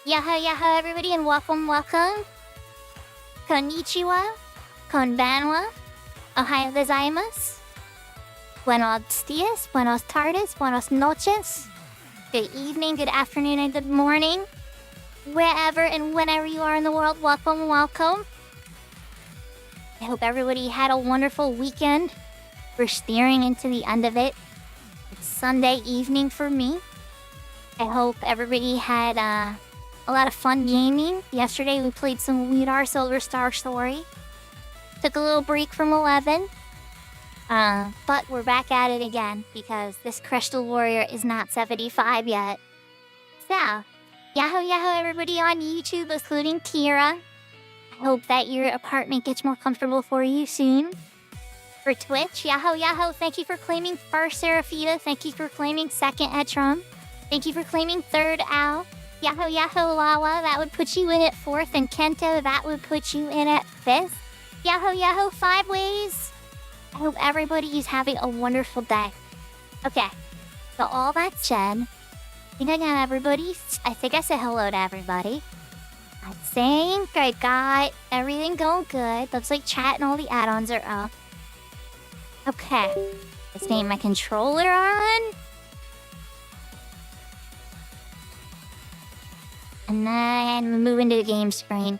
Yaha yaha everybody and welcome. Konnichiwa, konbanwa, ohayo gozaimasu. Buenos dias, buenos tardes, buenos noches. Good evening, good afternoon, and good morning. Wherever and whenever you are in the world, welcome. I hope everybody had a wonderful weekend. We're steering into the end of it. It's Sunday evening for me. I hope everybody had a lot of fun gaming. Yesterday we played some Weedar Silver Star Story. Took a little break from 11. But we're back at it again because this Crystal Warrior is not 75 yet. So, yahoo everybody on YouTube, including Kira. I hope that your apartment gets more comfortable for you soon. For Twitch, yahoo, thank you for claiming first Seraphita. Thank you for claiming second Etrom. Thank you for claiming third Al. Yahoo, Lawa, that would put you in at fourth. And Kento, that would put you in at fifth. Yahoo, 5 ways. I hope everybody is having a wonderful day. Okay, so all that said, I think I got everybody. I think I said hello to everybody. I think I got everything going good. Looks like chat and all the add-ons are up. Okay, let's name my controller on. And then move into the game screen.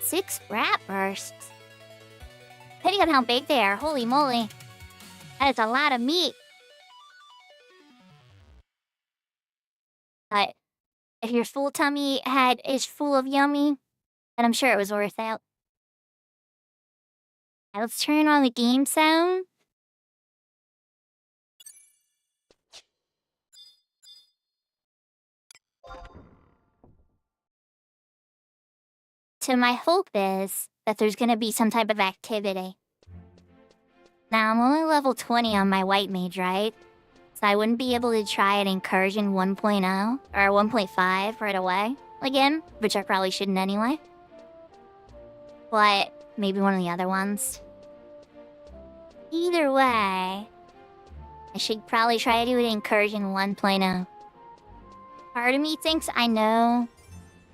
Six rat bursts. Depending on how big they are, holy moly. That is a lot of meat. But if your full tummy head is full of yummy, then I'm sure it was worth it. Let's turn on the game sound. So my hope is that there's gonna be some type of activity. Now, I'm only level 20 on my white mage, right? So I wouldn't be able to try an incursion 1.0 or 1.5 right away again, which I probably shouldn't anyway. But maybe one of the other ones. Either way, I should probably try to do an incursion 1.0. Part of me thinks I know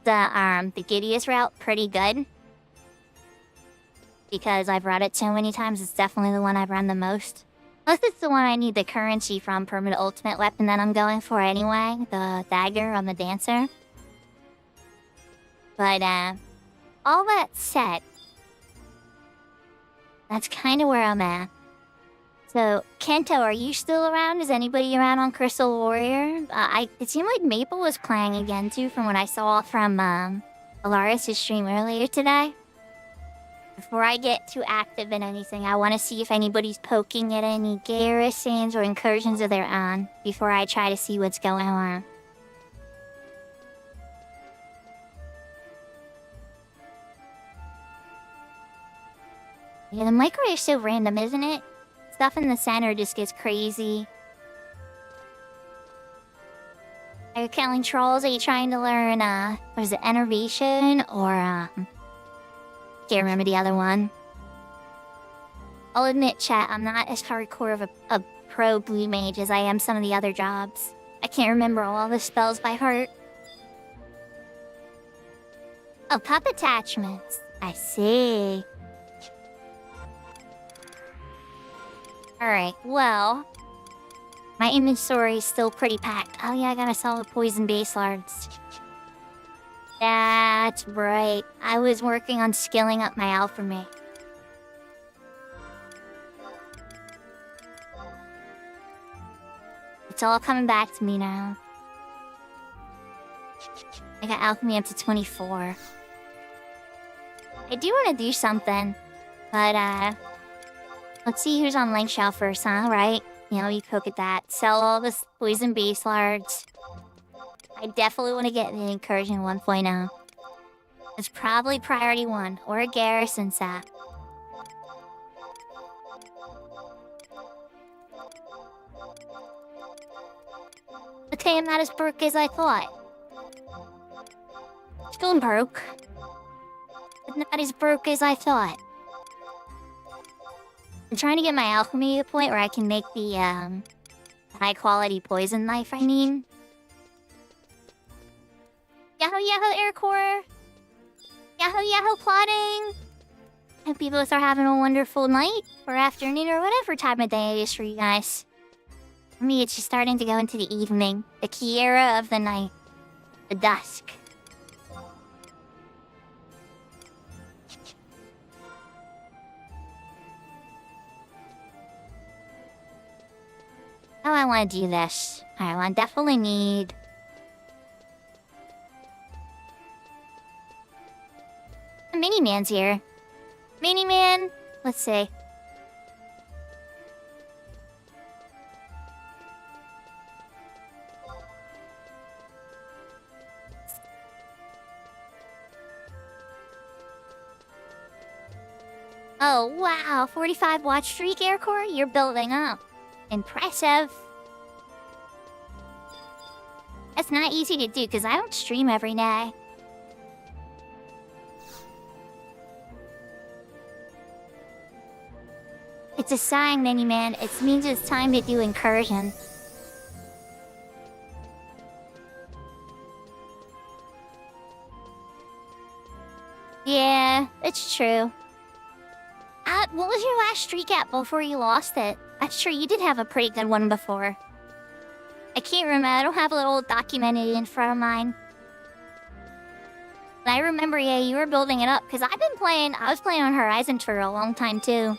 the Gideus route pretty good. Because I've run it so many times, it's definitely the one I've run the most. Plus, it's the one I need the currency from for the ultimate weapon that I'm going for anyway. The dagger on the dancer. But, all that said, that's kind of where I'm at. So, Kento, are you still around? Is anybody around on Crystal Warrior? It seemed like Maple was playing again, too, from what I saw from, Alaris' stream earlier today. Before I get too active in anything, I want to see if anybody's poking at any garrisons or incursions of their own before I try to see what's going on. Yeah, the microwave's so random, isn't it? Stuff in the center just gets crazy. Are you killing trolls? Are you trying to learn, what is it, Enervation? Or, can't remember the other one. I'll admit, chat, I'm not as hardcore of a pro blue mage as I am some of the other jobs. I can't remember all the spells by heart. Oh, pup attachments. I see. Alright, well, my inventory is still pretty packed. Oh yeah, I gotta sell the poison base lards. That's right. I was working on skilling up my alchemy. It's all coming back to me now. I got alchemy up to 24. I do want to do something, but let's see who's on Link Shell first, huh? Right? You know, you poke at that. Sell all this poison base lards. I definitely want to get the incursion 1.0. It's probably priority 1 or a garrison sap. Okay, I'm not as broke as I thought. Still broke, but not as broke as I thought. I'm trying to get my alchemy to a point where I can make the high quality poison knife, I mean. Yahoo yahoo aircore! Yahoo yahoo plotting! Hope you both are having a wonderful night, or afternoon, or whatever time of day it is for you guys. For me, it's just starting to go into the evening, the key era of the night, the dusk. Oh, I want to do this. I definitely need... a mini-man's here. Mini-man, let's see. Oh, wow, 45 watch streak, Aircore? You're building up. Impressive. That's not easy to do, because I don't stream every day. It's a sign, Mini-Man. It means it's time to do incursion. Yeah, it's true. What was your last streak at before you lost it? I'm sure you did have a pretty good one before. I can't remember. I don't have it all documented in front of mine. But I remember, yeah, you were building it up. Because I was playing on Horizon for a long time, too.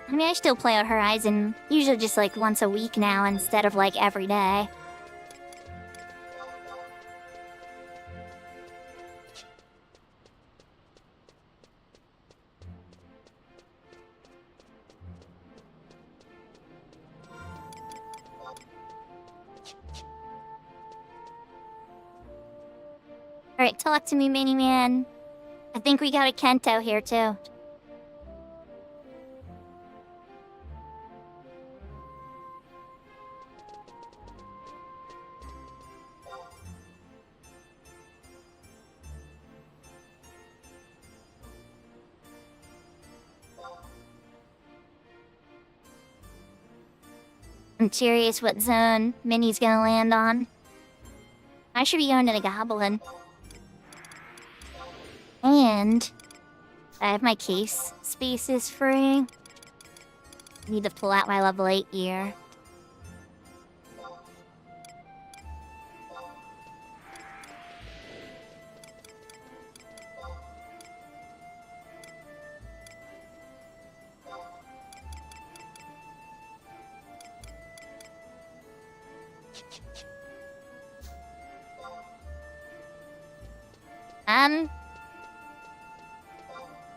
I mean, I still play on Horizon. Usually just, like, once a week now instead of, like, every day. Alright, talk to me, Mini-Man. I think we got a Kento here, too. I'm curious what zone Minnie's gonna land on. I should be going to the Goblin. And I have my case space is free. Need to pull out my level 8 gear.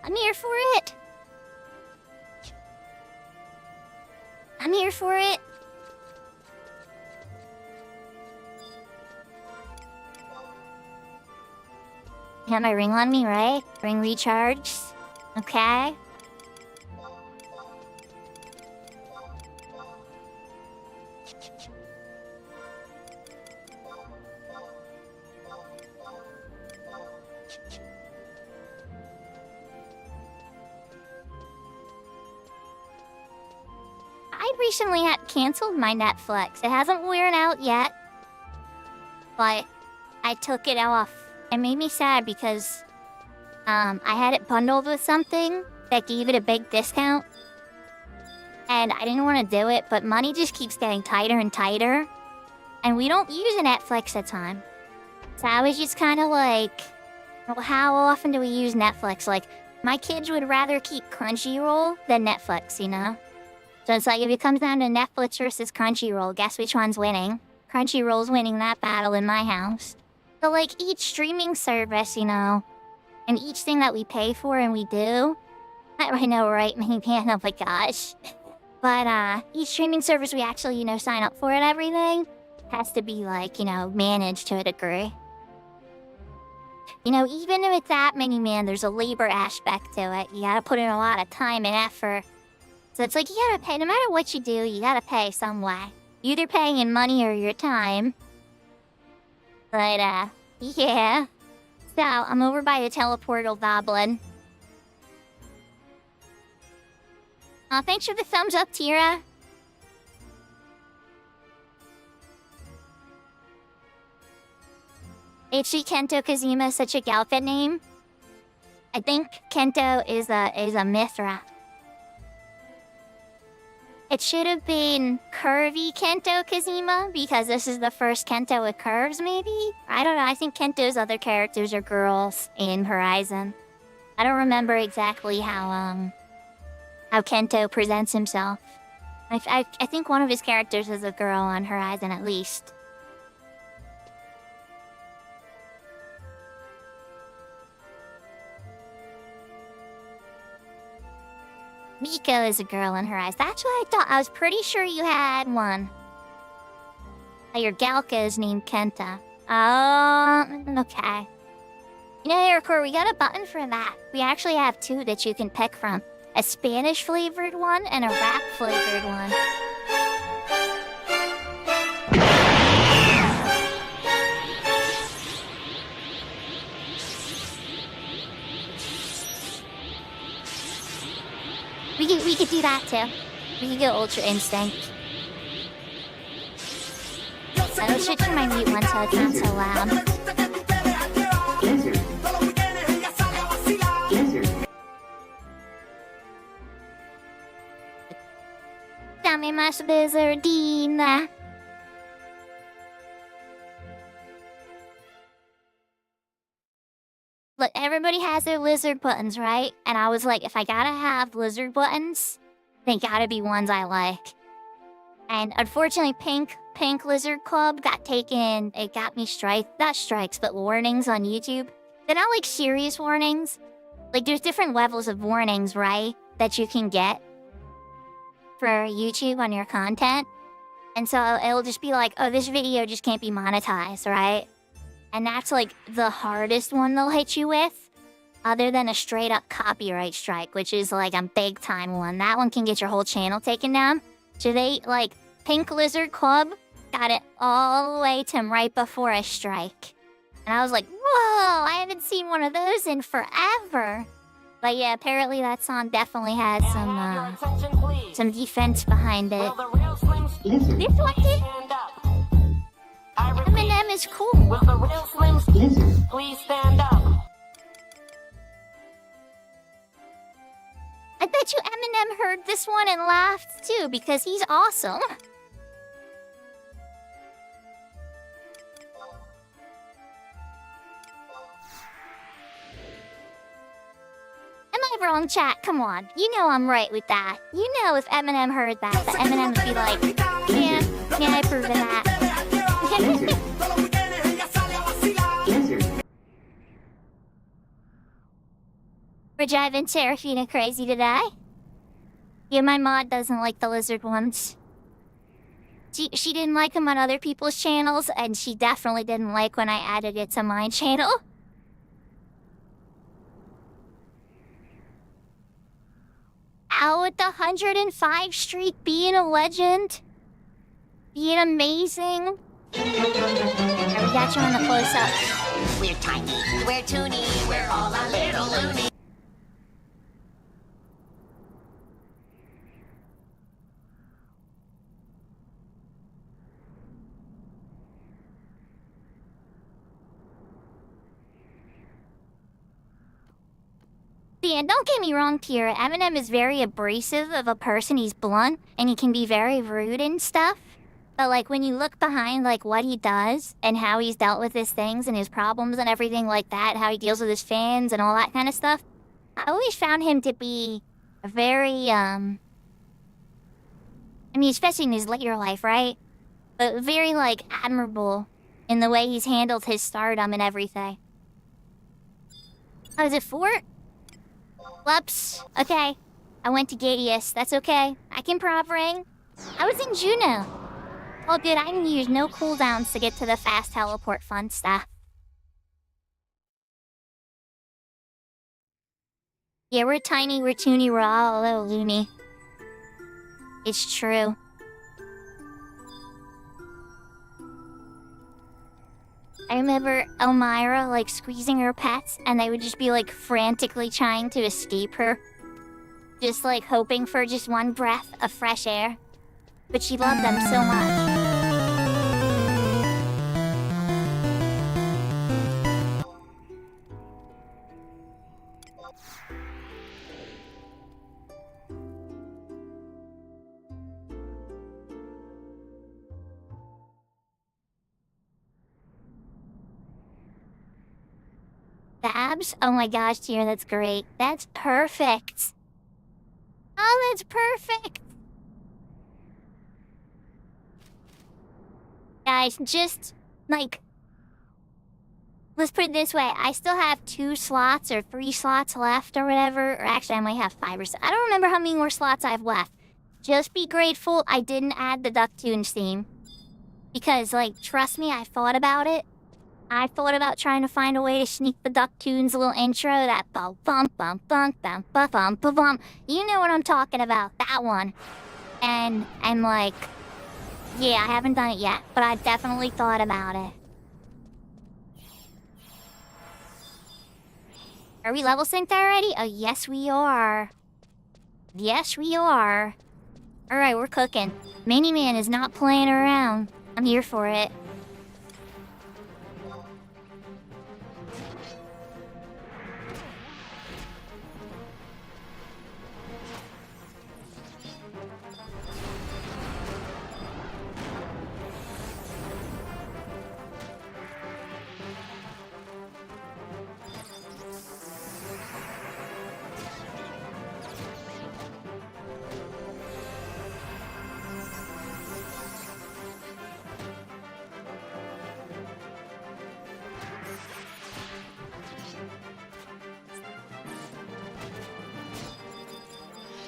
I'm here for it. I'm here for it. I got my ring on me, right? Ring recharged. Okay. I recently had canceled my Netflix. It hasn't worn out yet, but I took it off. It made me sad because I had it bundled with something that gave it a big discount, and I didn't want to do it, but money just keeps getting tighter and tighter, and we don't use a Netflix a ton. So I was just kind of like, well, how often do we use Netflix? Like, my kids would rather keep Crunchyroll than Netflix, you know? So it's like, if it comes down to Netflix versus Crunchyroll, guess which one's winning? Crunchyroll's winning that battle in my house. So, like, each streaming service, you know, and each thing that we pay for and we do, I know, right, man, oh my gosh. But, each streaming service we actually, you know, sign up for and everything has to be, like, you know, managed to a degree. You know, even if it's that many, man, there's a labor aspect to it. You gotta put in a lot of time and effort. So it's like, you gotta pay, no matter what you do, you gotta pay some way. You're either paying in money or your time. But, yeah. So, I'm over by the teleportal goblin. Thanks for the thumbs up, Tira. Ichi Kento Kazuma is such a Galpet name. I think Kento is a Mithra. It should have been Curvy Kento Kazuma because this is the first Kento with curves, maybe? I don't know. I think Kento's other characters are girls in Horizon. I don't remember exactly how Kento presents himself. I think one of his characters is a girl on Horizon at least. Miko is a girl in Horizon. That's what I thought. I was pretty sure you had one. Oh, your Galka is named Kenta. Oh, okay. You know, Eric, we got a button for that. We actually have two that you can pick from. A Spanish-flavored one and a rap-flavored one. We could do that too. We could go Ultra Instinct. I should turn my mute one so it's not so loud. Dame más Blizzardina. Look, everybody has their lizard buttons, right? And I was like, if I gotta have lizard buttons, they gotta be ones I like. And unfortunately, Pink Lizard Club got taken. It got me not strikes, but warnings on YouTube. They're not like serious warnings. Like there's different levels of warnings, right? That you can get for YouTube on your content. And so it'll just be like, oh, this video just can't be monetized, right? And that's like the hardest one they'll hit you with, other than a straight up copyright strike, which is like a big time one. That one can get your whole channel taken down. So they, like, Pink Lizard Club got it all the way to right before a strike. And I was like, whoa, I haven't seen one of those in forever. But yeah, apparently that song definitely has some defense behind it. This one did? Eminem is cool. Will the real Slims please stand up? I bet you Eminem heard this one and laughed too, because he's awesome. Am I wrong, chat? Come on. You know I'm right with that. You know if Eminem heard that Eminem would be like, yeah, I approve of that. We're driving Serafina crazy today. Yeah, my mod doesn't like the lizard ones. She didn't like them on other people's channels, and she definitely didn't like when I added it to my channel. Ow, with the 105 streak being a legend. Being amazing. Alright, we got you on the close-up. We're tiny, we're toony, we're all a little loony. Yeah, don't get me wrong, Kira. Eminem is very abrasive of a person. He's blunt, and he can be very rude and stuff. But, like, when you look behind, like, what he does and how he's dealt with his things and his problems and everything like that, how he deals with his fans and all that kind of stuff, I always found him to be a very, I mean, especially in his later life, right? But very, like, admirable in the way he's handled his stardom and everything. Oh, is it 4? Whoops. Okay. I went to Gadius. That's okay. I can prop ring. I was in Juno. Oh, good. I can use no cooldowns to get to the fast teleport fun stuff. Yeah, we're tiny, we're toony, we're all a little loony. It's true. I remember Elmira, like, squeezing her pets, and they would just be, like, frantically trying to escape her. Just, like, hoping for just one breath of fresh air. But she loved them so much. Dabs? Oh my gosh, dear, that's great. That's perfect. Oh, that's perfect. Guys, just, like, let's put it this way. I still have 2 slots or 3 slots left or whatever. Or actually, I might have 5 or so. I don't remember how many more slots I have left. Just be grateful I didn't add the Ducktoons theme. Because, like, trust me, I thought about it. I thought about trying to find a way to sneak the Ducktoons little intro, that bum bum bum bum bum bum bum bum bum. You know what I'm talking about, that one. And I'm like, yeah, I haven't done it yet, but I definitely thought about it. Are we level synced already? Oh, yes we are. Yes we are. Alright, we're cooking. Mini-Man is not playing around. I'm here for it.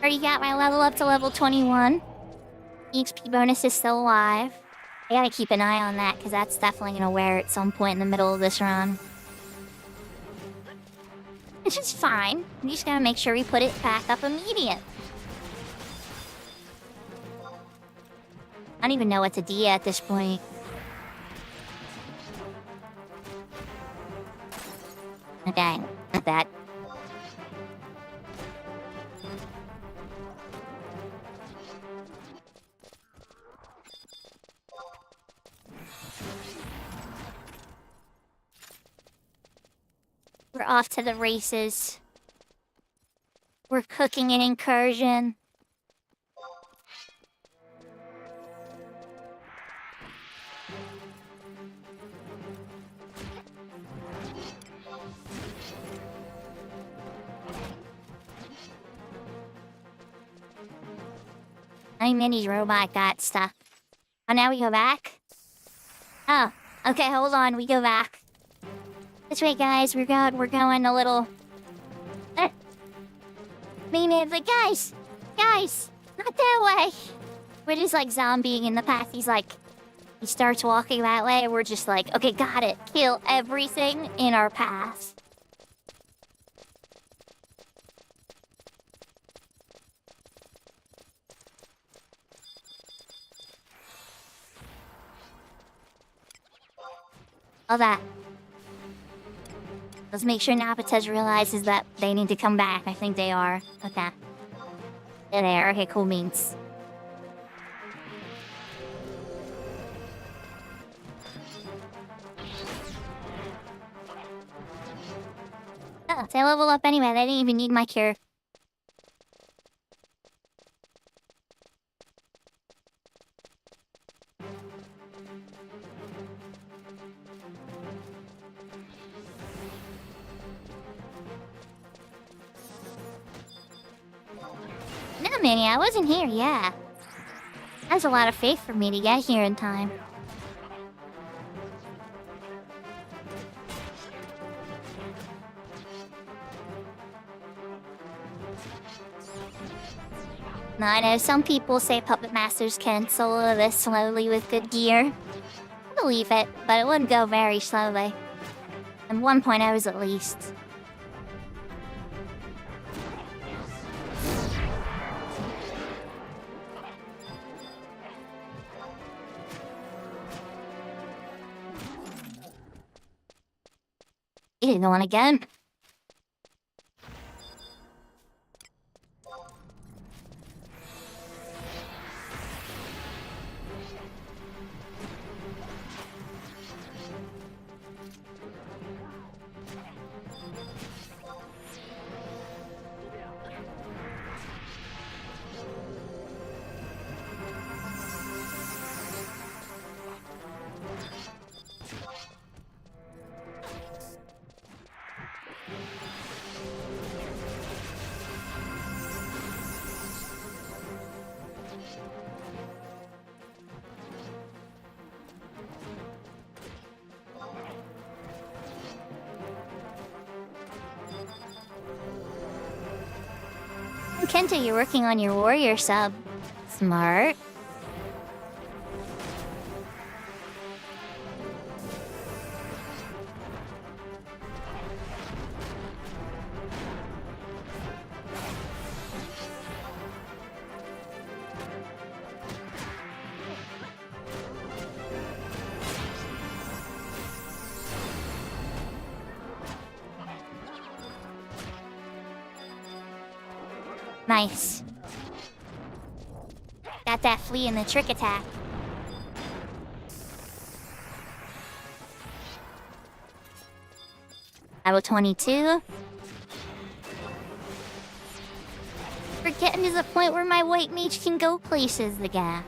Already got my level up to level 21. XP bonus is still alive. I gotta keep an eye on that, because that's definitely gonna wear at some point in the middle of this run. Which is fine. We just gotta make sure we put it back up immediate. I don't even know what to do at this point. Okay, not that. We're off to the races. We're cooking an incursion. My mini robot got stuck. Oh, now we go back? Oh, okay, hold on, we go back. This way, guys, we're going a little... Miniman's like, guys, not that way. We're just like zombieing in the path. He's like, he starts walking that way, and we're just like, okay, got it. Kill everything in our path. All that. Let's make sure Napatez realizes that they need to come back. I think they are. Okay. They're there. Okay, cool beans. Oh, they level up anyway. They didn't even need my cure. No, Minnie, I wasn't here, yeah. That's a lot of faith for me to get here in time. Now, I know some people say Puppet Masters can solo this slowly with good gear. I believe it, but it wouldn't go very slowly. At 1.0s at least. You didn't want again. Kenta, you're working on your warrior sub. Smart. Nice. Got that flea in the trick attack. Level 22. We're getting to the point where my white mage can go places again.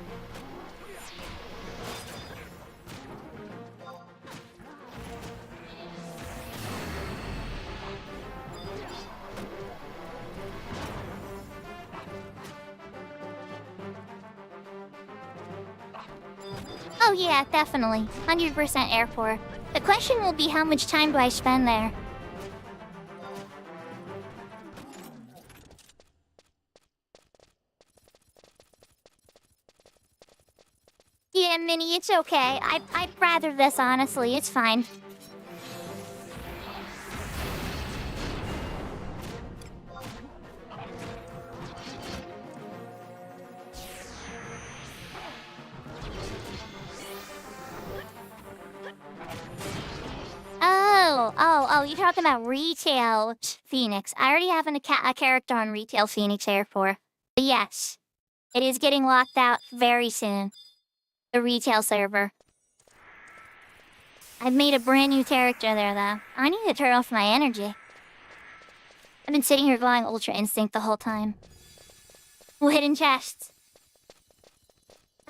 Oh yeah, definitely. 100% airport. The question will be how much time do I spend there? Yeah, Minnie, it's okay. I'd rather this, honestly. It's fine. Oh, you're talking about Retail Phoenix. I already have a character on Retail Phoenix Airport. But yes, it is getting locked out very soon. The retail server. I've made a brand new character there, though. I need to turn off my energy. I've been sitting here going Ultra Instinct the whole time. Ooh, hidden chests.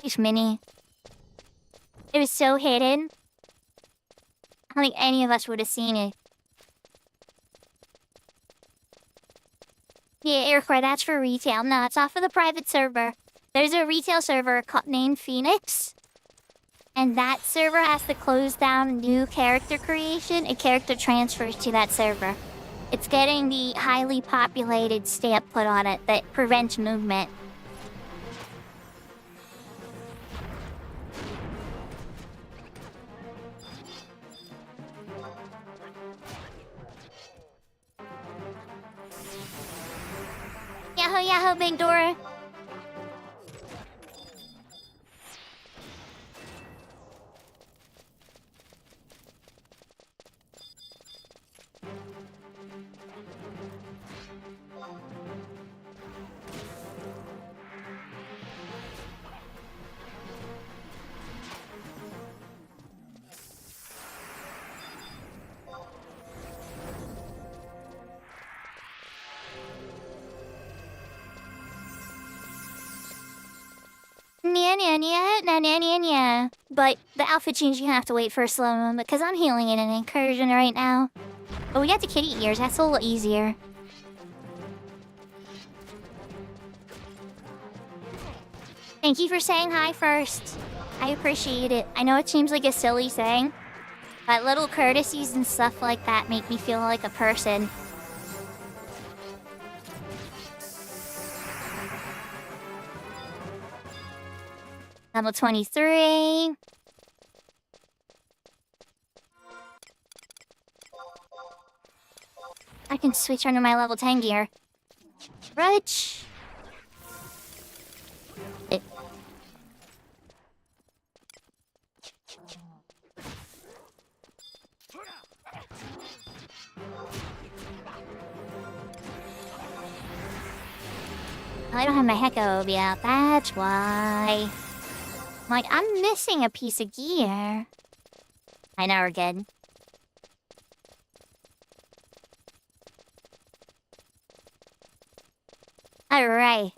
Nice mini. It was so hidden. I don't think any of us would have seen it. Yeah, Aircore, that's for retail. No, it's off of the private server. There's a retail server named Phoenix. And that server has to close down new character creation. A character transfers to that server. It's getting the highly populated stamp put on it that prevents movement. Yahoo, yahoo, big door. Nya. But the outfit change, you have to wait for a slow moment because I'm healing in an incursion right now. But we got the kitty ears, that's a little easier. Thank you for saying hi first. I appreciate it. I know it seems like a silly thing, but little courtesies and stuff like that make me feel like a person. Level 23. I can switch under my level 10 gear. Rudge. I don't have my Hecko yet, that's why. Like, I'm missing a piece of gear. I know we're good. Alright.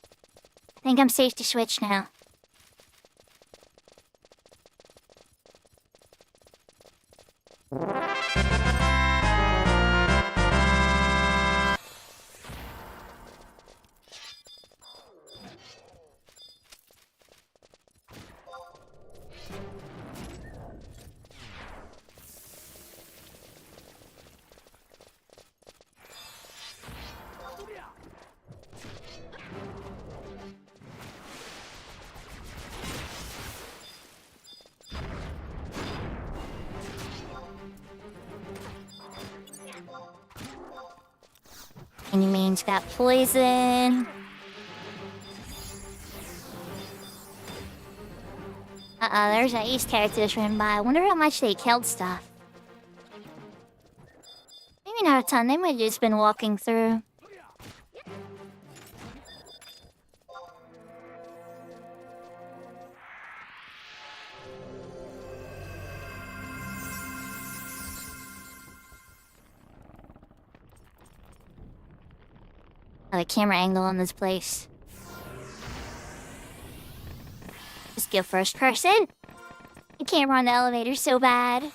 I think I'm safe to switch now. Any main's got poison. There's an ace characters running by. I wonder how much they killed stuff. Maybe not a ton, they might have just been walking through. The camera angle on this place. Just go first person. The camera on the elevator so bad.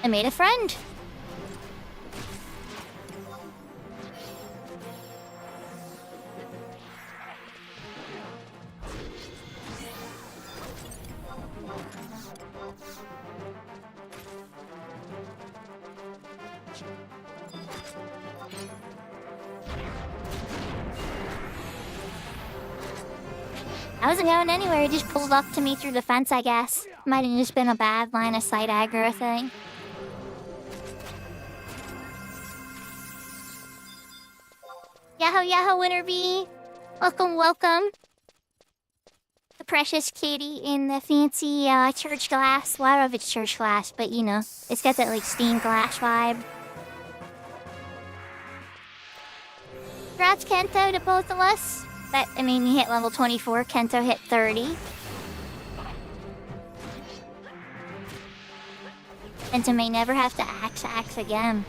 I made a friend. I wasn't going anywhere, he just pulled up to me through the fence, I guess. Might have just been a bad line of sight aggro thing. Yahoo yahoo winner bee! Welcome, welcome. The precious kitty in the fancy church glass. Well, I don't know if it's church glass, but you know, it's got that like stained glass vibe. Congrats Kento to both of us. But, I mean, you hit level 24, Kento hit 30. Kento may never have to axe again.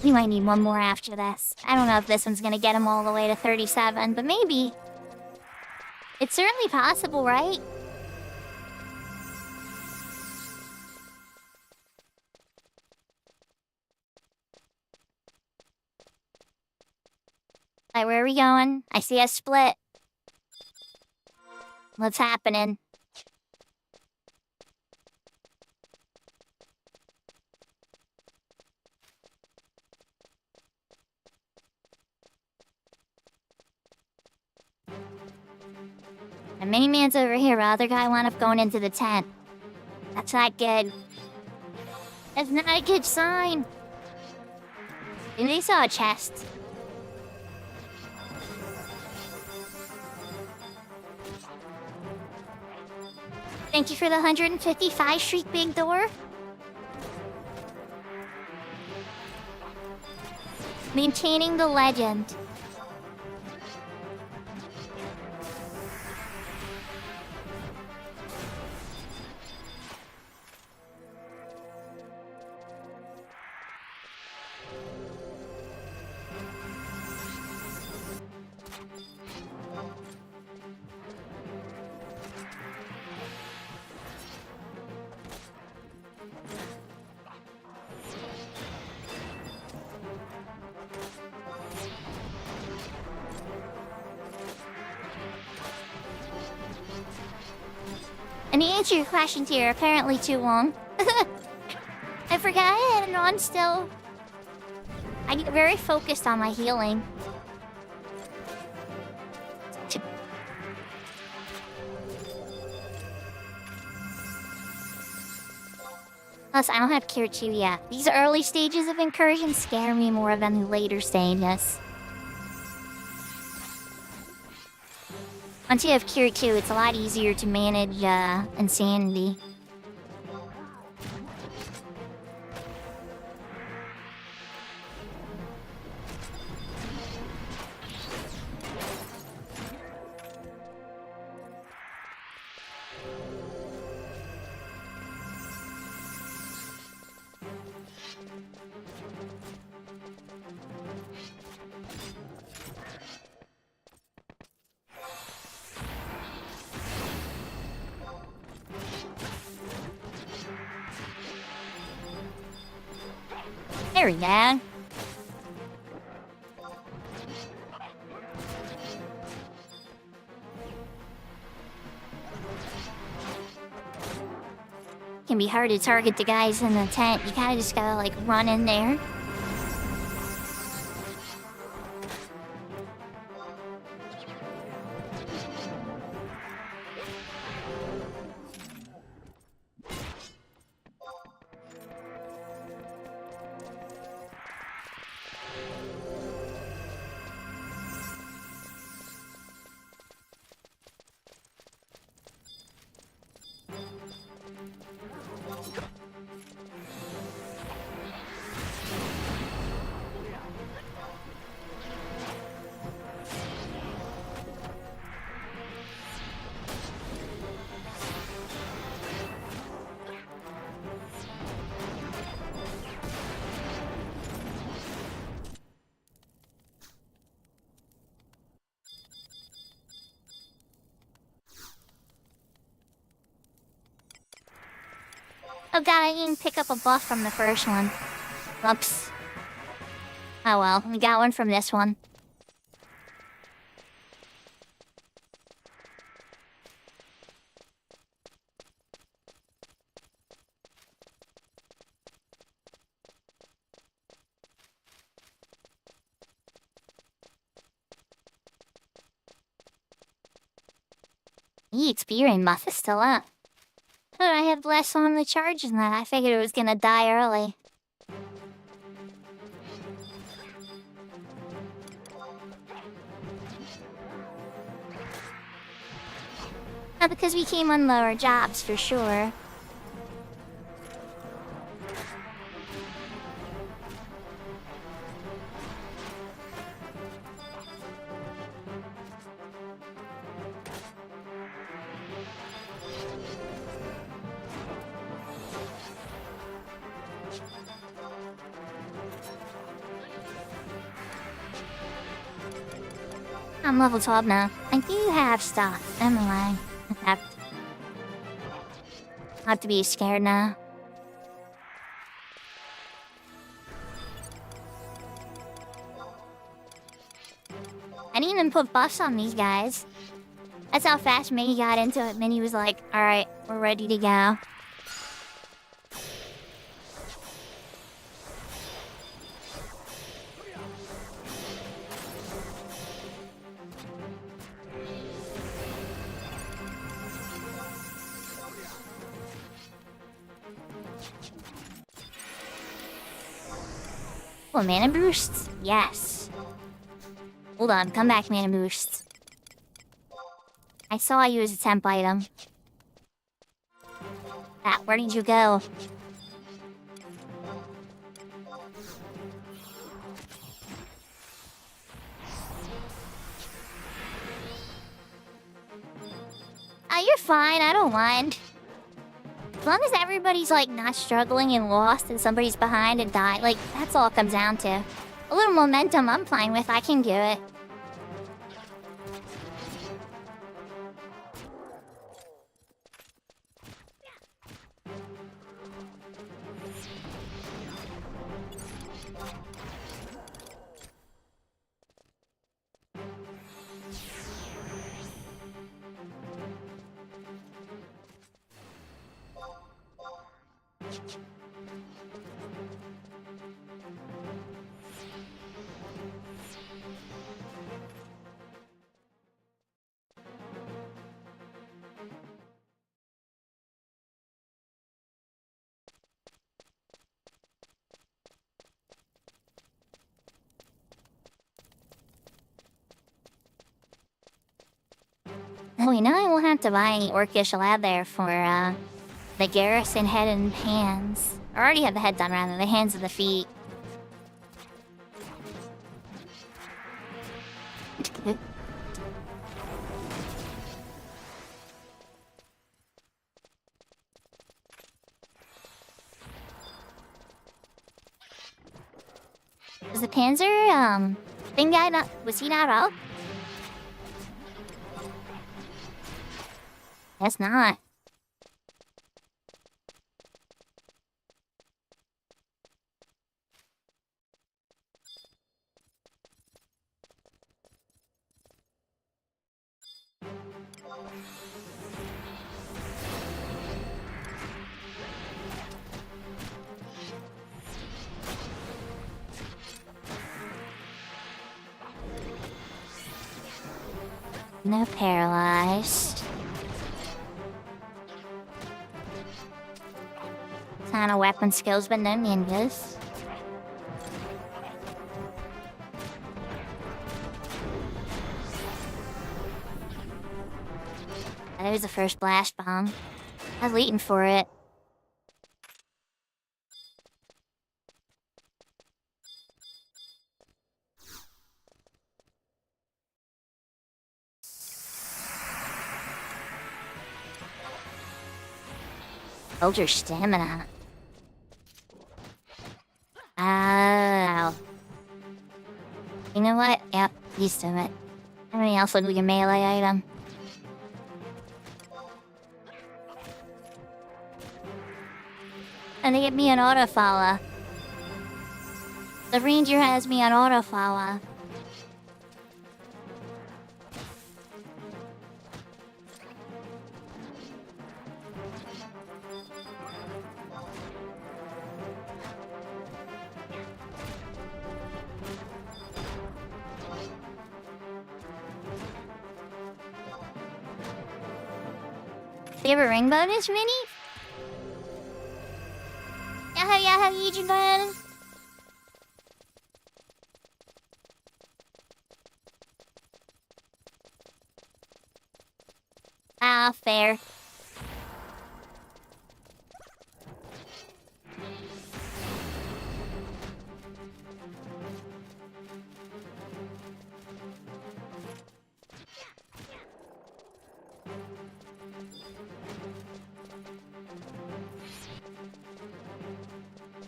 We might need one more after this. I don't know if this one's gonna get him all the way to 37, but maybe. It's certainly possible, right? Alright, where are we going? I see a split. What's happening? The mini-man's over here, the other guy wound up going into the tent. That's not good. That's not a good sign. And they saw a chest. Thank you for the 155 streak, big door. Maintaining the legend. And the answer to your questions here are apparently too long. I forgot, no, I'm still... I get very focused on my healing. Plus, I don't have Cure 2 yet. These early stages of incursion scare me more than the later stages. Once you have Cure 2, it's a lot easier to manage insanity. There we go. Can be hard to target the guys in the tent. You kinda just gotta like run in there. Oh god, I didn't pick up a buff from the first one. Oops. Oh well, we got one from this one. Experience buff is still up. But I have less on the charge than that. I figured it was gonna die early. Not because we came on lower jobs, for sure. I'm level 12 now. I do have stuff. Am I? Not to be scared now. I didn't even put buffs on these guys. That's how fast Minnie got into it. Minnie was like, alright, we're ready to go. Oh, mana boosts? Yes. Hold on, come back, mana boosts. I saw you as a temp item. Ah, where did you go? Ah, you're fine, I don't mind. As long as everybody's, like, not struggling and lost and somebody's behind and died, like, that's all it comes down to. A little momentum I'm fine with, I can do it. wait, now I won't have to buy any orcish leather for the garrison head and hands. I already have the head done, rather, the hands and the feet. Was the Panzer, thing guy not, was he not up? Guess not. No paralyzed. Kind of weapon skills, but no ninjas. There's the first blast bomb. I was waiting for it. Hold your stamina. Oh. You know what? Yep, used to it. Everything else looks like a melee item. And they get me an auto-follow. The ranger has me on auto-follow. Do you have a ring bonus, Minnie? Yahoo, Ichiban! Ah, fair.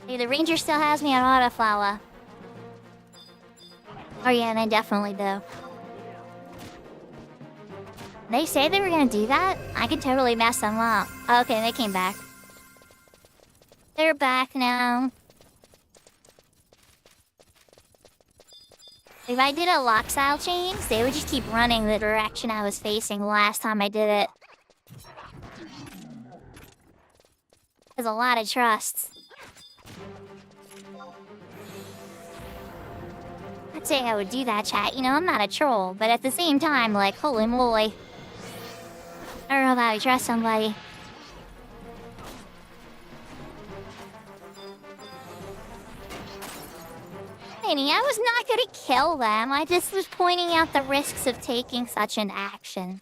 Hey, the ranger still has me on autoflower. Oh yeah, they definitely do. They say they were gonna do that? I could totally mess them up. Okay, they came back. They're back now. If I did a lock style change, they would just keep running the direction I was facing last time I did it. There's a lot of trust. I'd say I would do that, chat. You know, I'm not a troll, but at the same time, like, holy moly. I don't know if I would trust somebody. Annie, I was not gonna kill them. I just was pointing out the risks of taking such an action.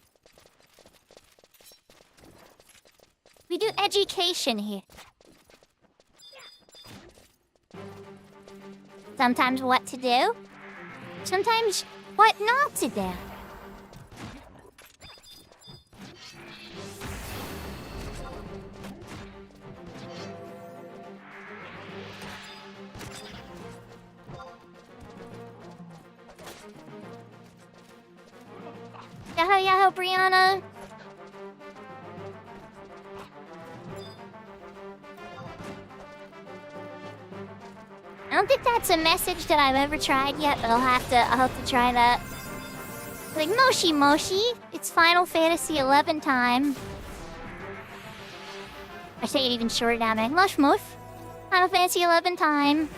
We do education here. Sometimes what to do. Sometimes what not to do. Yahoo, Brianna. I don't think that's a message that I've ever tried yet, but I'll have to try that. Like, Moshi Moshi, it's Final Fantasy XI time. I say it even shorter down, like, Mush Mush, Final Fantasy XI time.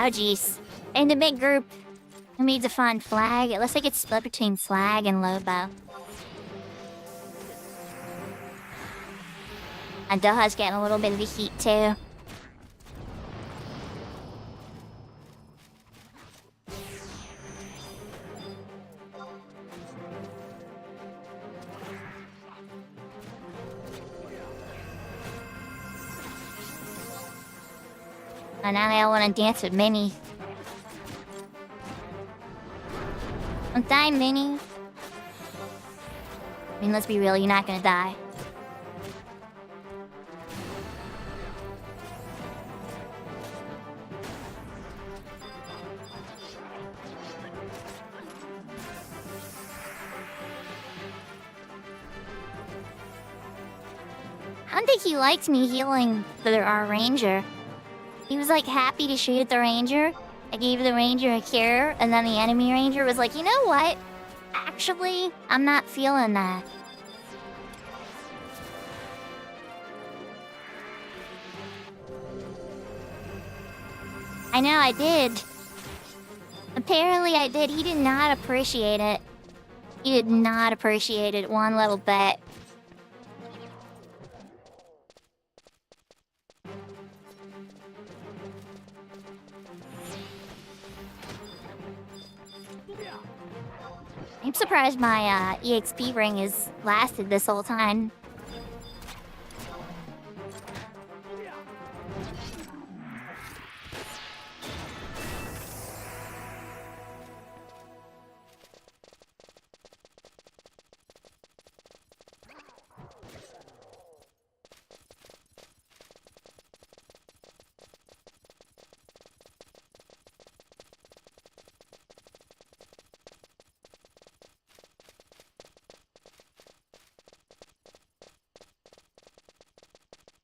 Oh jeez. In the big group, who made the fun flag? It looks like it's split between Flag and Lobo. And Doha's getting a little bit of the heat too. And now they all want to dance with Minnie. Don't die, Minnie. I mean, let's be real, you're not gonna die. I don't think he liked me healing our ranger. He was like happy to shoot at the ranger. I gave the ranger a cure, and then the enemy ranger was like, you know what? Actually, I'm not feeling that. I know I did. Apparently I did. He did not appreciate it. He did not appreciate it one little bit. I'm surprised my EXP ring has lasted this whole time.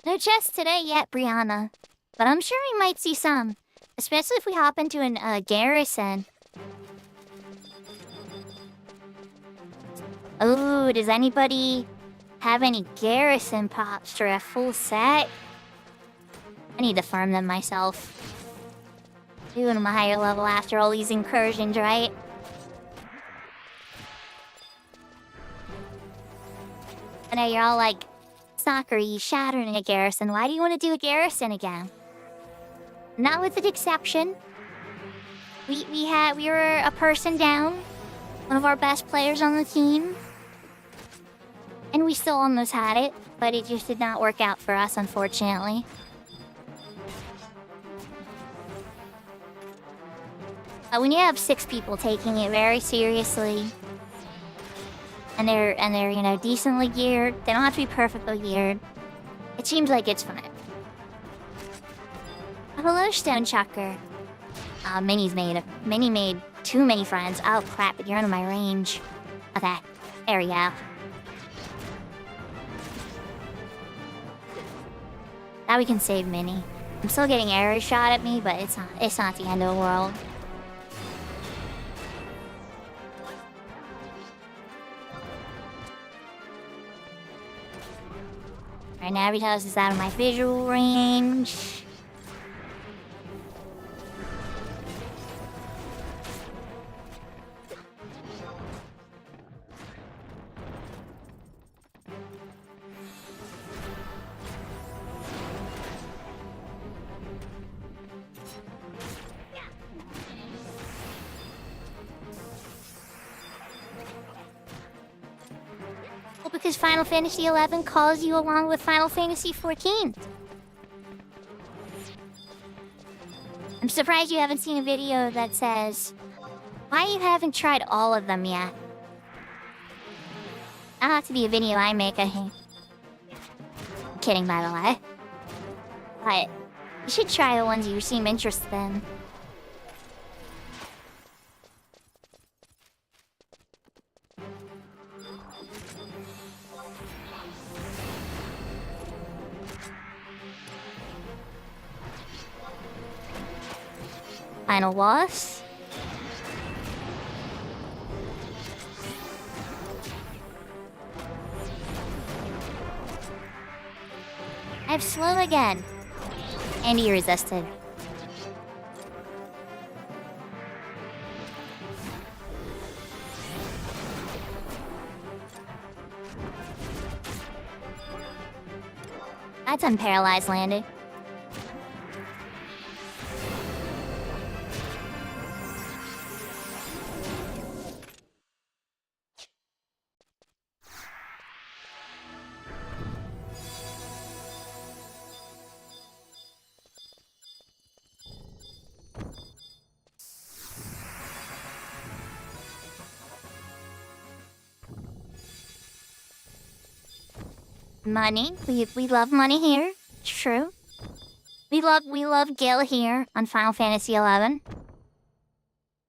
No chests today yet, Brianna. But I'm sure we might see some. Especially if we hop into a garrison. Ooh, does anybody have any garrison pops for a full set? I need to farm them myself. Doing them a higher level after all these incursions, right? I know you're all like, Sakura, you shattered in a garrison. Why do you want to do a garrison again? Not with an exception. We were a person down. One of our best players on the team. And we still almost had it, but it just did not work out for us, unfortunately. When you have 6 people taking it very seriously, and they're you know, decently geared, they don't have to be perfectly geared, it seems like it's fun. Oh, hello, Stone Chucker. Minnie made too many friends. Oh crap, but you're under my range. Okay, there we go. Now we can save Minnie. I'm still getting arrows shot at me, but it's not the end of the world. Right now, every house is out of my visual range. Because Final Fantasy XI calls you along with Final Fantasy XIV. I'm surprised you haven't seen a video that says, why you haven't tried all of them yet? That'll have to be a video I make, I think. I'm kidding, by the way. But you should try the ones you seem interested in. Final boss. I've slow again. And he resisted. That's unparalyzed landing. Money. We love money here. It's true. We love Gil here on Final Fantasy XI.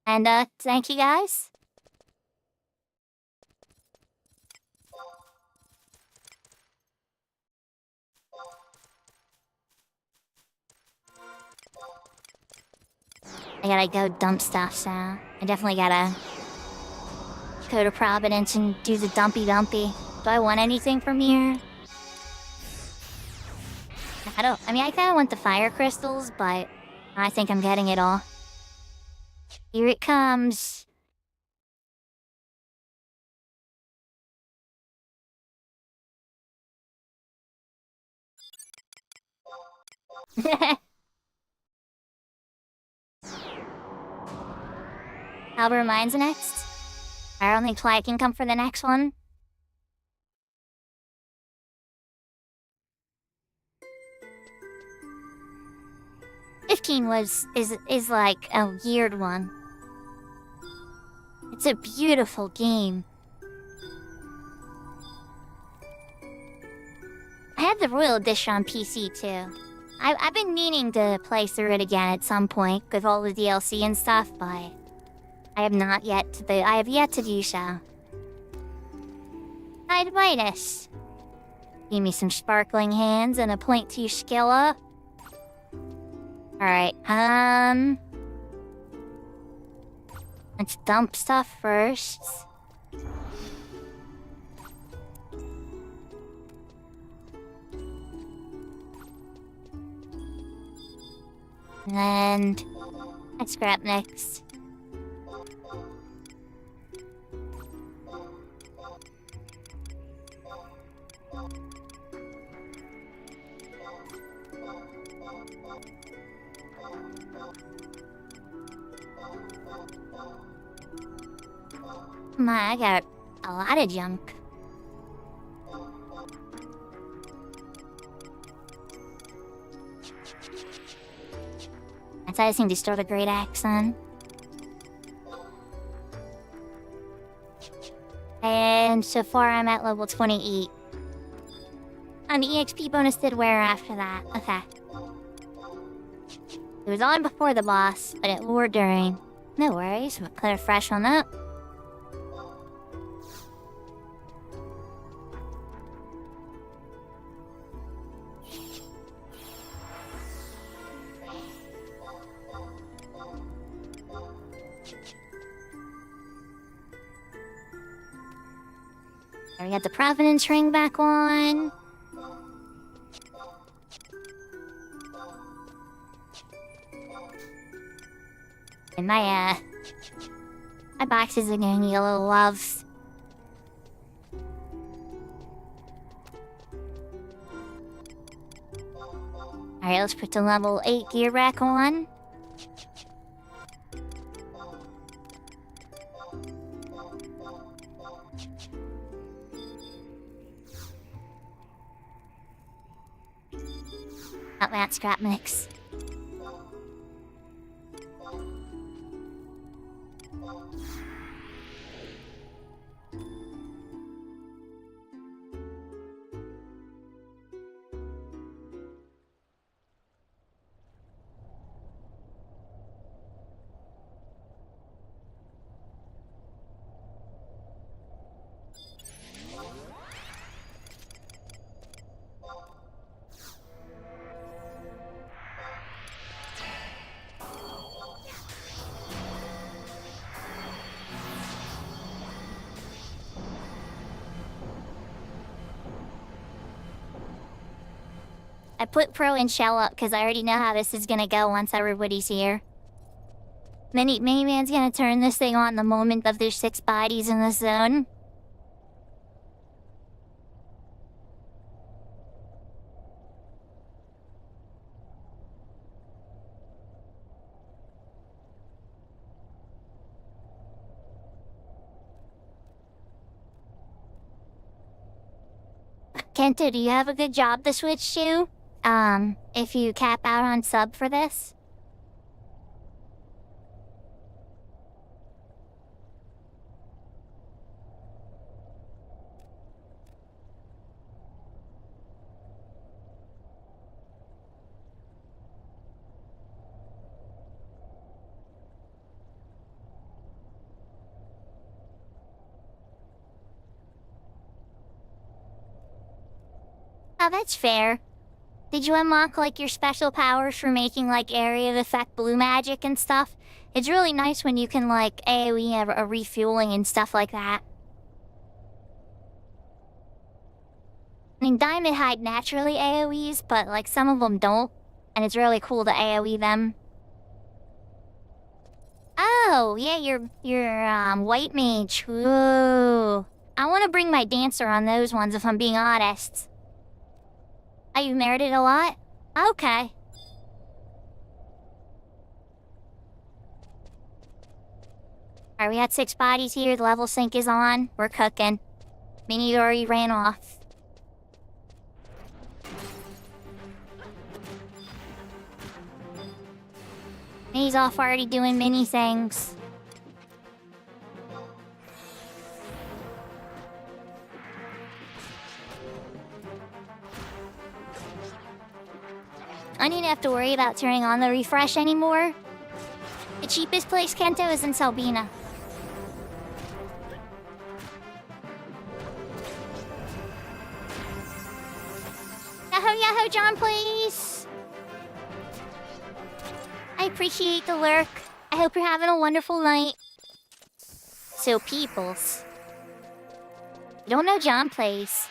And thank you guys. I gotta go dump stuff, so I definitely gotta go to Providence and do the dumpy. Do I want anything from here? I mean, I kind of want the fire crystals, but I think I'm getting it all. Here it comes. Albert Mine's next. I don't think Fly can come for the next one. Is like a weird one. It's a beautiful game. I had the Royal Edition on PC too. I've been meaning to play through it again at some point with all the DLC and stuff, but I have yet to do so. Midas. Give me some sparkling hands and a 0.2 skilla. Alright, let's dump stuff first. And let's scrap next. I got a lot of junk. I just need to start a great axe on. And so far I'm at level 28. And the EXP bonus did wear after that. Okay. It was on before the boss, but it wore during. No worries, we'll put a fresh one up. There, we got the Providence ring back on. And my boxes are getting a little love. Alright, let's put the level 8 gear back on. Not that scrap mix. I put Pro and Shell up because I already know how this is gonna go once everybody's here. Mini Man's gonna turn this thing on the moment of there's 6 bodies in the zone. Kento, do you have a good job to switch to? If you cap out on sub for this? Oh, that's fair. Did you unlock, like, your special powers for making, like, area of effect blue magic and stuff? It's really nice when you can, like, AoE a refueling and stuff like that. I mean, Diamond Hide naturally AoEs, but, like, some of them don't. And it's really cool to AoE them. Oh, yeah, you're white mage. Ooh. I want to bring my dancer on those ones, if I'm being honest. Oh, you merited a lot? Okay. Alright, we got 6 bodies here. The level sync is on. We're cooking. Mini already ran off. Mini's off already doing mini things. I don't have to worry about turning on the refresh anymore. The cheapest place, Kento, is in Selbina. Yahoo, John, please! I appreciate the lurk. I hope you're having a wonderful night. So, peoples. You don't know John Plays.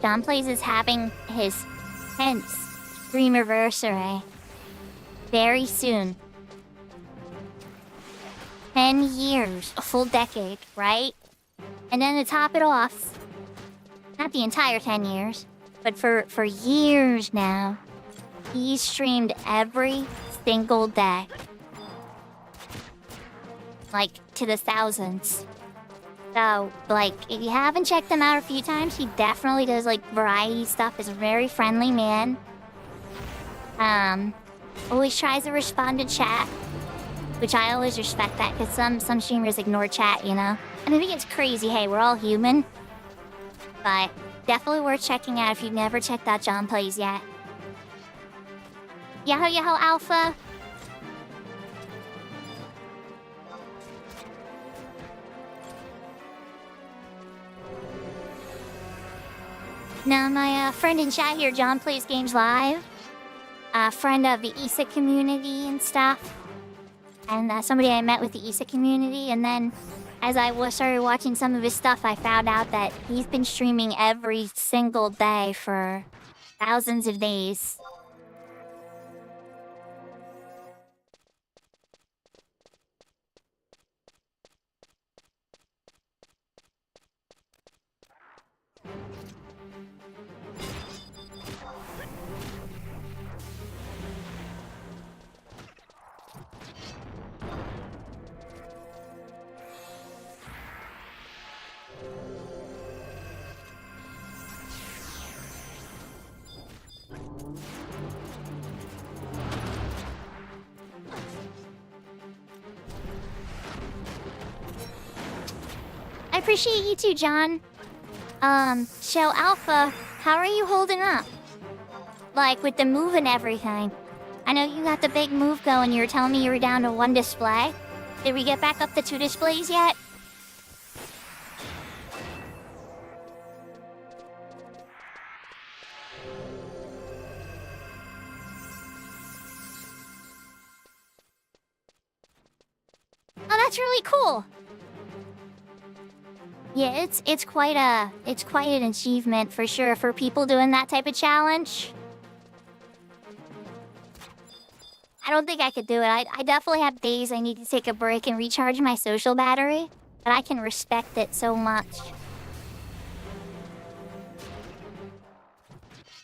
John Plays is having his 10th Dreamiversary very soon. 10 years, a full decade, right? And then to top it off, not the entire 10 years, but for years now, he's streamed every single day. Like, to the thousands. So, like, if you haven't checked him out a few times, he definitely does, like, variety stuff. He's a very friendly man. Always tries to respond to chat, which I always respect that, because some streamers ignore chat, you know? And I think it's crazy. Hey, we're all human. But definitely worth checking out if you've never checked out John Plays yet. Yahoo Alpha! Now, my friend in chat here, John Plays Games Live. A friend of the ISA community and stuff. And somebody I met with the ISA community. And then, as I started watching some of his stuff, I found out that he's been streaming every single day for thousands of days. I appreciate you too, John. So Alpha, how are you holding up? Like, with the move and everything. I know you got the big move going. You were telling me you were down to 1 display. Did we get back up to 2 displays yet? Oh, that's really cool. Yeah, it's quite an achievement for sure for people doing that type of challenge. I don't think I could do it. I definitely have days I need to take a break and recharge my social battery, but I can respect it so much.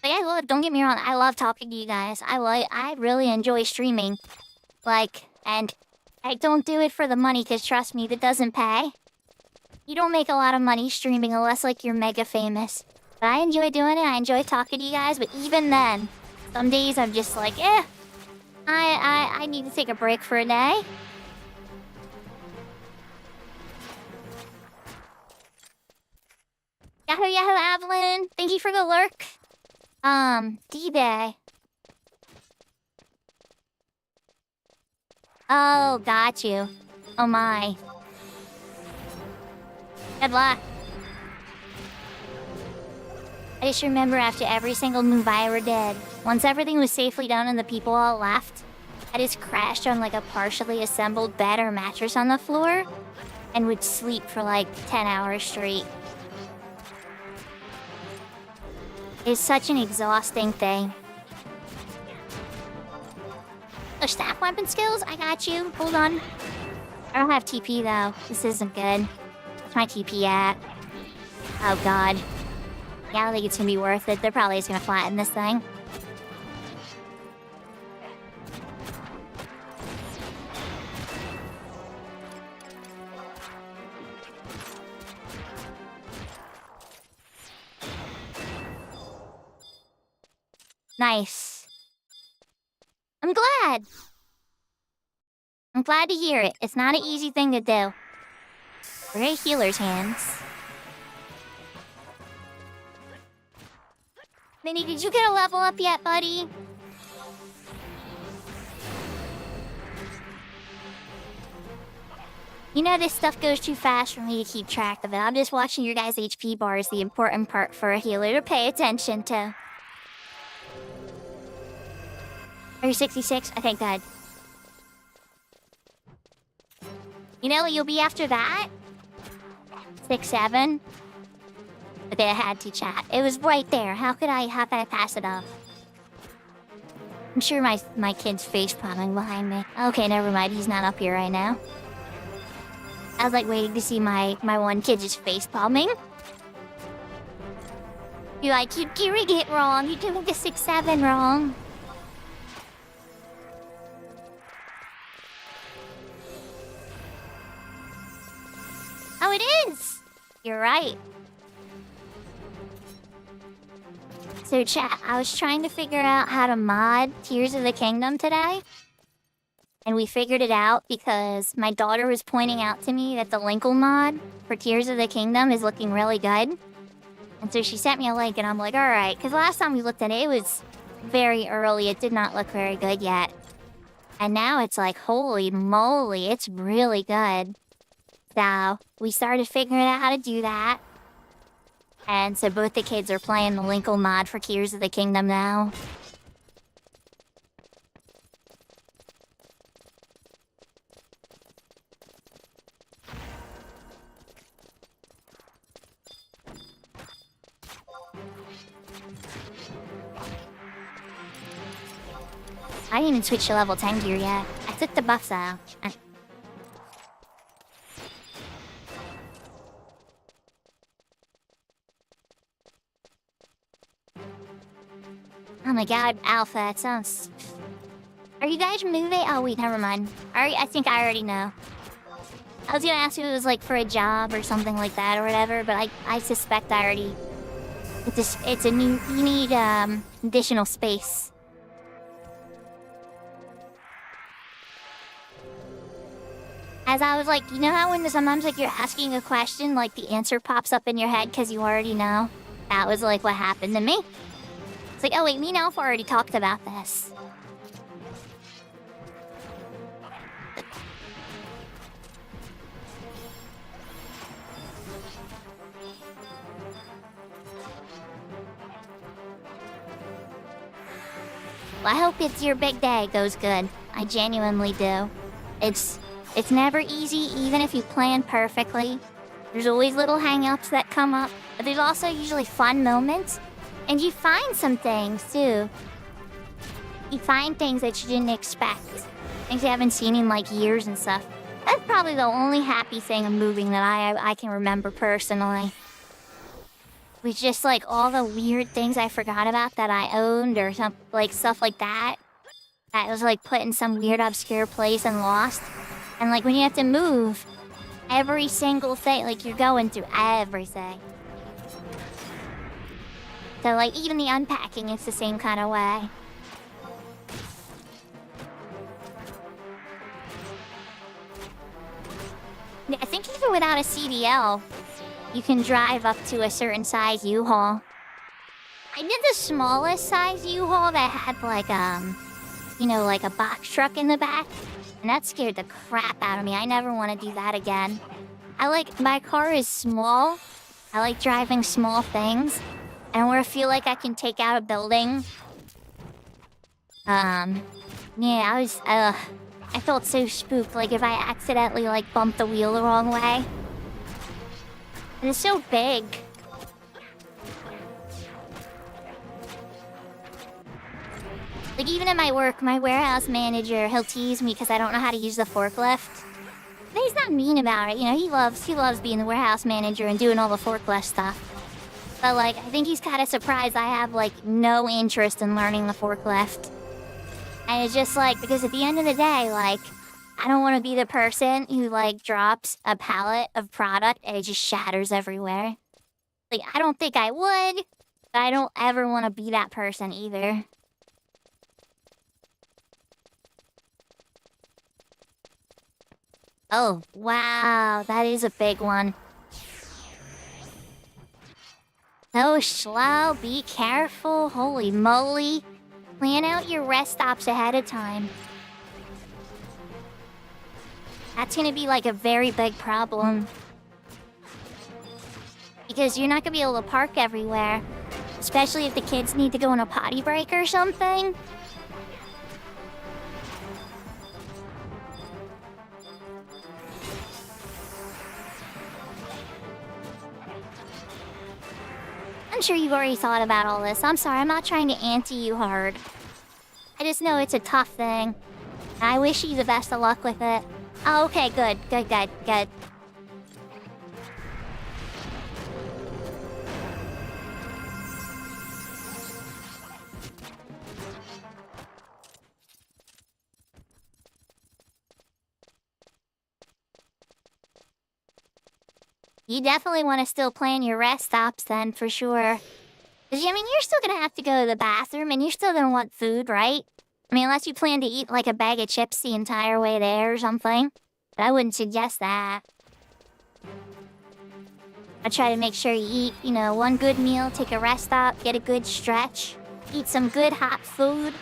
But yeah, don't get me wrong, I love talking to you guys. I really enjoy streaming. Like, and I don't do it for the money, because trust me, that doesn't pay. You don't make a lot of money streaming unless, like, you're mega famous. But I enjoy doing it. I enjoy talking to you guys. But even then, some days I'm just like, I need to take a break for a day. Yahoo, Evelyn. Thank you for the lurk. D-Day. Oh, got you. Oh my. Good luck. I just remember after every single move I ever did, once everything was safely done and the people all left, I just crashed on like a partially assembled bed or mattress on the floor and would sleep for like 10 hours straight. It's such an exhausting thing. Oh, staff weapon skills? I got you. Hold on. I don't have TP though. This isn't good. What's my TP at? Oh god. Yeah, I don't think it's gonna be worth it. They're probably just gonna flatten this thing. Nice. I'm glad. I'm glad to hear it. It's not an easy thing to do. We're in healer's hands. Minnie, did you get a level up yet, buddy? You know this stuff goes too fast for me to keep track of it. I'm just watching your guys' HP bars, the important part for a healer to pay attention to. Are you 66? I think good. You know what you'll be after that? 6'7". But they had to chat. It was right there. How could I pass it up? I'm sure my kid's face palming behind me. Okay, never mind. He's not up here right now. I was like waiting to see my one kid just face palming. You're like, you're doing it wrong. You're doing the 6'7" wrong. Oh, it is! You're right. So chat, I was trying to figure out how to mod Tears of the Kingdom today. And we figured it out because my daughter was pointing out to me that the Linkle mod for Tears of the Kingdom is looking really good. And so she sent me a link and I'm like, alright. Because last time we looked at it, it was very early. It did not look very good yet. And now it's like, holy moly, it's really good. So we started figuring out how to do that. And so both the kids are playing the Linkle mod for Tears of the Kingdom now. I didn't even switch to level 10 gear yet. I took the buffs out. Oh my god, Alpha, it sounds... Are you guys moving? Oh wait, never mind. I think I already know. I was gonna ask if it was like for a job or something like that or whatever, but I suspect I already... It's a new... You need, additional space. As I was like, you know how when sometimes like you're asking a question, like the answer pops up in your head because you already know? That was like what happened to me. It's like, oh wait, me and Alpha already talked about this. Well, I hope it's your big day goes good. I genuinely do. It's never easy, even if you plan perfectly. There's always little hang-ups that come up, but there's also usually fun moments. And you find some things, too. You find things that you didn't expect. Things you haven't seen in, like, years and stuff. That's probably the only happy thing of moving that I can remember personally. Was just, like, all the weird things I forgot about that I owned or some, like, stuff like that. That was, like, put in some weird, obscure place and lost. And, like, when you have to move, every single thing, like, you're going through everything. So, like, even the unpacking is the same kind of way. Yeah, I think even without a CDL, you can drive up to a certain size U-Haul. I did the smallest size U-Haul that had, like, like a box truck in the back. And that scared the crap out of me. I never want to do that again. My car is small. I like driving small things. And where I feel like I can take out a building. I felt so spooked, like if I accidentally, like, bumped the wheel the wrong way. And it's so big. Like, even at my work, my warehouse manager, he'll tease me because I don't know how to use the forklift. But he's not mean about it, you know, he loves being the warehouse manager and doing all the forklift stuff. But, like, I think he's kind of surprised I have, like, no interest in learning the forklift. And it's just, like, because at the end of the day, like, I don't want to be the person who, like, drops a pallet of product and it just shatters everywhere. Like, I don't think I would, but I don't ever want to be that person either. Oh, wow, that is a big one. So slow, be careful, holy moly. Plan out your rest stops ahead of time. That's gonna be like a very big problem. Because you're not gonna be able to park everywhere. Especially if the kids need to go on a potty break or something. I'm sure you've already thought about all this. I'm sorry, I'm not trying to ante you hard. I just know it's a tough thing. I wish you the best of luck with it. Oh, okay, good. You definitely want to still plan your rest stops then, for sure. Because, I mean, you're still going to have to go to the bathroom, and you're still going to want food, right? I mean, unless you plan to eat, like, a bag of chips the entire way there or something. But I wouldn't suggest that. I try to make sure you eat, you know, one good meal, take a rest stop, get a good stretch, eat some good hot food.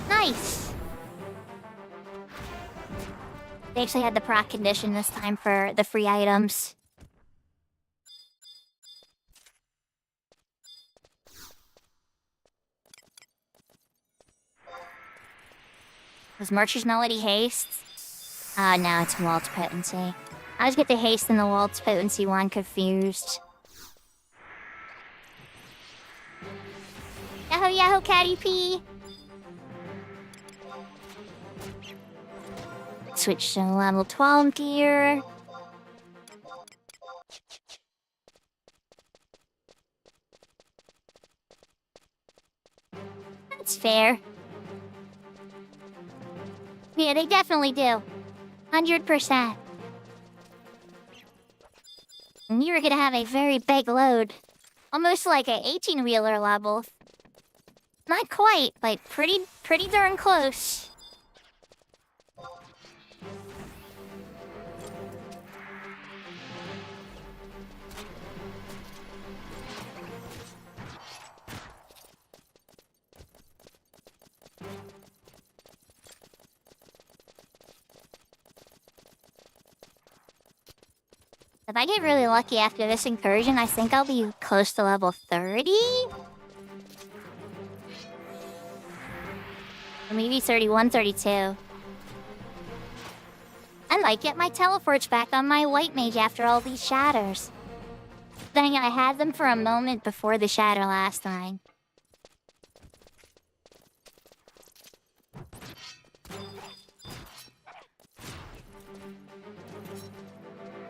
Nice! They actually had the proc condition this time for the free items. Was Merch's Melody haste? No, it's Waltz Potency. I always get the haste and the Waltz Potency one confused. Yahoo yahoo catty P! Switch to level 12 gear. That's fair. Yeah, they definitely do. 100%. And you're gonna have a very big load. Almost like an 18-wheeler level. Not quite, but pretty darn close. If I get really lucky after this incursion, I think I'll be close to level 30? Or maybe 31, 32. I might get my teleports back on my white mage after all these shatters. Then again, I had them for a moment before the shatter last time.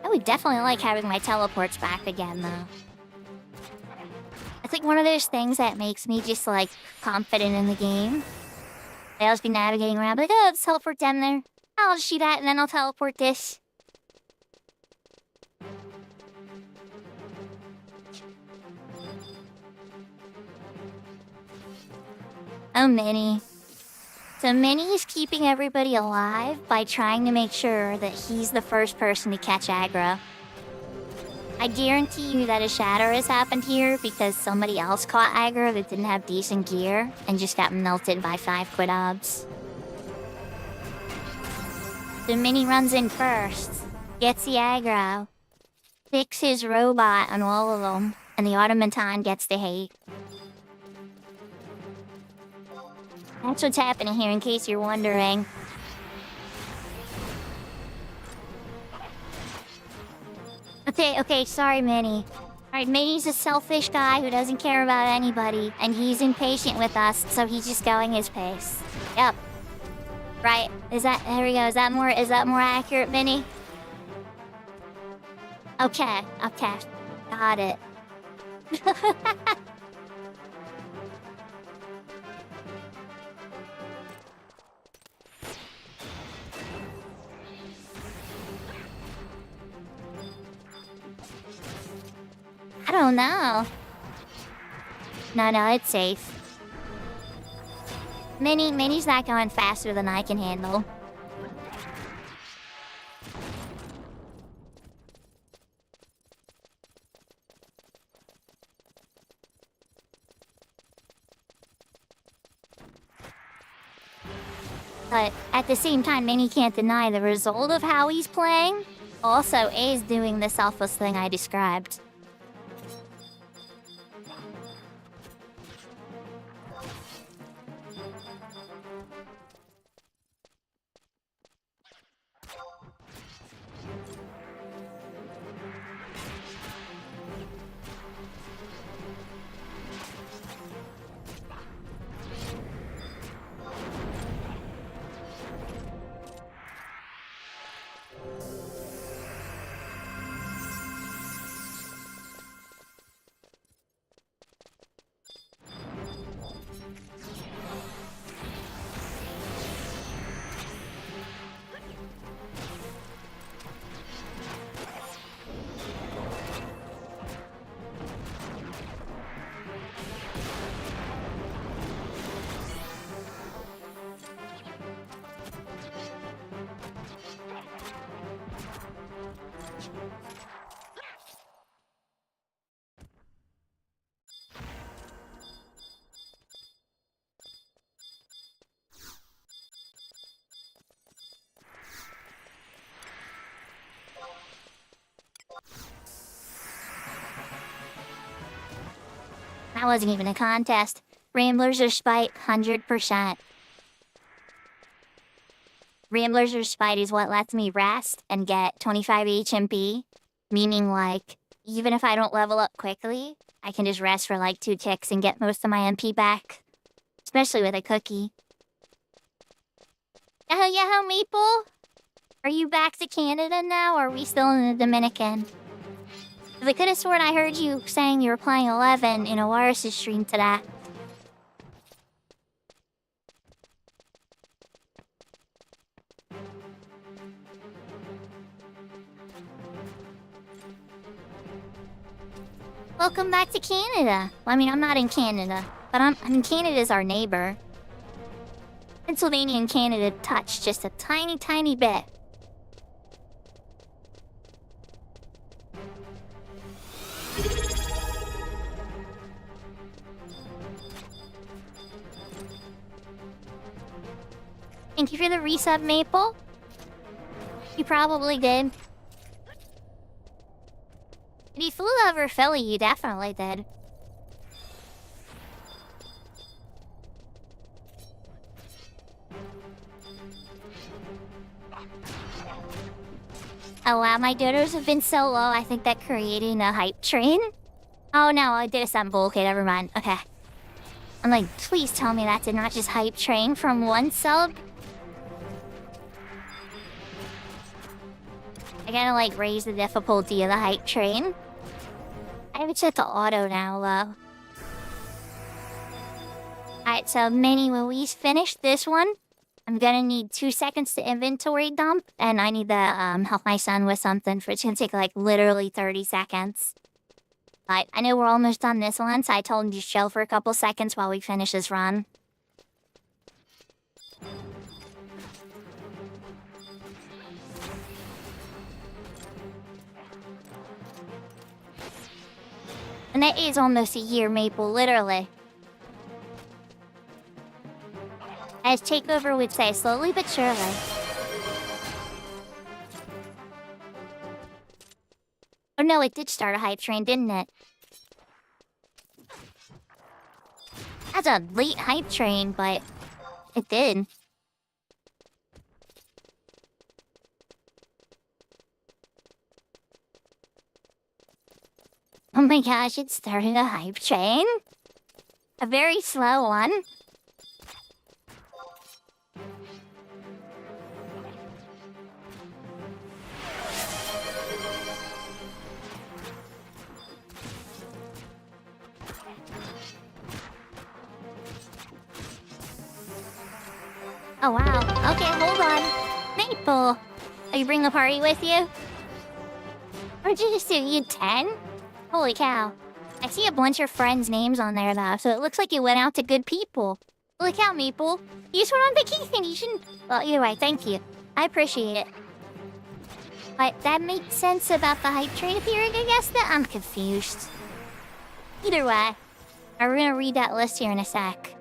I would definitely like having my teleports back again, though. It's like one of those things that makes me just, like, confident in the game. I always be navigating around, like, oh, let's teleport down there. I'll just do that and then I'll teleport this. Oh, Minnie. So Minnie's keeping everybody alive by trying to make sure that he's the first person to catch aggro. I guarantee you that a shatter has happened here because somebody else caught aggro that didn't have decent gear and just got melted by 5 quid obs. So Minnie runs in first, gets the aggro, picks his robot on all of them, and the automaton gets the hate. That's what's happening here, in case you're wondering. Okay, sorry, Minnie. Alright, Minnie's a selfish guy who doesn't care about anybody, and he's impatient with us, so he's just going his pace. Yep. Right, there we go, is that more accurate, Minnie? Okay, got it. I don't know. No, it's safe. Minnie's not going faster than I can handle. But at the same time, Minnie can't deny the result of how he's playing also is doing the selfless thing I described. That wasn't even a contest. Ramblers are spite 100%. Ramblers are spite is what lets me rest and get 25 HP, meaning like, even if I don't level up quickly, I can just rest for like 2 ticks and get most of my MP back. Especially with a cookie. Yahoo Maple? Are you back to Canada now, or are we still in the Dominican? I could have sworn I heard you saying you were playing 11 in Awaris' stream today. Welcome back to Canada. Well, I mean, I'm not in Canada, but I mean, Canada's our neighbor. Pennsylvania and Canada touch just a tiny, tiny bit. Thank you for the resub, Maple. You probably did. If you flew over Philly, you definitely did. Oh wow, my dodos have been so low, I think that creating a hype train? Oh no, I did assemble. Okay, never mind. Okay. I'm like, please tell me that did not just hype train from 1 sub? I gotta like raise the difficulty of the hype train. I have it set to auto now though. Alright, so Minnie, when we finish this one, I'm gonna need 2 seconds to inventory dump, and I need to help my son with something. It's gonna take like literally 30 seconds. But I know we're almost done this one, so I told him to chill for a couple seconds while we finish this run. And that is almost a year, Maple, literally. As Takeover would say, slowly but surely. Oh no, it did start a hype train, didn't it? That's a late hype train, but it did. Oh my gosh, it started a hype train? A very slow one. Oh wow, okay, hold on. Maple, are you bringing a party with you? Or did you just do you 10? Holy cow. I see a bunch of friends' names on there though, so it looks like you went out to good people. Holy cow, Maple. You just went on vacation, you shouldn't... Well, you're right, thank you. I appreciate it. But that makes sense about the hype train appearing, I guess, that I'm confused. Either way, we're gonna read that list here in a sec.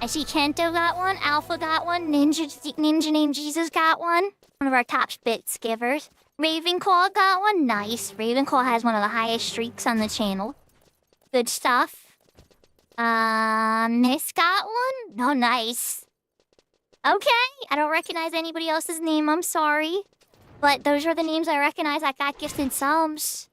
I see Kento got one, Alpha got one, Ninja named Jesus got one of our top bits givers. Ravenclaw got one, nice. Ravenclaw has one of the highest streaks on the channel. Good stuff. Miss got one? Oh, nice. Okay, I don't recognize anybody else's name, I'm sorry. But those are the names I recognize that got gifted subs.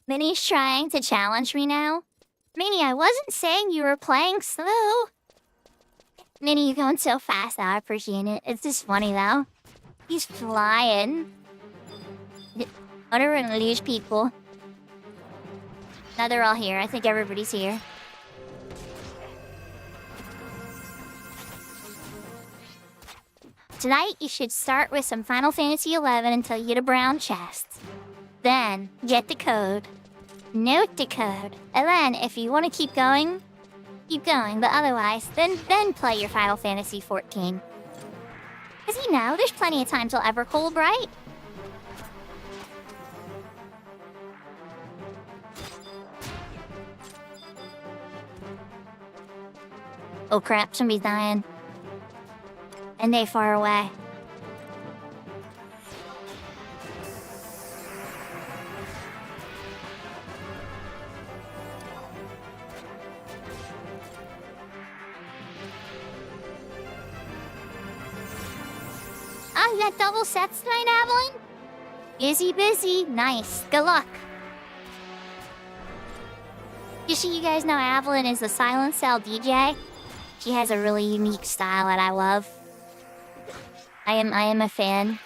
Minnie's trying to challenge me now. Minnie, I wasn't saying you were playing slow. Minnie, you're going so fast now. I appreciate it. It's just funny, though. He's flying. I don't want to lose people. Now they're all here. I think everybody's here. Tonight, you should start with some Final Fantasy XI until you get a brown chest. Then, get the code. Note the code. And then, if you want to keep going. But otherwise, then play your Final Fantasy XIV. Because you know, there's plenty of time till Evercold, right? Oh crap, somebody's dying. And they far away. Oh, you got double sets tonight, Evelyn? Busy. Nice. Good luck. Just so you guys know, Evelyn is a silent cell DJ. She has a really unique style that I love. I am a fan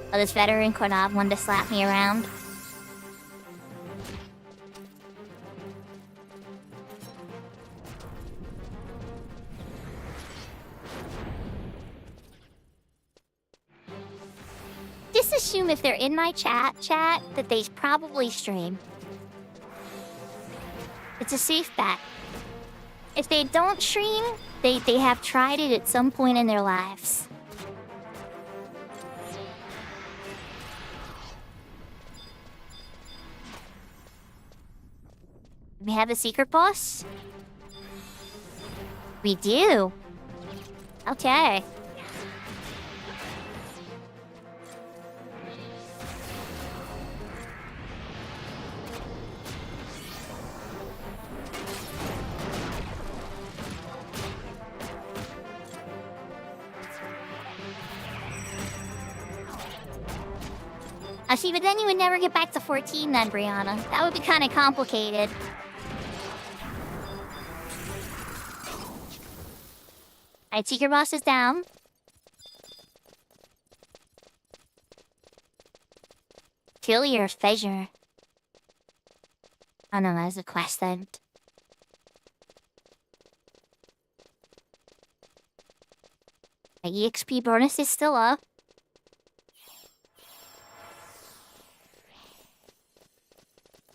of this veteran Konab one to slap me around. Just assume if they're in my chat, that they probably stream. It's a safe bet. If they don't stream, they have tried it at some point in their lives. We have a secret boss? We do. Okay. See, but then you would never get back to 14 then, Brianna. That would be kind of complicated. Alright, secret boss is down. Kill your fissure. Oh no, that's a quest then. My EXP bonus is still up.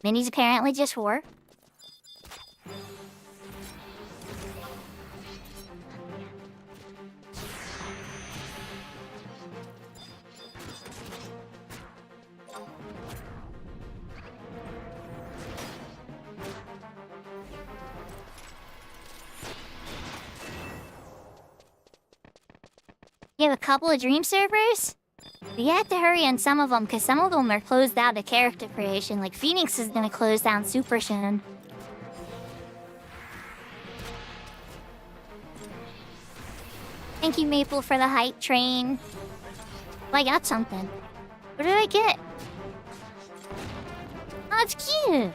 Minis apparently just 4. You have a couple of dream servers? But you have to hurry on some of them, because some of them are closed out to character creation. Like Phoenix is gonna close down super soon. Thank you, Maple, for the hype train. Oh, I got something. What did I get? Oh, it's cute!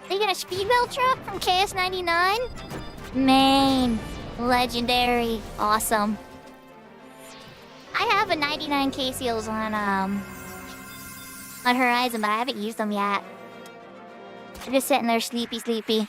They get a speedbelt truck from KS99? Man, legendary, awesome. I have a 99k seals on Horizon, but I haven't used them yet. They're just sitting there sleepy.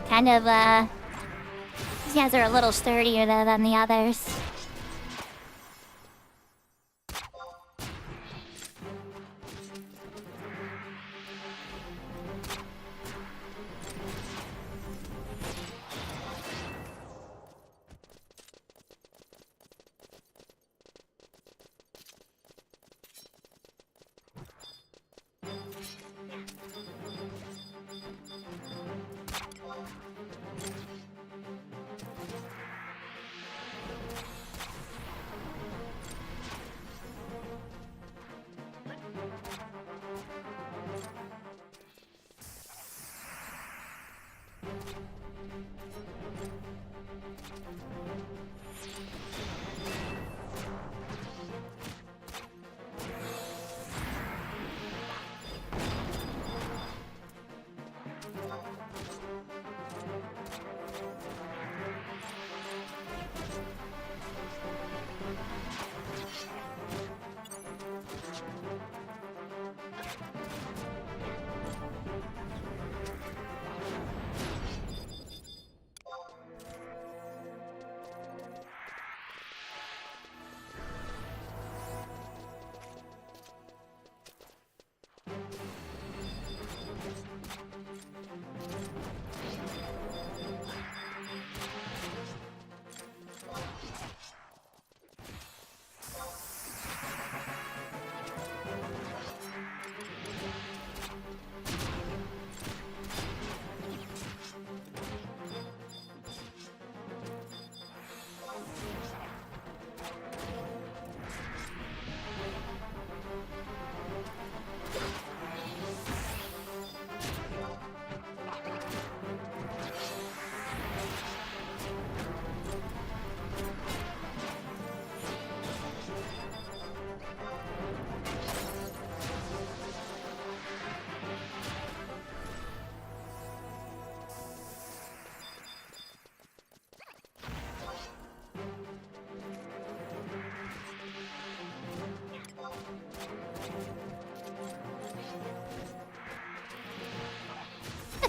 Kind of, these guys are a little sturdier than the others.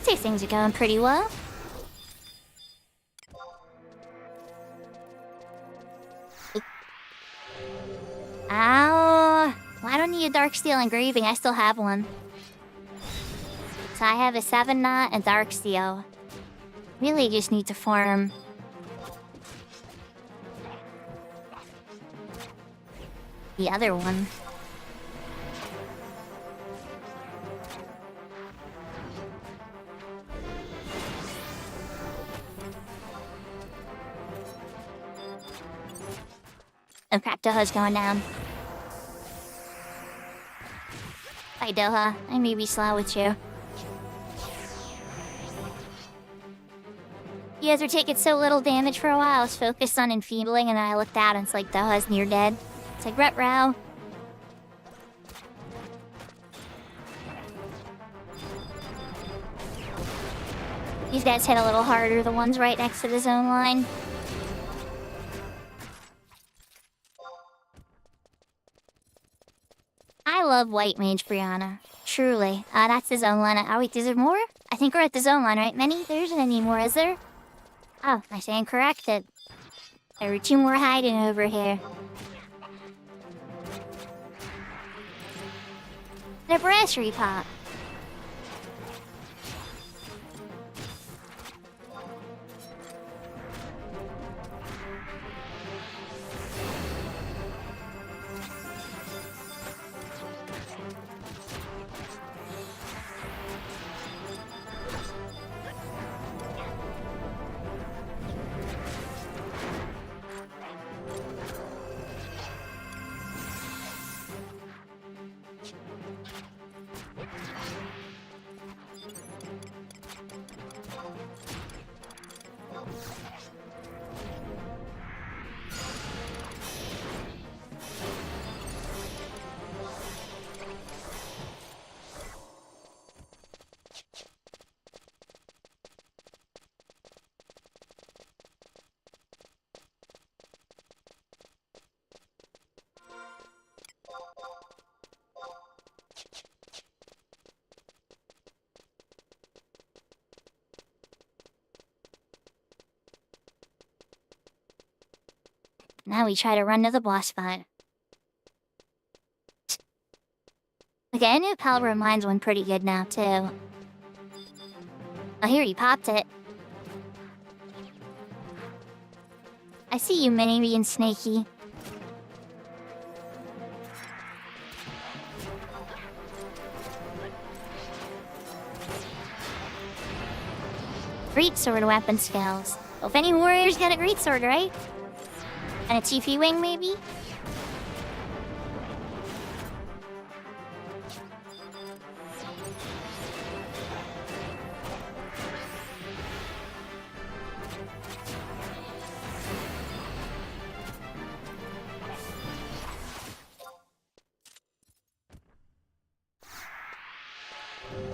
say things are going pretty well. Ow! Well, I don't need a dark steel engraving, I still have one. So I have a 7-knot and dark steel. Really just need to farm the other one. Oh crap, Doha's going down. Bye, Doha. I may be slow with you. You guys were taking so little damage for a while. I was focused on enfeebling, and then I looked out, and it's like Doha's near dead. It's like, ruh-row. These guys hit a little harder, the ones right next to the zone line. I love White Mage Brianna. Truly. That's the zone line. Oh wait, is there more? I think we're at the zone line, right, Minnie? There isn't any more, is there? Oh, I stand corrected. There were 2 more hiding over here. The brasserie pop. Now we try to run to the boss fight. Okay, I knew Caliber Mine's one pretty good now, too. Oh, here he popped it. I see you, Minnie, being snaky. Greatsword weapon skills. Well, if any warrior's got a greatsword, right? And a TP wing, maybe?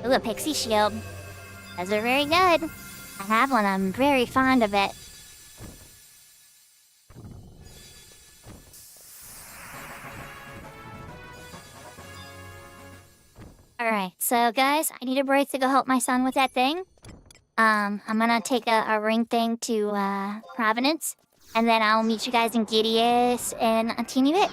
Ooh, a pixie shield. Those are very good. I have one, I'm very fond of it. Alright, so guys, I need a break to go help my son with that thing. I'm gonna take a ring thing to Providence, and then I'll meet you guys in Gideus in a teeny bit.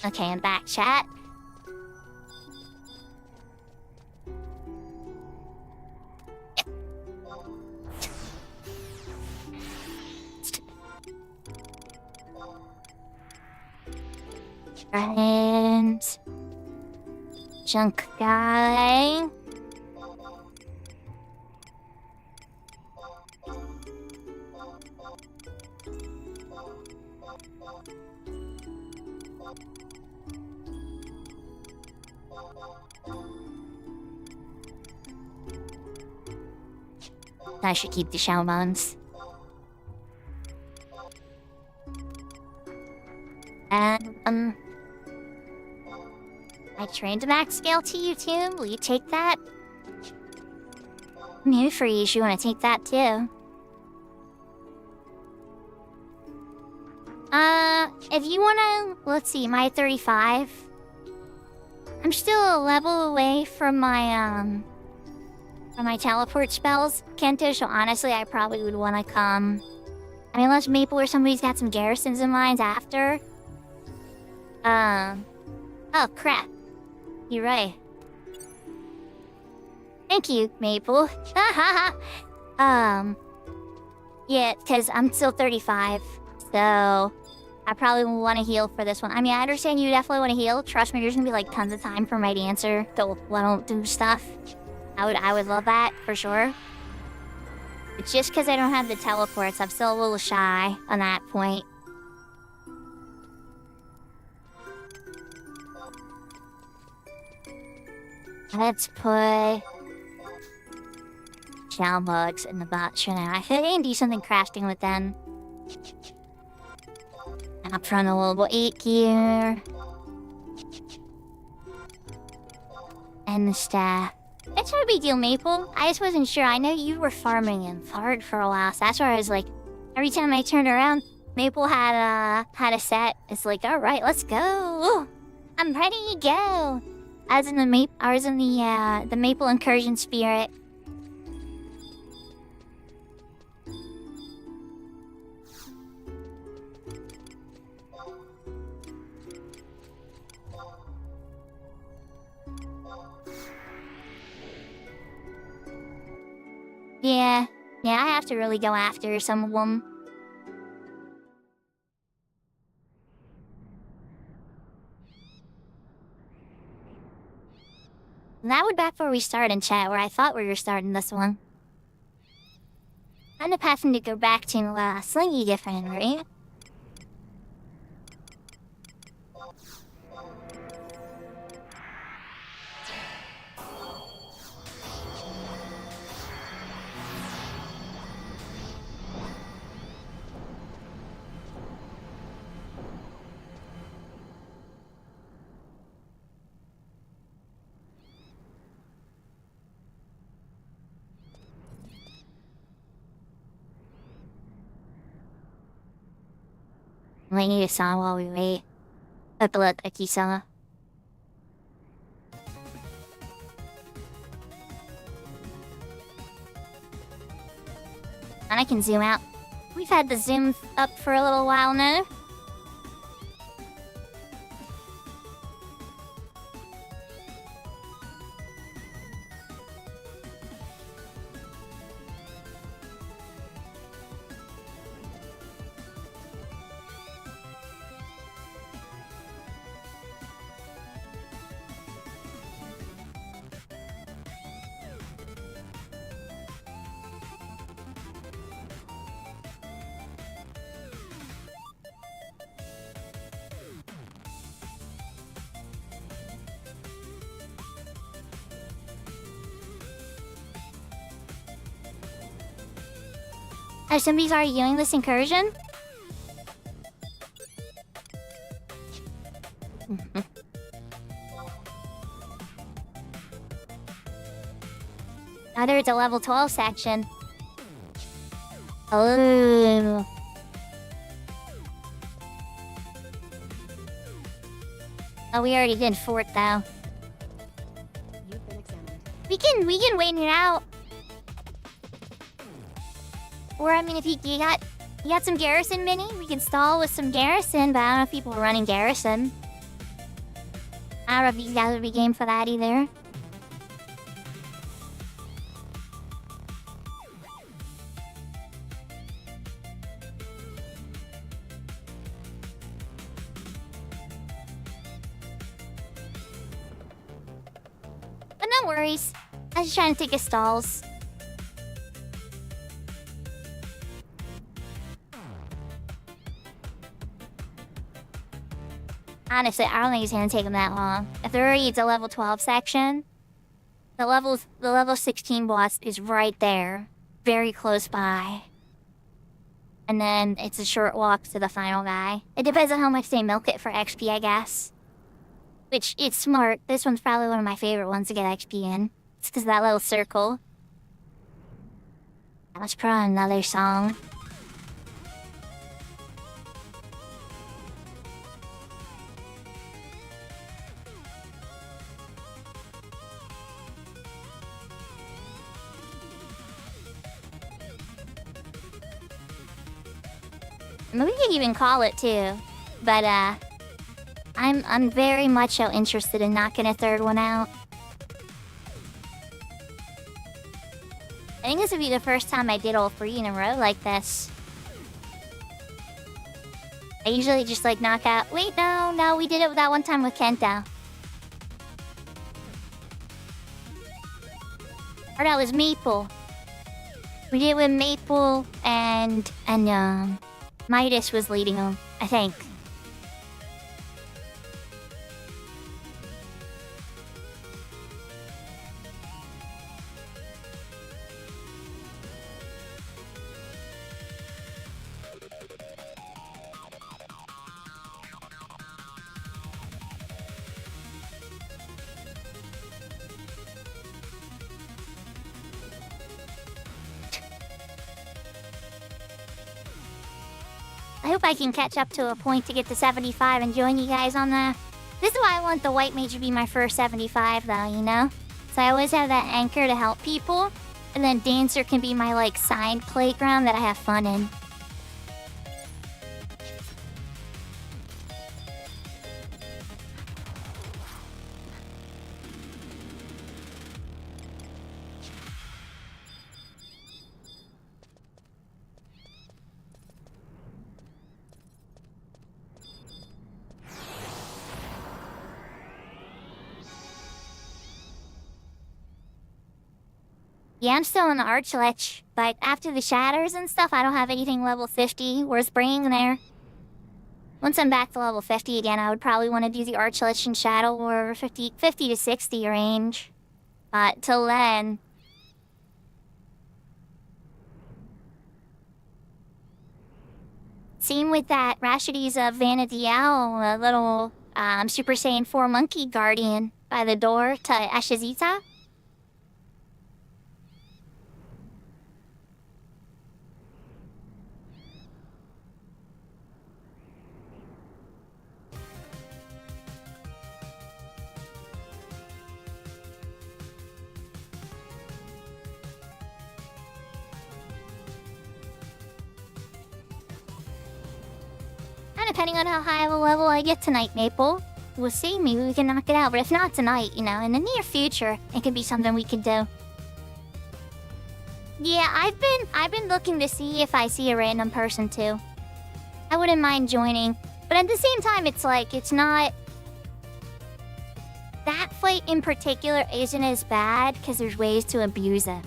Okay, and back chat. Friends. Junk guy. I should keep the Shaomans. And, I trained a max scale to you too. Will you take that? New freeze, you wanna take that too? If you wanna, let's see, my 35. I'm still a level away from my teleport spells, Kento, so honestly, I probably would wanna come. I mean, unless Maple or somebody's got some garrisons in mind after. Oh crap. You're right. Thank you, Maple. Yeah, because I'm still 35, so I probably will want to heal for this one. I mean, I understand you definitely want to heal. Trust me, there's gonna be like tons of time for my dancer to let him do stuff. I would love that for sure. But just because I don't have the teleports, I'm still a little shy on that point. Let's put shell bugs in the box for now. I think I can do something crafting with them. Up front a level 8 gear. And the staff. It's no big deal, Maple. I just wasn't sure. I know you were farming in Fard for a while, so that's why I was like, every time I turned around, Maple had a set. It's like, all right, let's go. I'm ready to go. I was in the Maple Incursion spirit. Yeah, I have to really go after some of them. That was back where we started in chat, where I thought we were starting this one. Kind of having to go back to slightly different, right? We need a song while we wait. Upload a key song. And I can zoom out. We've had the zoom up for a little while now. Are somebody's already doing this incursion? Now there's a level 12 section. Oh. Oh, we already did fort though. We can wait it out. Or I mean, if you got some garrison mini, we can stall with some garrison. But I don't know if people are running garrison. I don't know if these guys would be game for that either. But no worries. I was just trying to take his stalls. Honestly, I don't think it's gonna take him that long. If there already is a level 12 section, the level 16 boss is right there, very close by. And then it's a short walk to the final guy. It depends on how much they milk it for XP, I guess. Which, it's smart. This one's probably one of my favorite ones to get XP in. It's because of that little circle. Let's put on another song. We could even call it too, but I'm very much so interested in knocking a third one out. I think this would be the first time I did all 3 in a row like this. I usually just like knock out. Wait, no, we did it that one time with Kento. Or that was Maple. We did it with Maple and Midas was leading them, I think. I hope I can catch up to a point to get to 75 and join you guys on that. This is why I want the White Mage to be my first 75 though, you know? So I always have that anchor to help people, and then Dancer can be my like side playground that I have fun in. Yeah, I'm still in the Archlich, but after the Shatters and stuff, I don't have anything level 50 worth bringing there. Once I'm back to level 50 again, I would probably want to do the Archlich and Shadow or 50 to 60 range. But till then... Same with that Rashidi's Vanadiel, a little Super Saiyan 4 Monkey Guardian by the door to Ashizita. Depending on how high of a level I get tonight, Maple. We'll see, maybe we can knock it out. But if not tonight, you know, in the near future, it could be something we could do. Yeah, I've been looking to see if I see a random person too. I wouldn't mind joining. But at the same time, it's like, it's not... That fight in particular isn't as bad because there's ways to abuse it.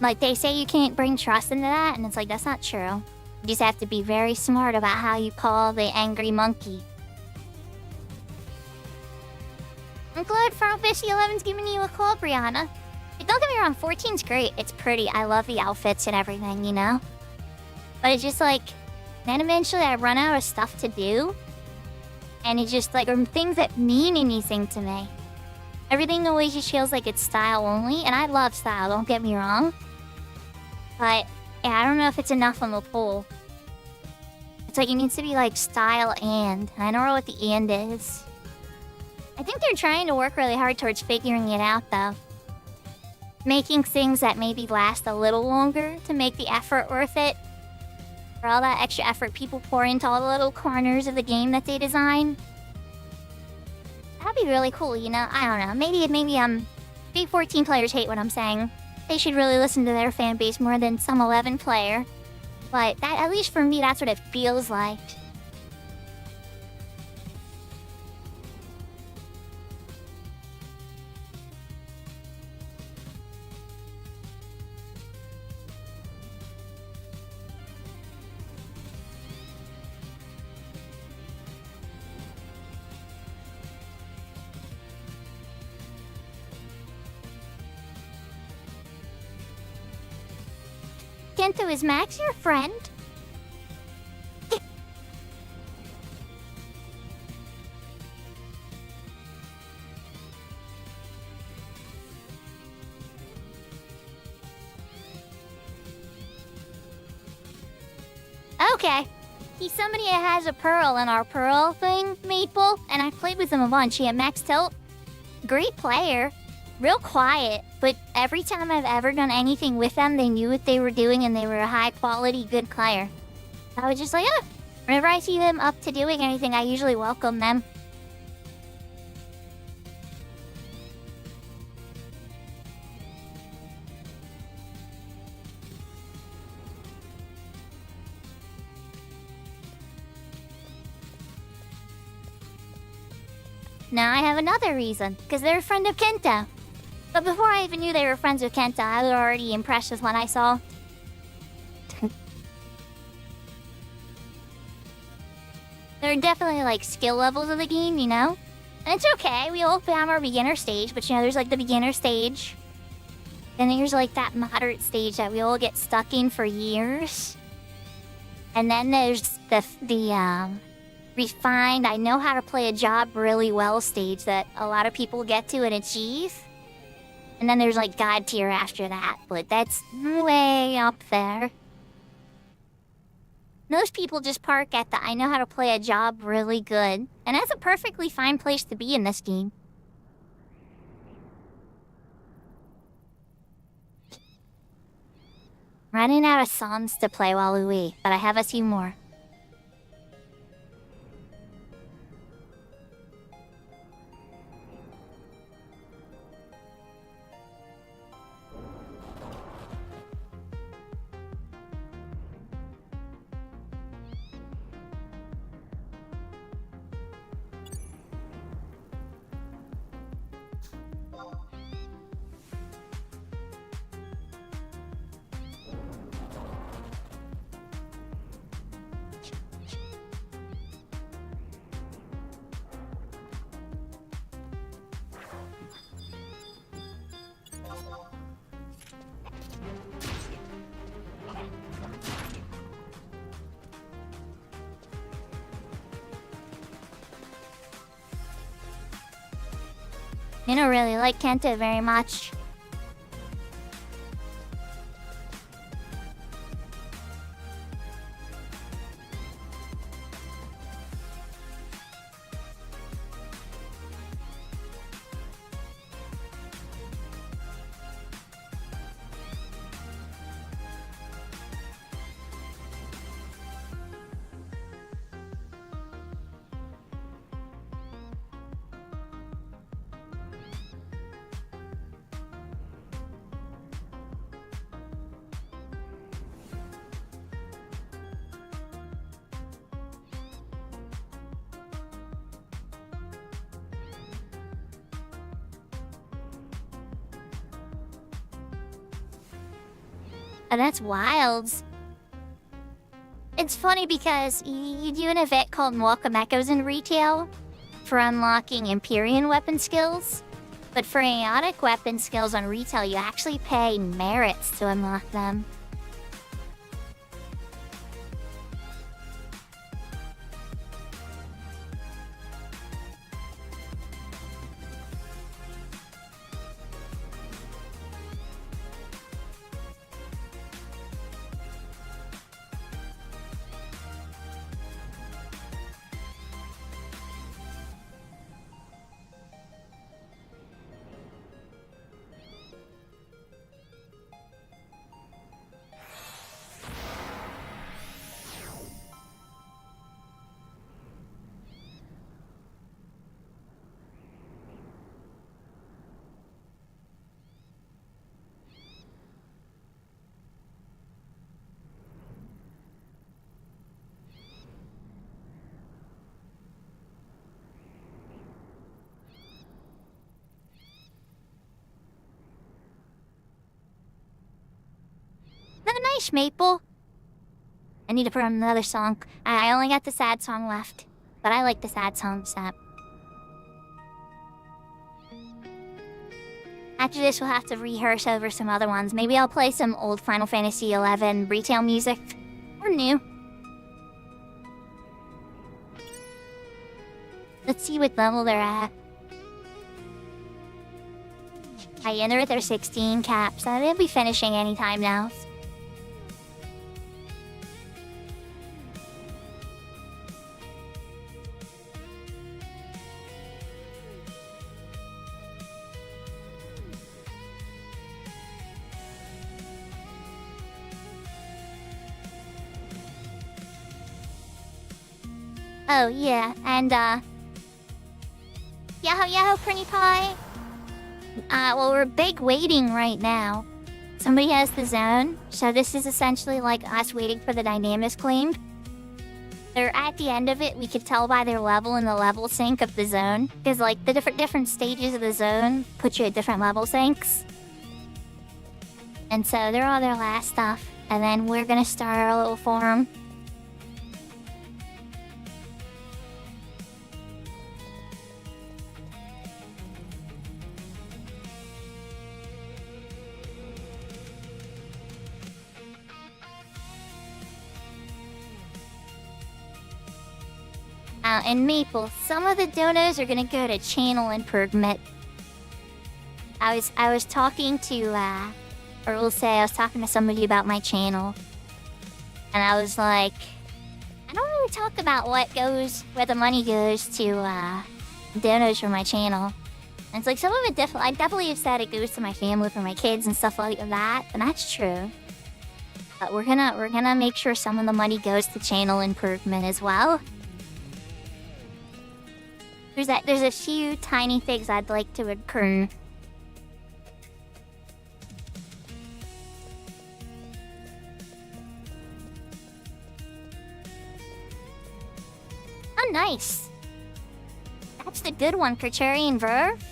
Like, they say you can't bring trust into that, and it's like, that's not true. You just have to be very smart about how you call the angry monkey. I'm glad Final Fantasy XI's giving you a call, Brianna. Don't get me wrong, 14's great. It's pretty. I love the outfits and everything, you know? But it's just like, then eventually I run out of stuff to do. And it's just like, or things that mean anything to me. Everything always just feels like it's style only. And I love style, don't get me wrong. But... yeah, I don't know if it's enough on the poll. It's like it needs to be like style and I don't know what the and is. I think they're trying to work really hard towards figuring it out though. Making things that maybe last a little longer to make the effort worth it. For all that extra effort people pour into all the little corners of the game that they design. That'd be really cool, you know? I don't know. Maybe 14 players hate what I'm saying. They should really listen to their fan base more than some 11 player. But that, at least for me, that's what it feels like. Kento, is Max your friend? Okay. He's somebody that has a pearl in our pearl thing, Maple, and I played with him a bunch. Yeah, Max Tilt, great player. Real quiet, but every time I've ever done anything with them, they knew what they were doing and they were a high quality, good player. I was just like, oh, whenever I see them up to doing anything, I usually welcome them. Now I have another reason, because they're a friend of Kento. But before I even knew they were friends with Kenta, I was already impressed with what I saw. There are definitely like skill levels of the game, you know? And it's okay, we all have our beginner stage, but you know, there's like the beginner stage. Then there's like that moderate stage that we all get stuck in for years. And then there's the refined, I know how to play a job really well stage that a lot of people get to and achieve. And then there's like God tier after that, but that's way up there. Most people just park at the I know how to play a job really good, and that's a perfectly fine place to be in this game. Running out of songs to play while we wait, but I have a few more. I don't really like Kenta very much. Oh, that's wild. It's funny because you do an event called Welcome Echoes in retail for unlocking Empyrean weapon skills. But for Aeonic weapon skills on retail, you actually pay merits to unlock them. finish Maple? I need to put on another song. I only got the sad song left, but I like the sad song step. After this, we'll have to rehearse over some other ones. Maybe I'll play some old Final Fantasy XI retail music. Or new. Let's see what level they're at. I enter with their 16 cap, so they'll be finishing anytime now. Oh, yeah, and, Yahoo Yahoo Pretty Pie! Well, we're big waiting right now. Somebody has the zone, so this is essentially like us waiting for the dynamics claimed. They're at the end of it, we could tell by their level and the level sync of the zone. Because, like, the different stages of the zone put you at different level syncs. And so they're all their last stuff, and then we're gonna start our little forum. And Maple, some of the donos are gonna go to channel improvement. I was talking to, or we'll say I was talking to somebody about my channel. And I was like, I don't really talk about where the money goes to, donos for my channel. And it's like, some of it I definitely have said it goes to my family, for my kids and stuff like that, and that's true. But we're gonna make sure some of the money goes to channel improvement as well. There's a few tiny things I'd like to occur. Oh, nice. That's the good one, Criterion Verve.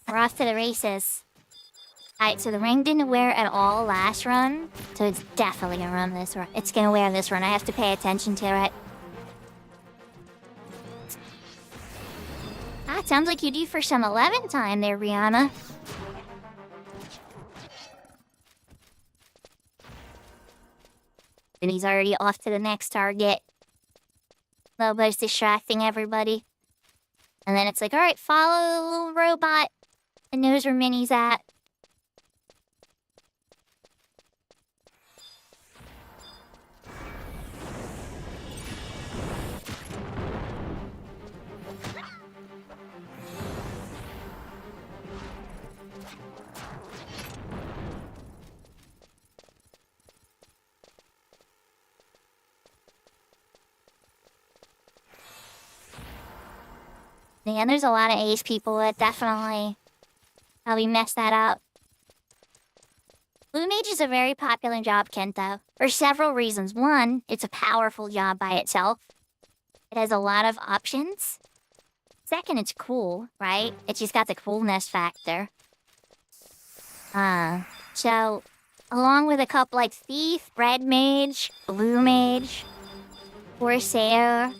We're off to the races. Alright, so the ring didn't wear at all last run, so it's definitely gonna run this run. It's gonna wear this run. I have to pay attention to it. It sounds like you do for some 11 time there, Rihanna. And he's already off to the next target. Lobo's distracting everybody. And then it's like, alright, follow the little robot. It knows where Minnie's at. Yeah, there's a lot of Ace people that definitely probably messed that up. Blue Mage is a very popular job, Kento, for several reasons. One, it's a powerful job by itself. It has a lot of options. Second, it's cool, right? It's just got the coolness factor. So, along with a couple like Thief, Red Mage, Blue Mage, Corsair,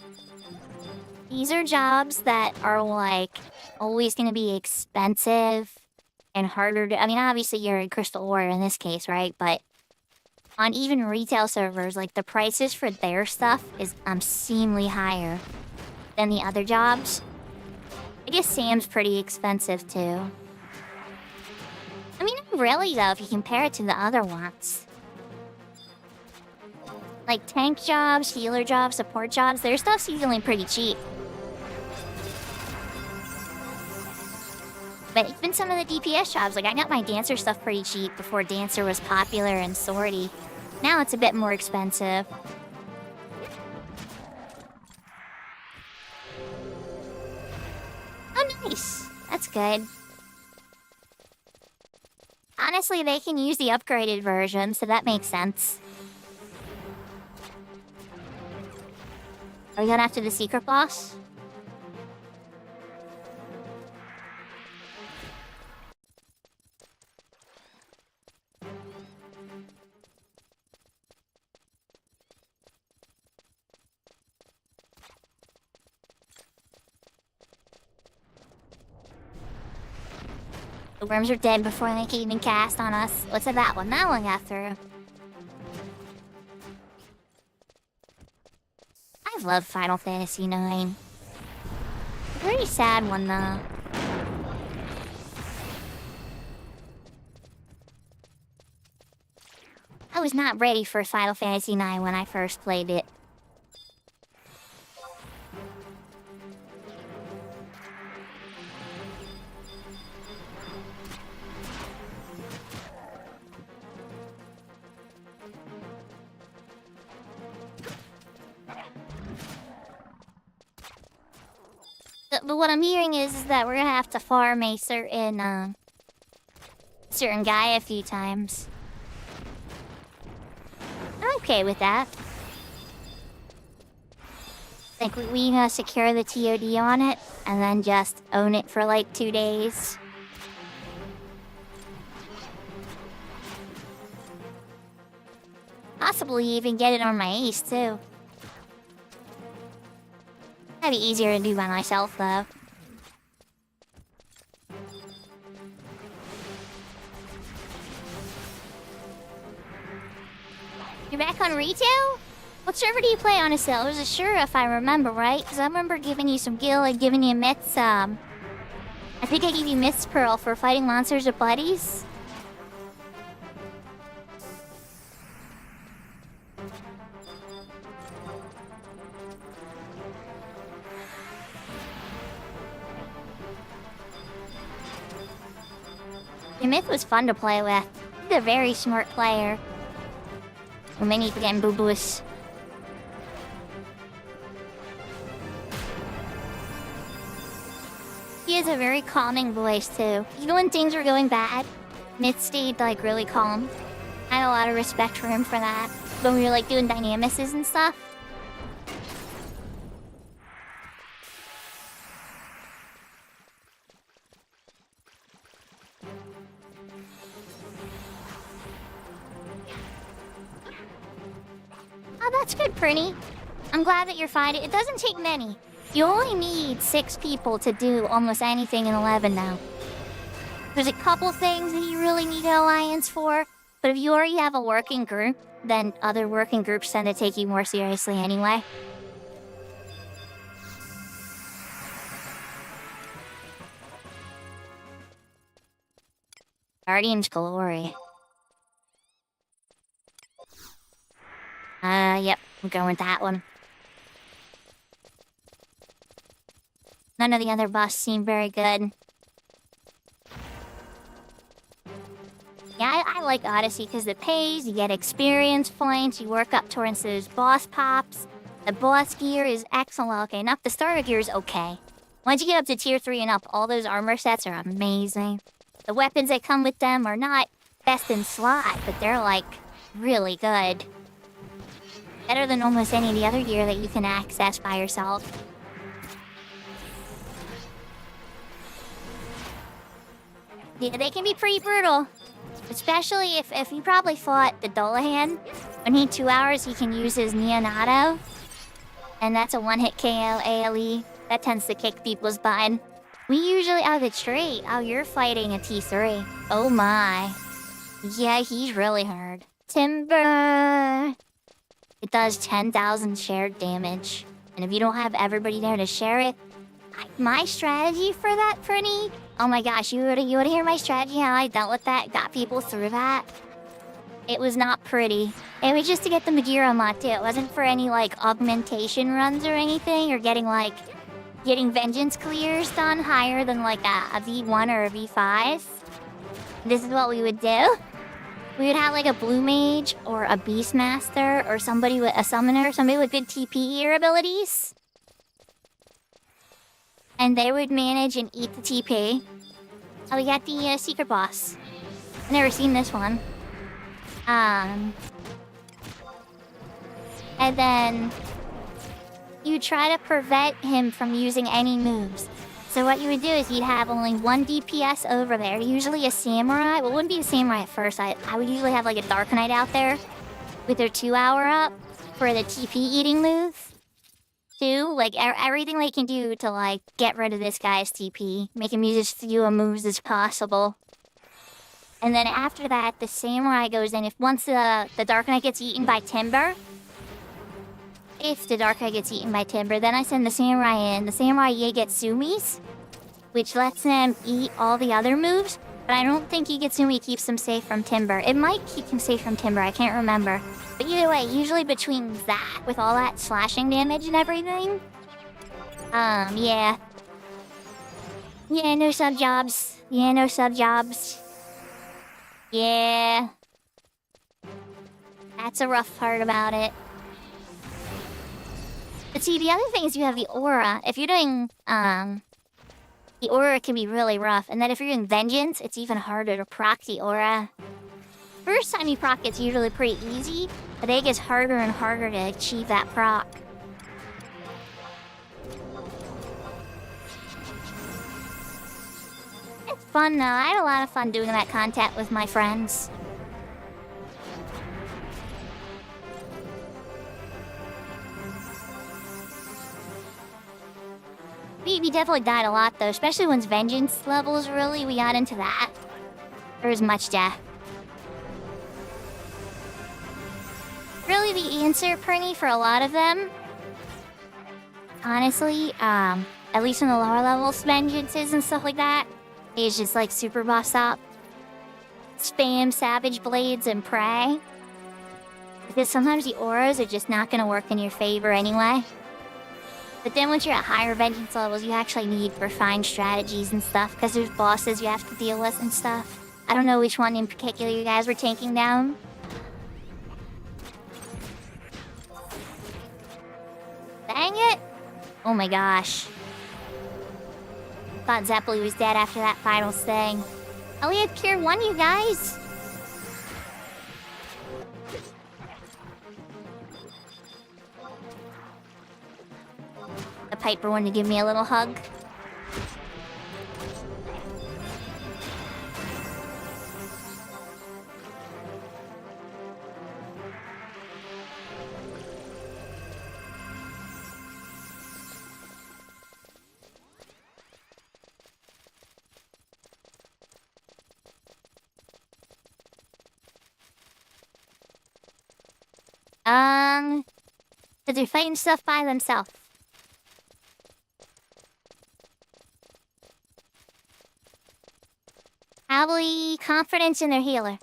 these are jobs that are, like, always gonna be expensive and harder to... I mean, obviously you're in Crystal Ore in this case, right? But on even retail servers, like, the prices for their stuff is obscenely higher than the other jobs. guess Sam's pretty expensive too. I mean, not really though if you compare it to the other ones. Like tank jobs, healer jobs, support jobs, their stuff's usually pretty cheap. But even some of the DPS jobs, like I got my Dancer stuff pretty cheap before Dancer was popular and swordy. Now it's a bit more expensive. Oh, nice. That's good. Honestly, they can use the upgraded version, so that makes sense. Are we going after the secret boss? The worms are dead before they can even cast on us. What's that one? That one got through. I love Final Fantasy IX. Very sad one though. I was not ready for Final Fantasy IX when I first played it. But what I'm hearing is that we're gonna have to farm a certain guy a few times. I'm okay with that. Like, we secure the TOD on it, and then just own it for like 2 days. Possibly even get it on my ace, too. That'd be easier to do by myself, though. You're back on retail? What server do you play on, Estelle? It was Assura, if I remember, right? Because I remember giving you some gil and giving you myths, I think I gave you Myths Pearl for fighting monsters with buddies. The Myth was fun to play with. He's a very smart player. We may need to get him boo-boos. He has a very calming voice, too. Even when things were going bad, Myth stayed, like, really calm. I had a lot of respect for him for that. When we were, like, doing dynamices and stuff. Oh, that's good, Prinny. I'm glad that you're fine. It doesn't take many. You only need 6 people to do almost anything in 11 now. There's a couple things that you really need an alliance for, but if you already have a working group, then other working groups tend to take you more seriously anyway. Guardian's Glory. Yep, I'm going with that one. None of the other bosses seem very good. Yeah, I like Odyssey because it pays, you get experience points, you work up towards those boss pops. The boss gear is excellent. Okay, enough. The starter gear is okay. Once you get up to tier 3 and up, all those armor sets are amazing. The weapons that come with them are not best in slot, but they're, like, really good. Better than almost any of the other gear that you can access by yourself. Yeah, they can be pretty brutal. Especially if you probably fought the Dullahan. When he 2 hours, he can use his Neonato. And that's a one-hit KO AoE. That tends to kick people's butt. We usually... Oh, the tree. Oh, you're fighting a T3. Oh my. Yeah, he's really hard. Timber. It does 10,000 shared damage. And if you don't have everybody there to share it, My strategy for that, Pretty? Oh my gosh, you wanna hear my strategy, how I dealt with that, got people through that? It was not pretty. It was just to get the Magira unlocked too. It wasn't for any, like, augmentation runs or anything, or getting vengeance clears done higher than, like, a V1 or a V5. This is what we would do. We would have, like, a Blue Mage, or a Beastmaster, or somebody with a Summoner, somebody with good TP abilities. And they would manage and eat the TP. So we got the secret boss. I've never seen this one. And then you try to prevent him from using any moves. So what you would do is you'd have only one DPS over there, usually a samurai. Well, it wouldn't be a samurai at first. I would usually have like a Dark Knight out there with their 2-hour up for the TP eating move. Like, everything they can do to, like, get rid of this guy's TP. Make him use as few moves as possible. And then after that, the Samurai goes in. Once the Dark Knight gets eaten by Timber... If the Dark Knight gets eaten by Timber, then I send the Samurai in. The Samurai Yagetsumis, which lets them eat all the other moves. But I don't think Yagetsumi keeps them safe from Timber. It might keep him safe from Timber, I can't remember. But either way, usually between that, with all that slashing damage and everything... yeah. Yeah, no sub-jobs. Yeah, no sub-jobs. Yeah. That's a rough part about it. But see, the other thing is you have the aura. If you're doing, the aura can be really rough. And then if you're doing vengeance, it's even harder to proc the aura. First time you proc it's usually pretty easy, but then it gets harder and harder to achieve that proc. It's fun though. I had a lot of fun doing that content with my friends. We definitely died a lot though, especially once vengeance levels we got into that. There was much death. Really the answer, Prinny, for a lot of them, honestly, at least in the lower levels vengeances and stuff like that, is just like super boss up. Spam Savage Blades and pray. Because sometimes the auras are just not gonna work in your favor anyway. But then once you're at higher vengeance levels, you actually need refined strategies and stuff, because there's bosses you have to deal with and stuff. I don't know which one in particular you guys were taking down. Dang it! Oh my gosh. Thought Zeppeli was dead after that final sting. I only had Cure 1, you guys! The Piper wanted to give me a little hug. Because they're fighting stuff by themselves. Probably confidence in their healer.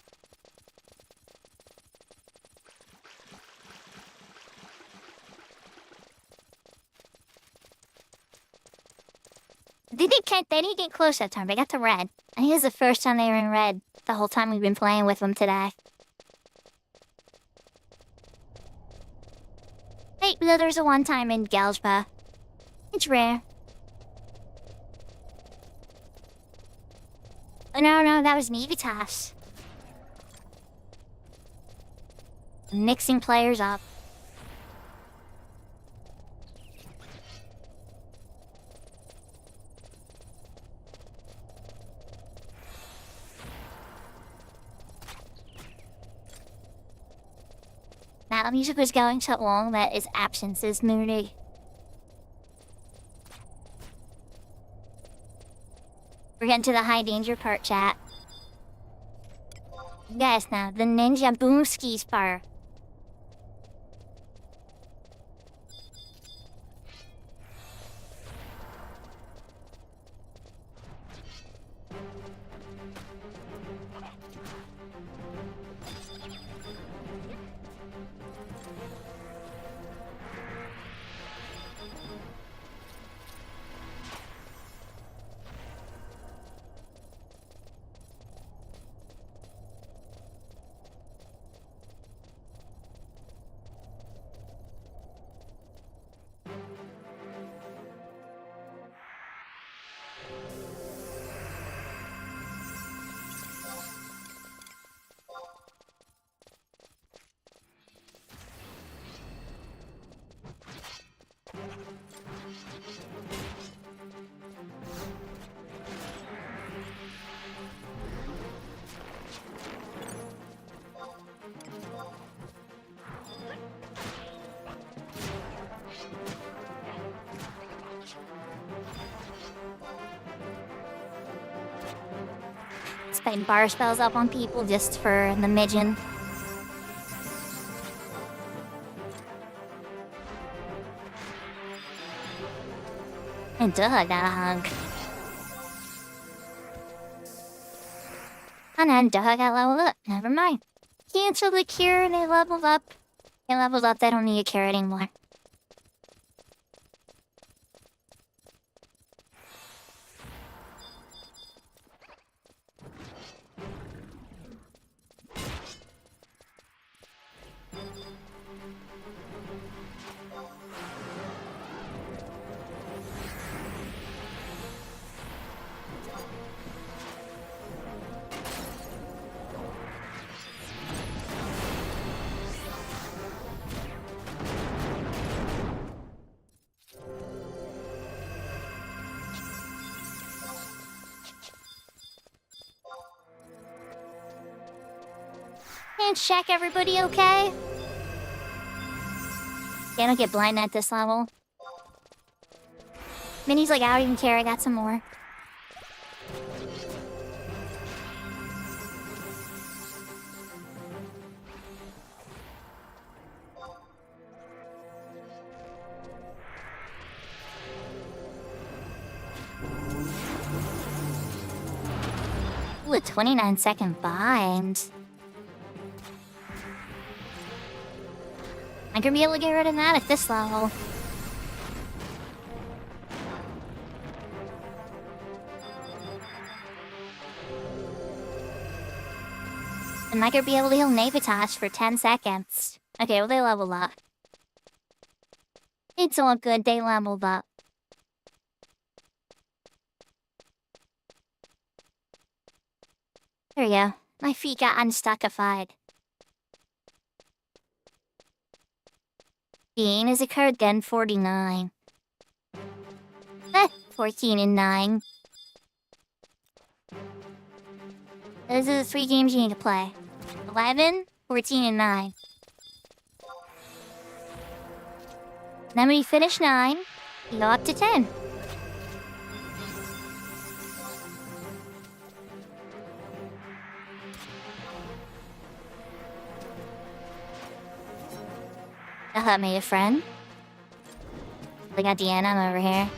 They didn't get close that time. They got to red. I think it was the first time they were in red the whole time we've been playing with them today. Hey, no, there's a one time in Galspa. It's rare. Oh, no, that was Nivitas. Mixing players up. Now the music was going so long that its absence is moody. We're getting to the high danger part, chat. Yes, now, the Ninja Boomskis part. spitting bar spells up on people just for the midget. And duh, I got a hug. And then duh, I got leveled up. Never mind. Cancel the cure, they leveled up. They leveled up, they don't need a cure anymore. And check, everybody okay? Yeah, I don't get blind at this level. Minnie's like, I don't even care, I got some more. Ooh, a 29-second bind. I could be able to get rid of that at this level. And I could be able to heal Navitash for 10 seconds. Okay, well they leveled up. It's all good, they leveled up. There we go. My feet got unstuckified. Gain has occurred then 49. 14 and 9. Those are the 3 games you need to play. 11, 14, and 9. Then when you finish 9, you go up to 10. I made a friend. I got Deanna, I'm over here.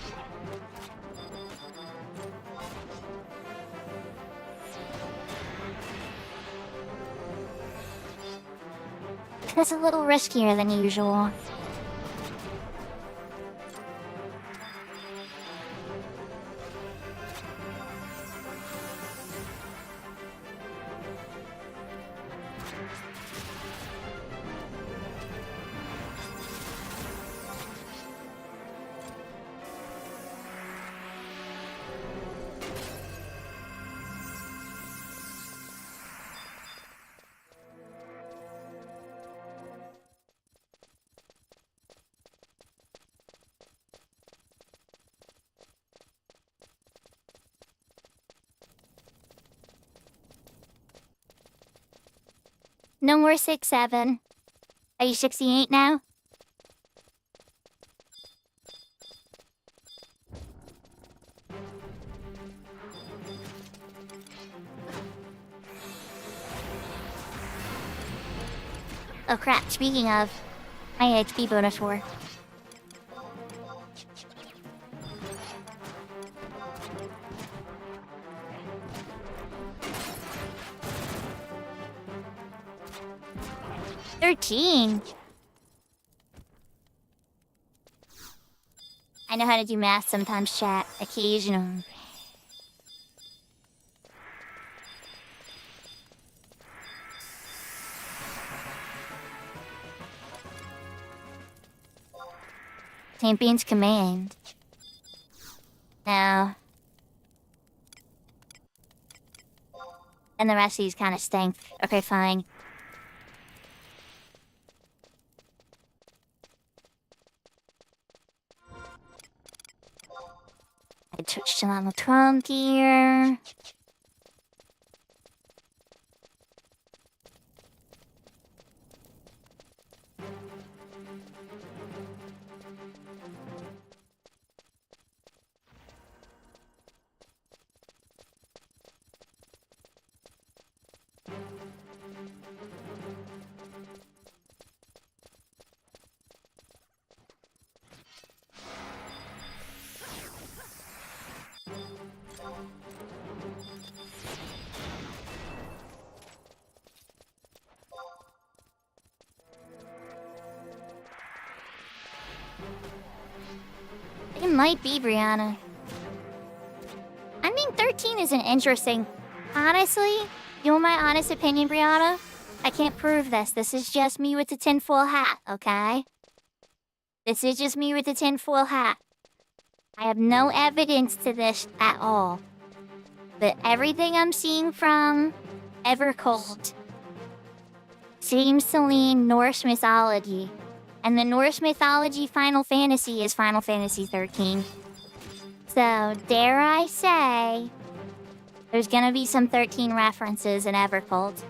That's a little riskier than usual. No more 6-7. Are you 68 now? Oh crap, speaking of, my HP bonus 4. I know how to do math sometimes, chat. Occasionally. Champion's command. No. And the rest of these kind of stink. Okay, fine. I touched on the 12 here. might be, Brianna. I mean, 13 isn't interesting. Honestly, you want my honest opinion, Brianna? I can't prove this. This is just me with the tinfoil hat, okay? This is just me with the tinfoil hat. I have no evidence to this at all. But everything I'm seeing from Evercold seems to lean Norse mythology. And the Norse mythology Final Fantasy is Final Fantasy 13. So, dare I say, there's gonna be some 13 references in Evercold.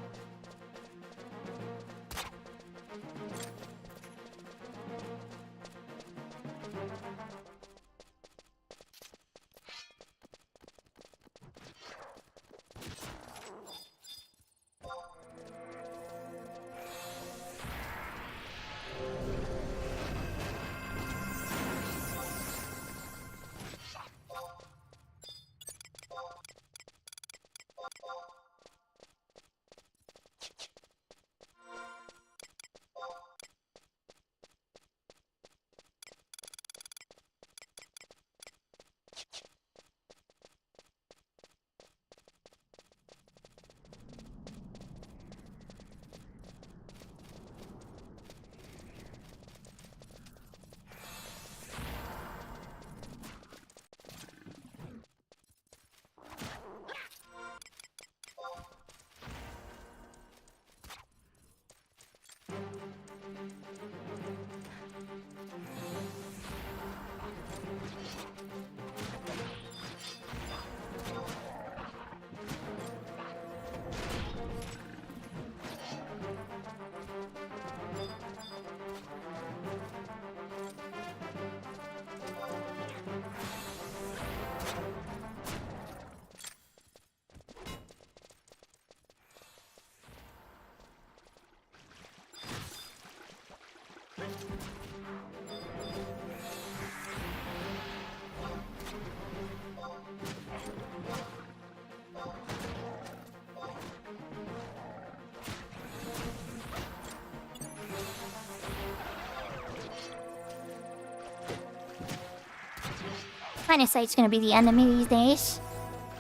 Kind of sight's gonna be the enemy these days.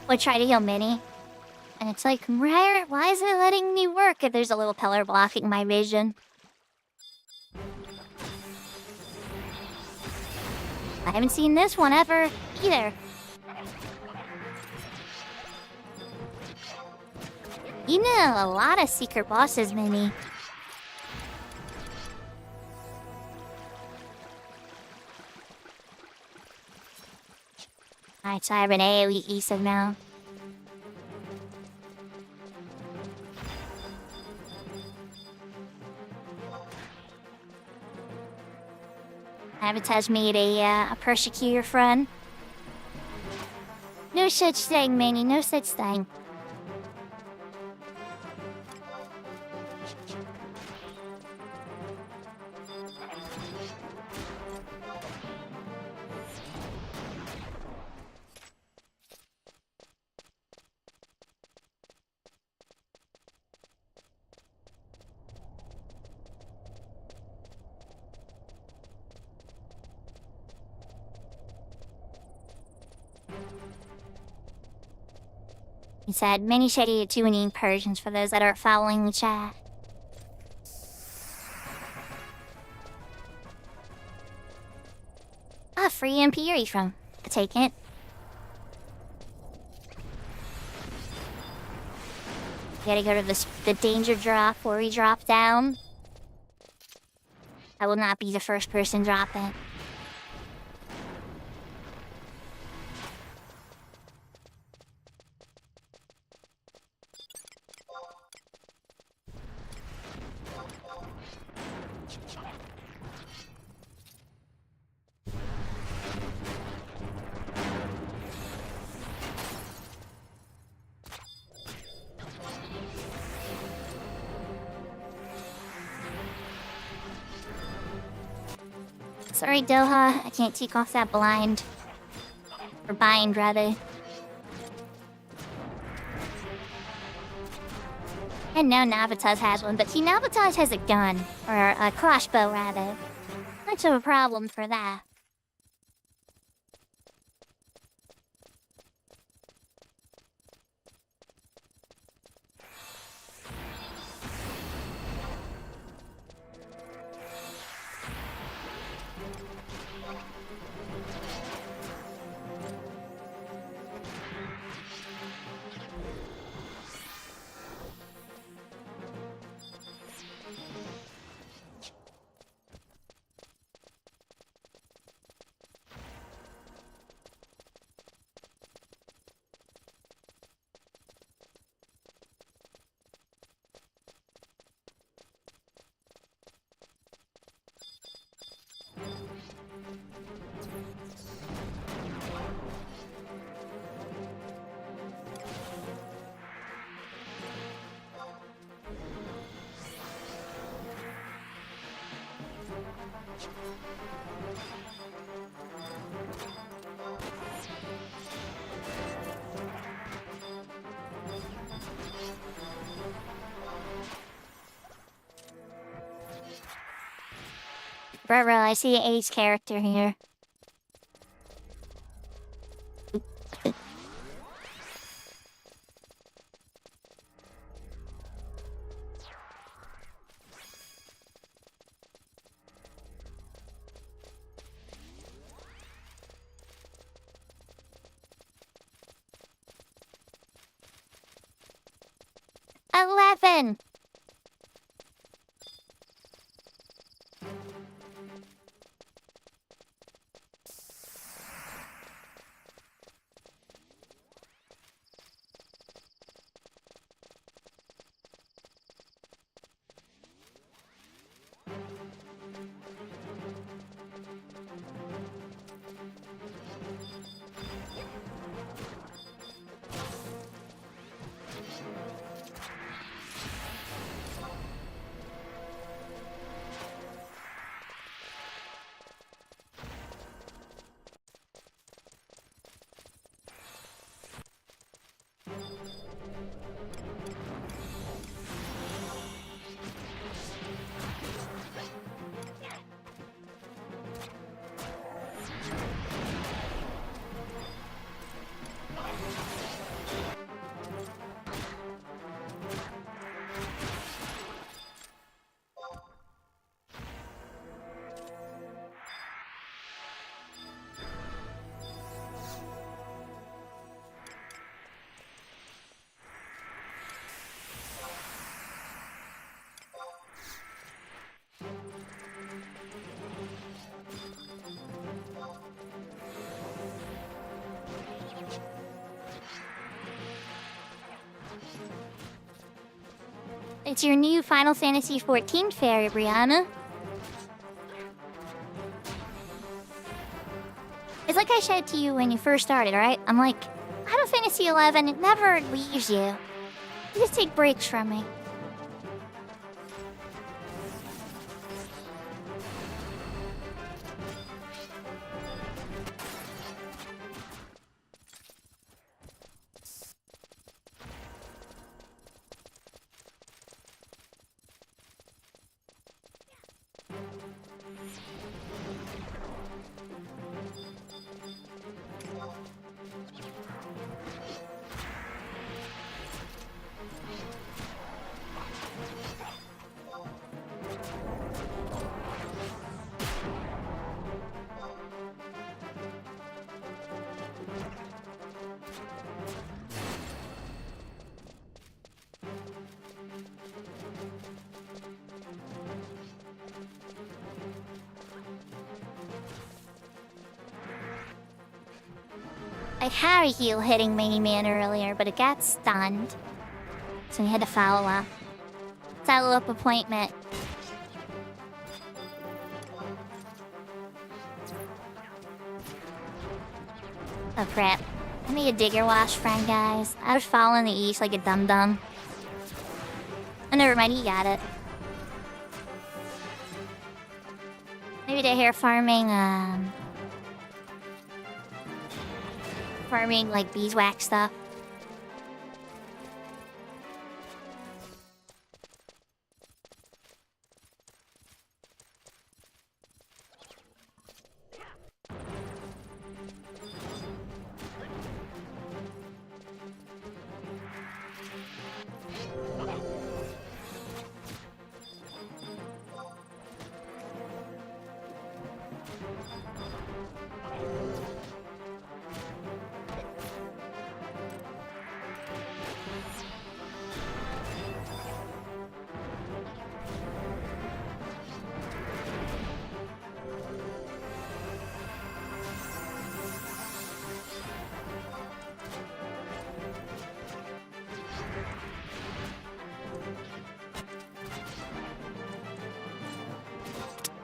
Or try to heal Minnie. And it's like, Rare, why isn't it letting me work if there's a little pillar blocking my vision? I haven't seen this one ever, either. You know a lot of secret bosses, Minnie. Alright, so I have an AoE Issa now. Avatar's made a persecutor friend. No such thing, Minnie, no such thing. He said, many shady tuning Persians for those that are following the chat. Ah, free MP from. I take it. Gotta go to the danger drop where we drop down. I will not be the first person dropping. Sorry, Doha, I can't take off that blind. Or bind, rather. And now Navitas has one, but see, Navitas has a gun. Or a crossbow, rather. Much of a problem for that. Bro, I see an Ace character here. $11. It's your new Final Fantasy XIV fairy, Brianna. It's like I said to you when you first started, right? I'm like, Final Fantasy XI, it never leaves you. You just take breaks from me. I had a heel hitting Mini Man earlier, but it got stunned. So we had to follow up. Follow up appointment. Oh crap. I made a digger wash friend, guys. I was following the east like a dum-dum. Oh, never mind, he got it. Maybe they're here farming, farming like beeswax stuff.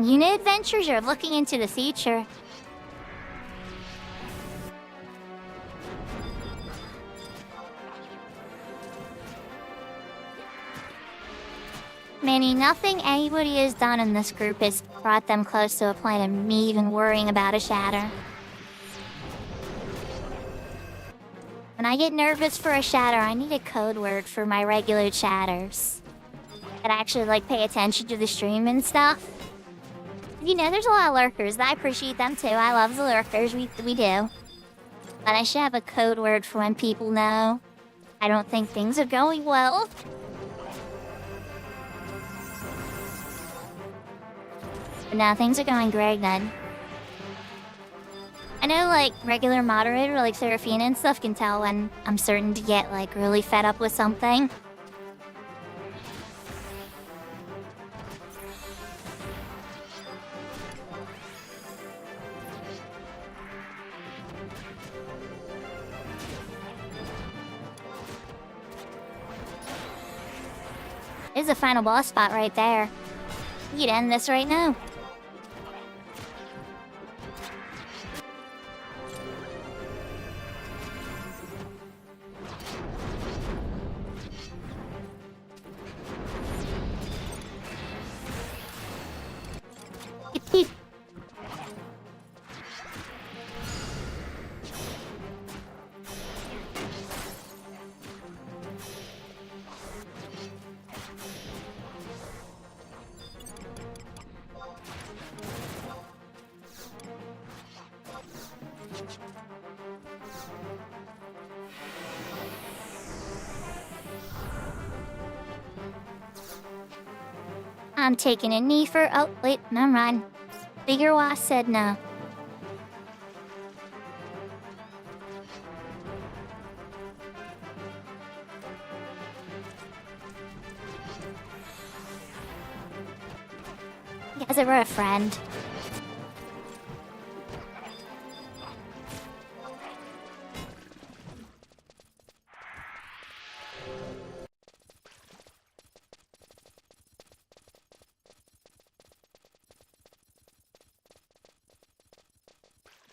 Unit adventures are looking into the future. Meaning nothing anybody has done in this group has brought them close to a point of me even worrying about a shatter. When I get nervous for a shatter, I need a code word for my regular chatters that actually like pay attention to the stream and stuff. You know, there's a lot of lurkers, and I appreciate them too. I love the lurkers, we do. But I should have a code word for when people know I don't think things are going well. But now things are going great then. I know, like, regular moderator like Serafina and stuff can tell when I'm starting to get, like, really fed up with something. This is the final boss spot right there. We could end this right now. I'm taking a knee for. Oh, wait, never mind. Bigger Wasp said no. You guys ever a friend?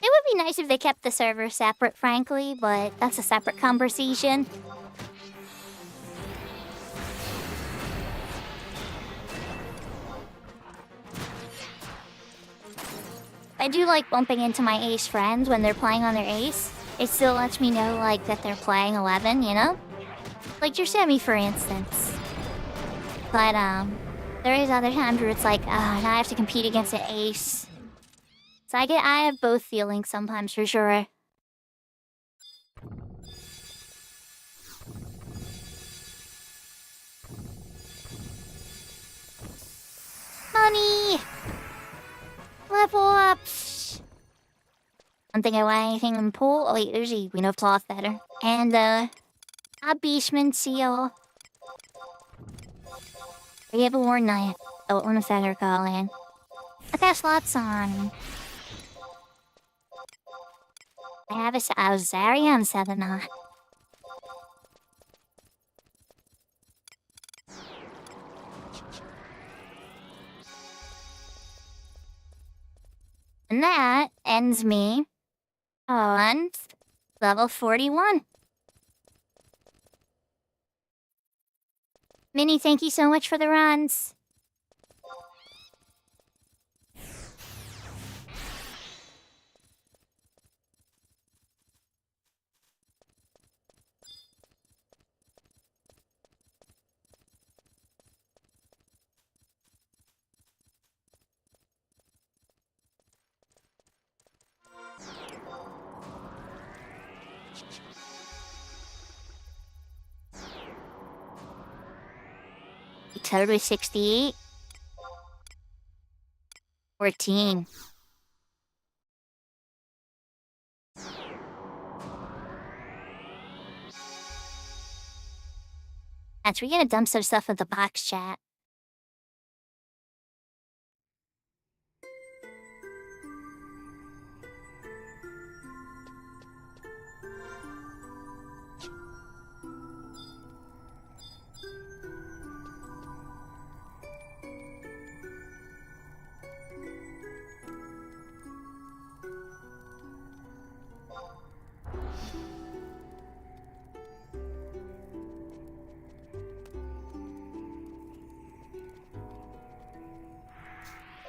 It would be nice if they kept the server separate, frankly, but that's a separate conversation. I do like bumping into my ace friends when they're playing on their ace. It still lets me know, like, that they're playing 11, you know? Like your Sammy, for instance. But, there is other times where it's like, now I have to compete against an ace. So I have both feelings sometimes, for sure. Money! Level up! Don't think I want anything in pool. Oh wait, there's a Queen of Cloth better. And, a Beastman Seal. We have a War Knight. Oh, one of Feather Calling. I got slots on. I have a Zarian 7 on. And that ends me on level 41. Minnie, thank you so much for the runs. October 68. 14. That's we're gonna dump some stuff in the box chat.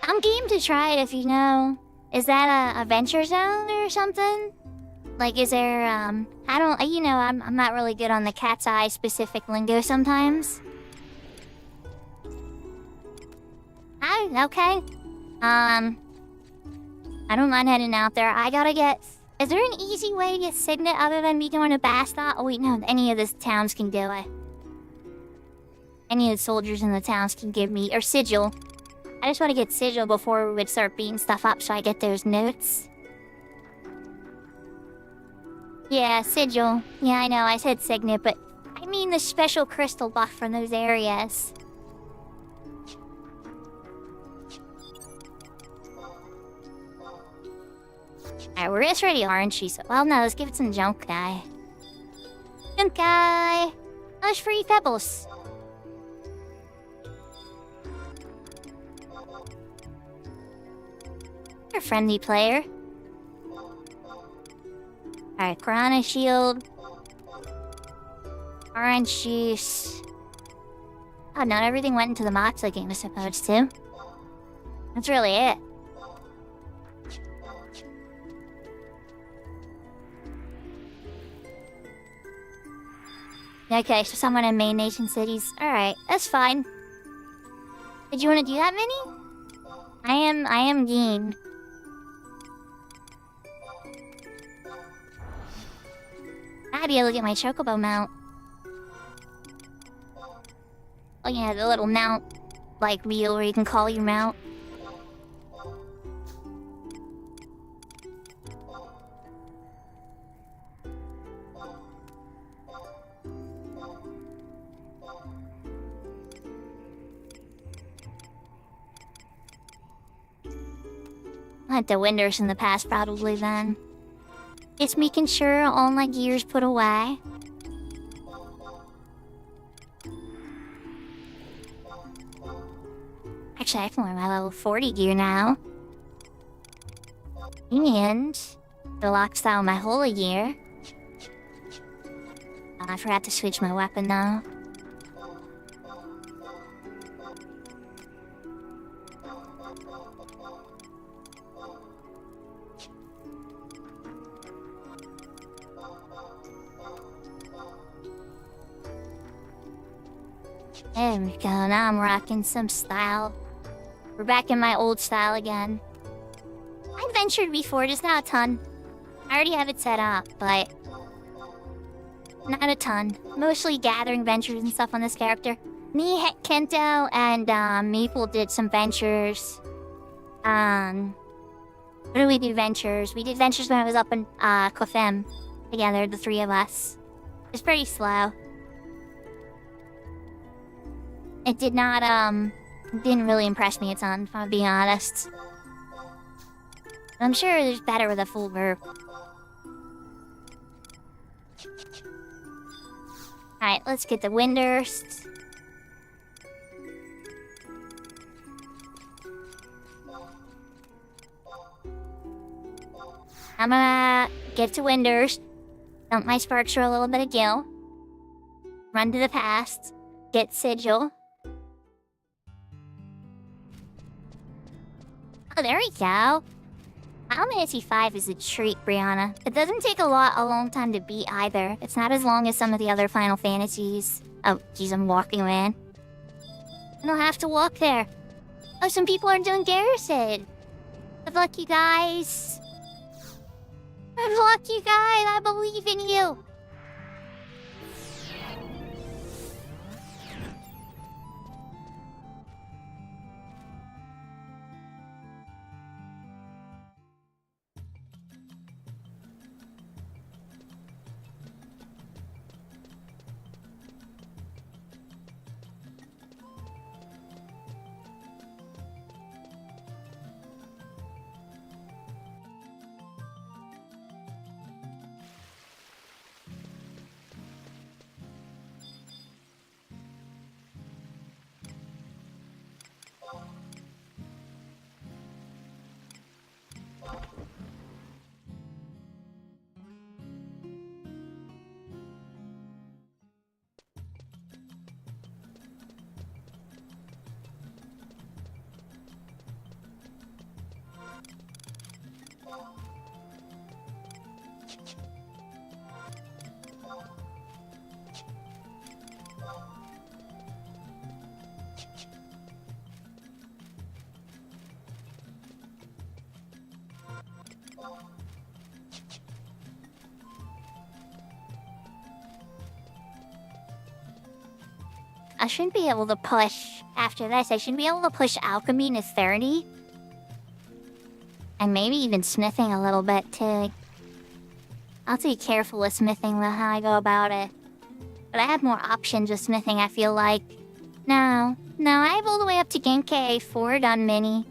I'm game to try it if you know. Is that a adventure zone or something? Like, is there, I don't, you know, I'm not really good on the cat's eye specific lingo sometimes. Okay. I don't mind heading out there. I gotta get... Is there an easy way to get Signet other than me going to Basta? Oh wait, no, any of the towns can do it. Any of the soldiers in the towns can give me... Or Sigil. I just want to get Sigil before we would start beating stuff up so I get those notes. Yeah, Sigil. Yeah, I know, I said Signet, but... I mean the special crystal buff from those areas. Alright, we're just ready, aren't we? So, well, no, let's give it some junk guy. Junk guy! Those free pebbles. You're a friendly player. Alright, Piranha Shield. Orange juice. Oh, not everything went into the Moxa game was supposed to. That's really it. Okay, so someone in main nation cities. Alright, that's fine. Did you want to do that, Minnie? I am game. I'd be able to get my chocobo mount. Oh yeah, the little mount, like, wheel where you can call your mount. I had the winders in the past, probably, then. It's making sure all my gear's put away. Actually, I can wear my level 40 gear now. And... the lock style my holy gear. Oh, I forgot to switch my weapon, though. There we go, now I'm rocking some style. We're back in my old style again. I ventured before, just not a ton. I already have it set up, but... not a ton. Mostly gathering ventures and stuff on this character. Me, Kento, and Maple did some ventures. What did we do ventures? We did ventures when I was up in Clefem. Together, the three of us. It's pretty slow. It did not, didn't really impress me a ton, if I'm being honest. I'm sure there's better with a full verb. Alright, let's get the Windurst. I'm gonna get to Windurst, dump my sparks for a little bit of gil, run to the past, get Sigil. Oh, there we go. Final Fantasy V is a treat, Brianna. It doesn't take a long time to beat either. It's not as long as some of the other Final Fantasies. Oh, geez, I'm walking, man. I don't have to walk there. Oh, some people are doing Garrison. Good luck, you guys. Good luck, you guys. I believe in you. I shouldn't be able to push, after this, I should be able to push alchemy to 30. And maybe even smithing a little bit too. I'll be careful with smithing with how I go about it. But I have more options with smithing, I feel like. No, I have all the way up to Genkai 4 done, Mini.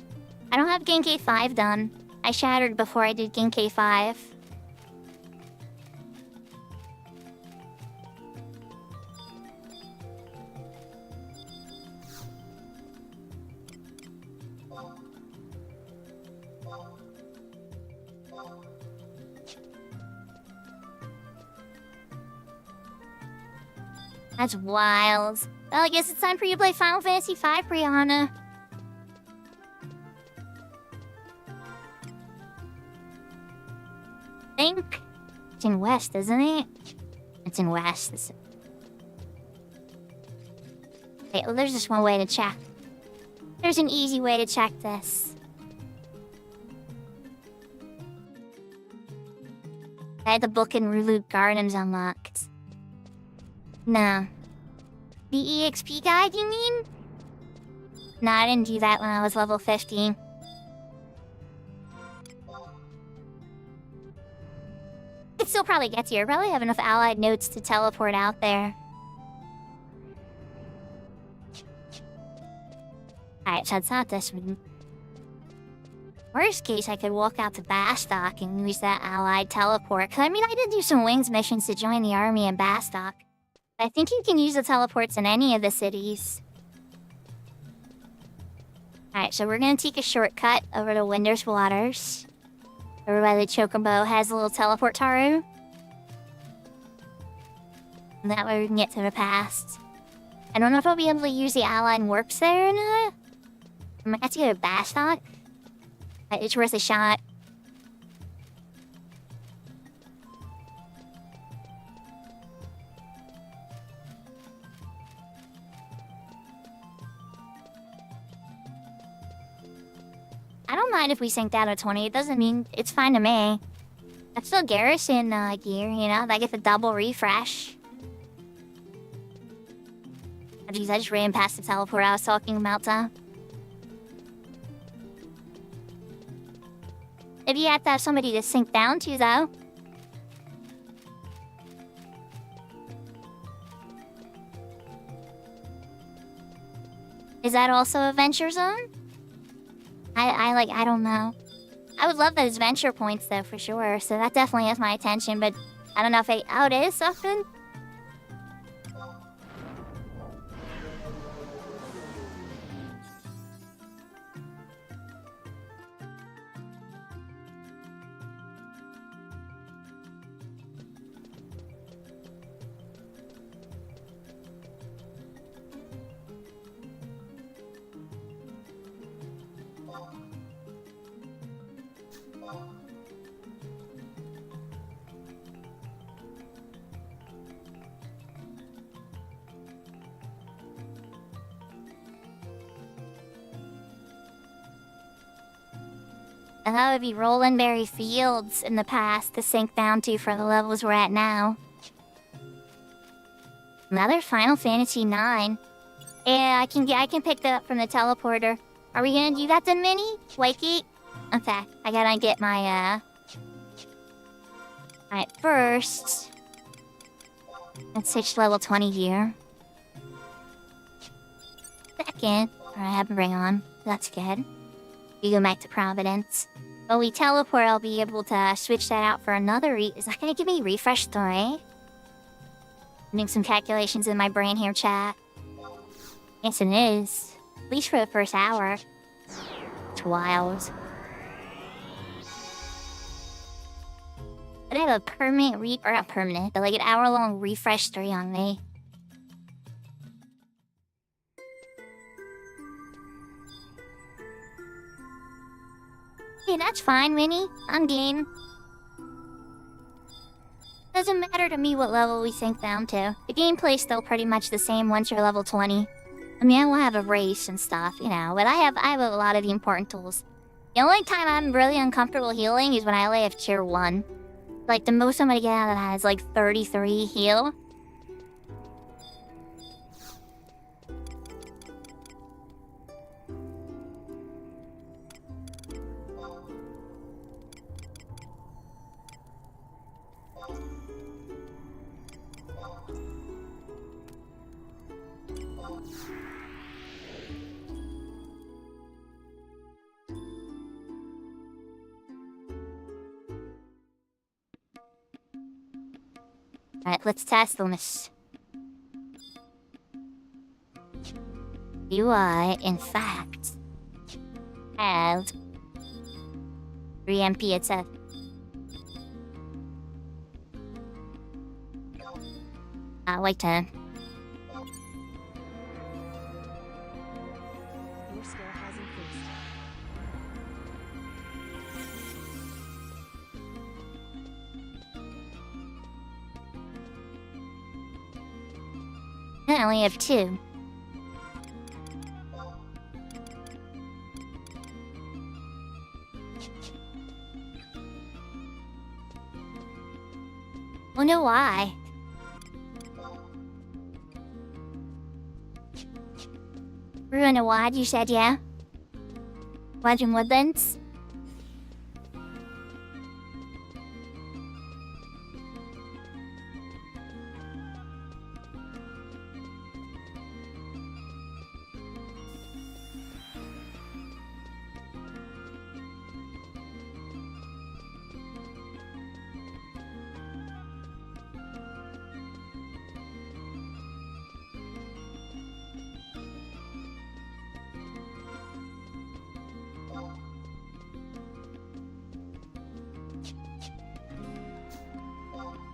I don't have Genkai 5 done. I shattered before I did Genkai 5. That's wild. Well, I guess it's time for you to play Final Fantasy V, Brianna. Think it's in West, isn't it? It's in West. Wait, well, there's just one way to check. There's an easy way to check this. I had the book in Rulu Gardens unlocked. No. The EXP guide, you mean? No, I didn't do that when I was level 15. It still probably gets here. I probably have enough allied notes to teleport out there. Alright, so it's not this one. Worst case, I could walk out to Bastock and use that allied teleport. Cause I mean, I did do some wings missions to join the army in Bastock. I think you can use the teleports in any of the cities. Alright, so we're gonna take a shortcut over to Winter's Waters. Over by the Chocobo has a little teleport Taru. And that way we can get to the past. I don't know if I'll be able to use the allied warps there or not. I might have to go to Bastock. It's worth a shot. I don't mind if we sink down to 20. It doesn't mean it's fine to me. That's still garrison gear, you know? I get the double refresh. Oh, geez, I just ran past the teleport I was talking about, though. If you have to have somebody to sink down to, though. Is that also Adventure Zone? I don't know. I would love those venture points, though, for sure. So that definitely has my attention, but I don't know if it is something. And that would be Rolandberry Fields in the past to sink down to for the levels we're at now. Another Final Fantasy IX. Yeah, I can pick that up from the teleporter. Are we gonna do that then, Minnie? Wakey? Okay, I gotta get my, Alright, first... let's switch level 20 here. Second... Alright, I have a ring on. That's good. We go back to Providence. When we teleport, I'll be able to switch that out for another Is that gonna give me refresh 3? Doing some calculations in my brain here, chat. Yes, it is. At least for the first hour. It's wild. But I have a permanent or not permanent, but like an hour-long refresh 3 on me. Hey, that's fine, Winnie. I'm game. Doesn't matter to me what level we sink down to. The gameplay's still pretty much the same once you're level 20. I mean, I will have a race and stuff, you know, but I have a lot of the important tools. The only time I'm really uncomfortable healing is when I only have tier 1. Like, the most I'm gonna get out of that is like 33 heal. Alright, let's test on this. Do I, in fact, have 3 MP itself? Wait time. Your score has increased. I only have 2. Wonder why. Ruin a wad, you said, yeah? Wads and woodlands?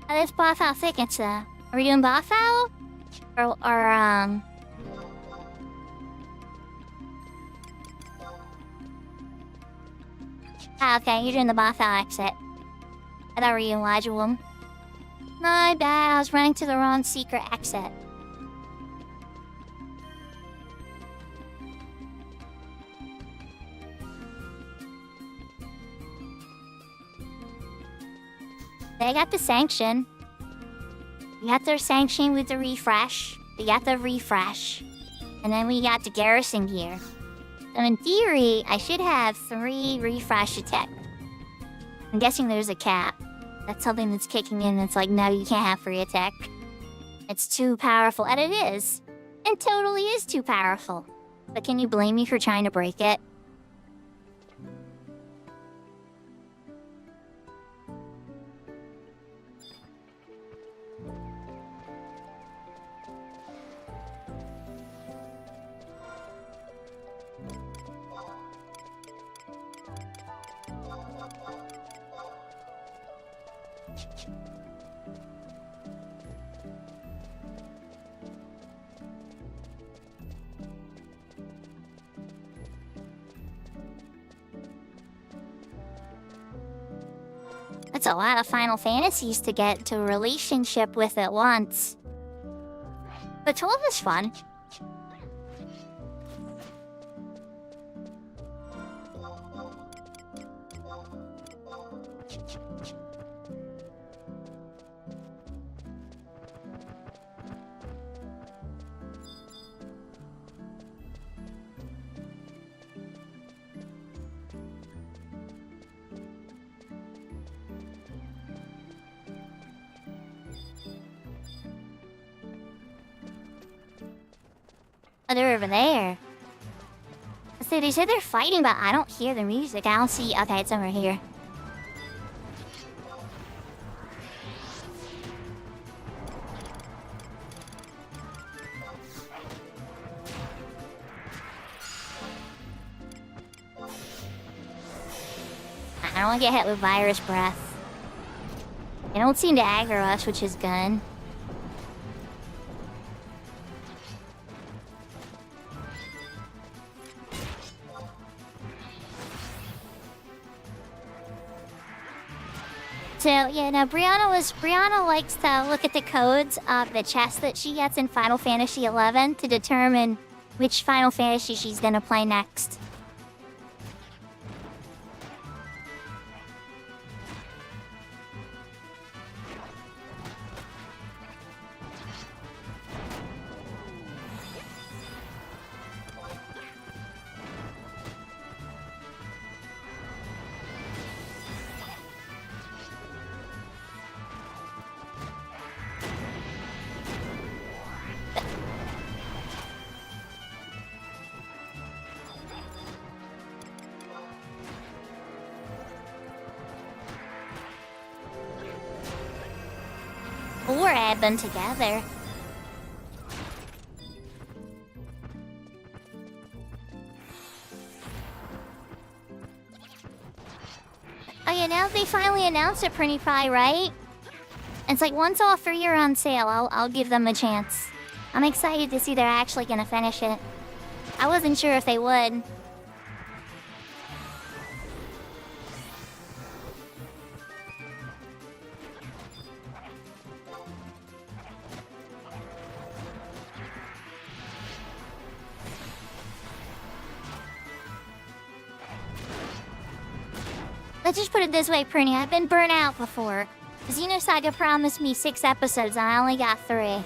This boss how thick it's Are we doing boss owl? Okay, you're doing the boss owl exit. I thought we were doing Elijah one. My bad, I was running to the wrong secret exit. They got the sanction. We got their sanction with the refresh. We got the refresh. And then we got the garrison gear. So in theory, I should have 3 refresh attack. I'm guessing there's a cap. That's something that's kicking in that's like, no, you can't have free attack. It's too powerful. And it is. It totally is too powerful. But can you blame me for trying to break it? That's a lot of Final Fantasies to get to a relationship with at once. But 12 is fun. Oh, they're over there. So they said they're fighting, but I don't hear the music. I don't see. Okay, it's over here. I don't want to get hit with virus breath. They don't seem to aggro us, which is good. So, yeah, no, Brianna likes to look at the codes of the chest that she gets in Final Fantasy XI to determine which Final Fantasy she's gonna play next. had been together. Oh yeah, now they finally announced it pretty Pie, right? It's like once all 3 are on sale, I'll give them a chance. I'm excited to see they're actually gonna finish it. I wasn't sure if they would. Let's just put it this way, Prinny. I've been burnt out before. Xenosaga promised me 6 episodes and I only got 3.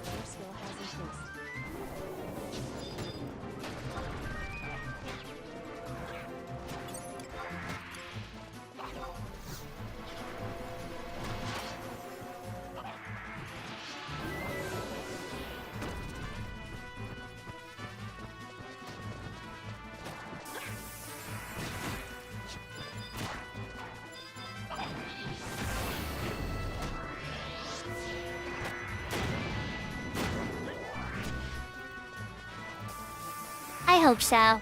Your skill has increased. I hope so.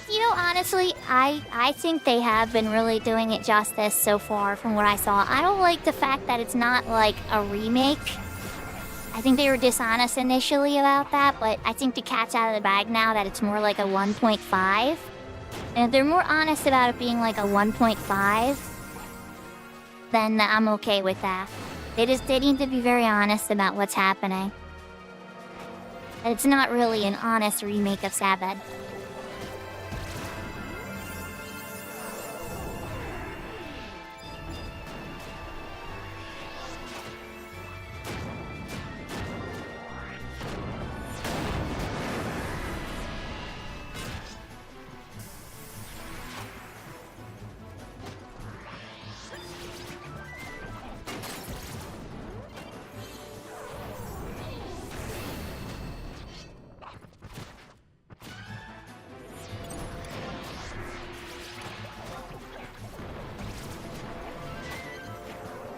You know, honestly, I think they have been really doing it justice so far from what I saw. I don't like the fact that it's not like a remake. I think they were dishonest initially about that, but I think the cat's out of the bag now that it's more like a 1.5. And if they're more honest about it being like a 1.5, then I'm okay with that. They need to be very honest about what's happening. It's not really an honest remake of Sabbath.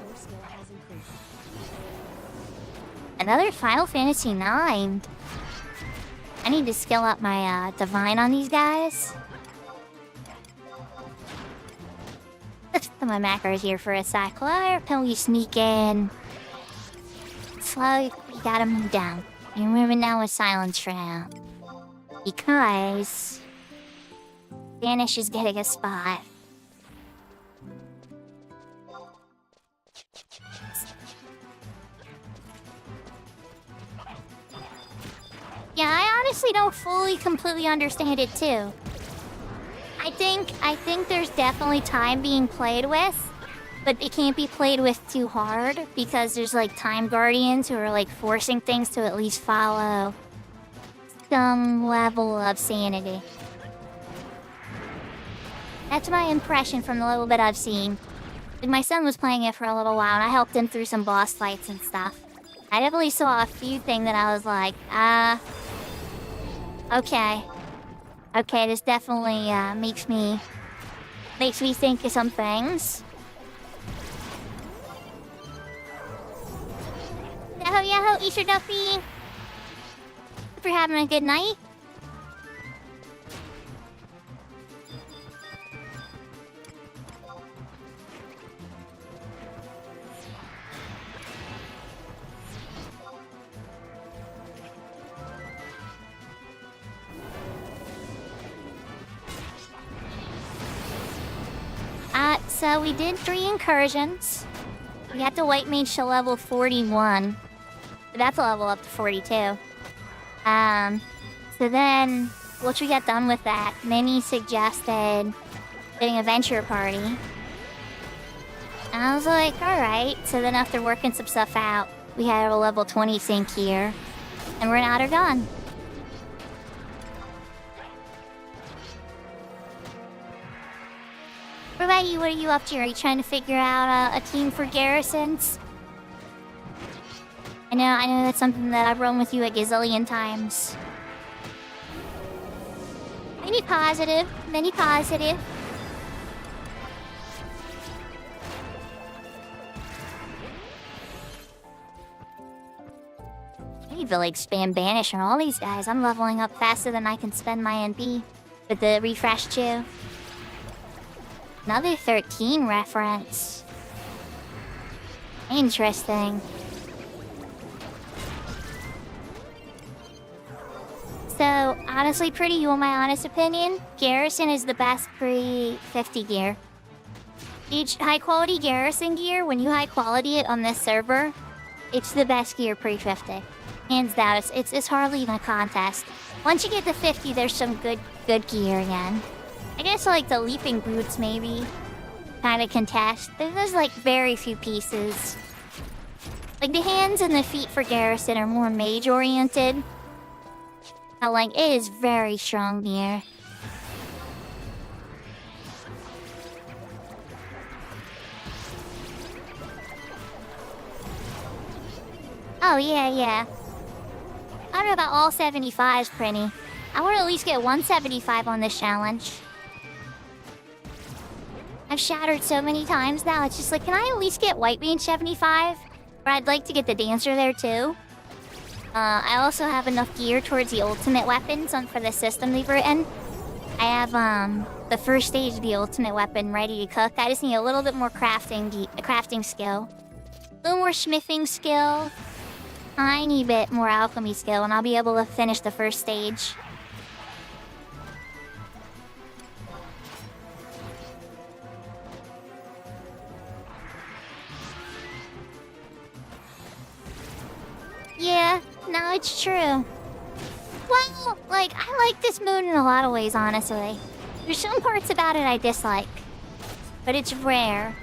Your skill has increased. Another Final Fantasy IX. I need to skill up my Divine on these guys. Let's put my macros here for a sec. Where can we sneak in? Slowly, we gotta move down. You're moving down with silence for now. Because Vanish is getting a spot. Yeah, I honestly don't fully, completely understand it too. I think there's definitely time being played with, but it can't be played with too hard because there's like time guardians who are like forcing things to at least follow some level of sanity. That's my impression from the little bit I've seen. Like, my son was playing it for a little while and I helped him through some boss fights and stuff. I definitely saw a few things that I was like, okay. Okay, this definitely makes me think of some things. Yahoo, yahoo, Easter Duffy! Hope you're having a good night. So we did 3 incursions. We got the White Mage to level 41. But that's a level up to 42. So then, once we got done with that, Minnie suggested getting a venture party. And I was like, alright. So then after working some stuff out, we had a level 20 sync here. And we're now done. What about you? What are you up to? Are you trying to figure out a team for garrisons? I know that's something that I've run with you a gazillion times. Many positive, many positive. I need to like spam banish on all these guys. I'm leveling up faster than I can spend my NP with the refresh too. Another 13 reference. Interesting. So, honestly, pretty you want my honest opinion? Garrison is the best pre-50 gear. Each high-quality Garrison gear, when you high-quality it on this server, it's the best gear pre-50. Hands down, it's hardly even a contest. Once you get to 50, there's some good gear again. I guess like the leaping boots maybe kind of contest. There's like very few pieces. Like the hands and the feet for Garrison are more mage oriented. But like it is very strong gear. Oh yeah. I don't know about all 75s, Prinny. I want to at least get 175 on this challenge. I've shattered so many times now, it's just like, can I at least get white range 75? Or I'd like to get the dancer there too. I also have enough gear towards the ultimate weapons for the system they've written. I have the first stage of the ultimate weapon ready to cook. I just need a little bit more crafting skill. A little more smithing skill. Tiny bit more alchemy skill, and I'll be able to finish the first stage. Yeah, no, it's true. Well, like, I like this mood in a lot of ways, honestly. There's some parts about it I dislike, but it's rare.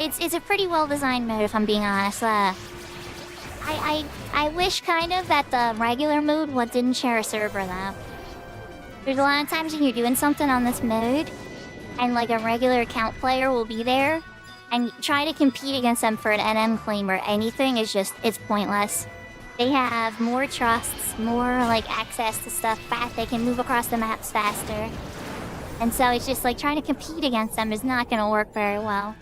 It's a pretty well-designed mode, if I'm being honest. I wish kind of that the regular mode didn't share a server, though. There's a lot of times when you're doing something on this mode, and like a regular account player will be there, and try to compete against them for an NM claim or anything is just, it's pointless. They have more trusts, more like access to stuff fast, they can move across the maps faster. And so it's just like trying to compete against them is not gonna work very well.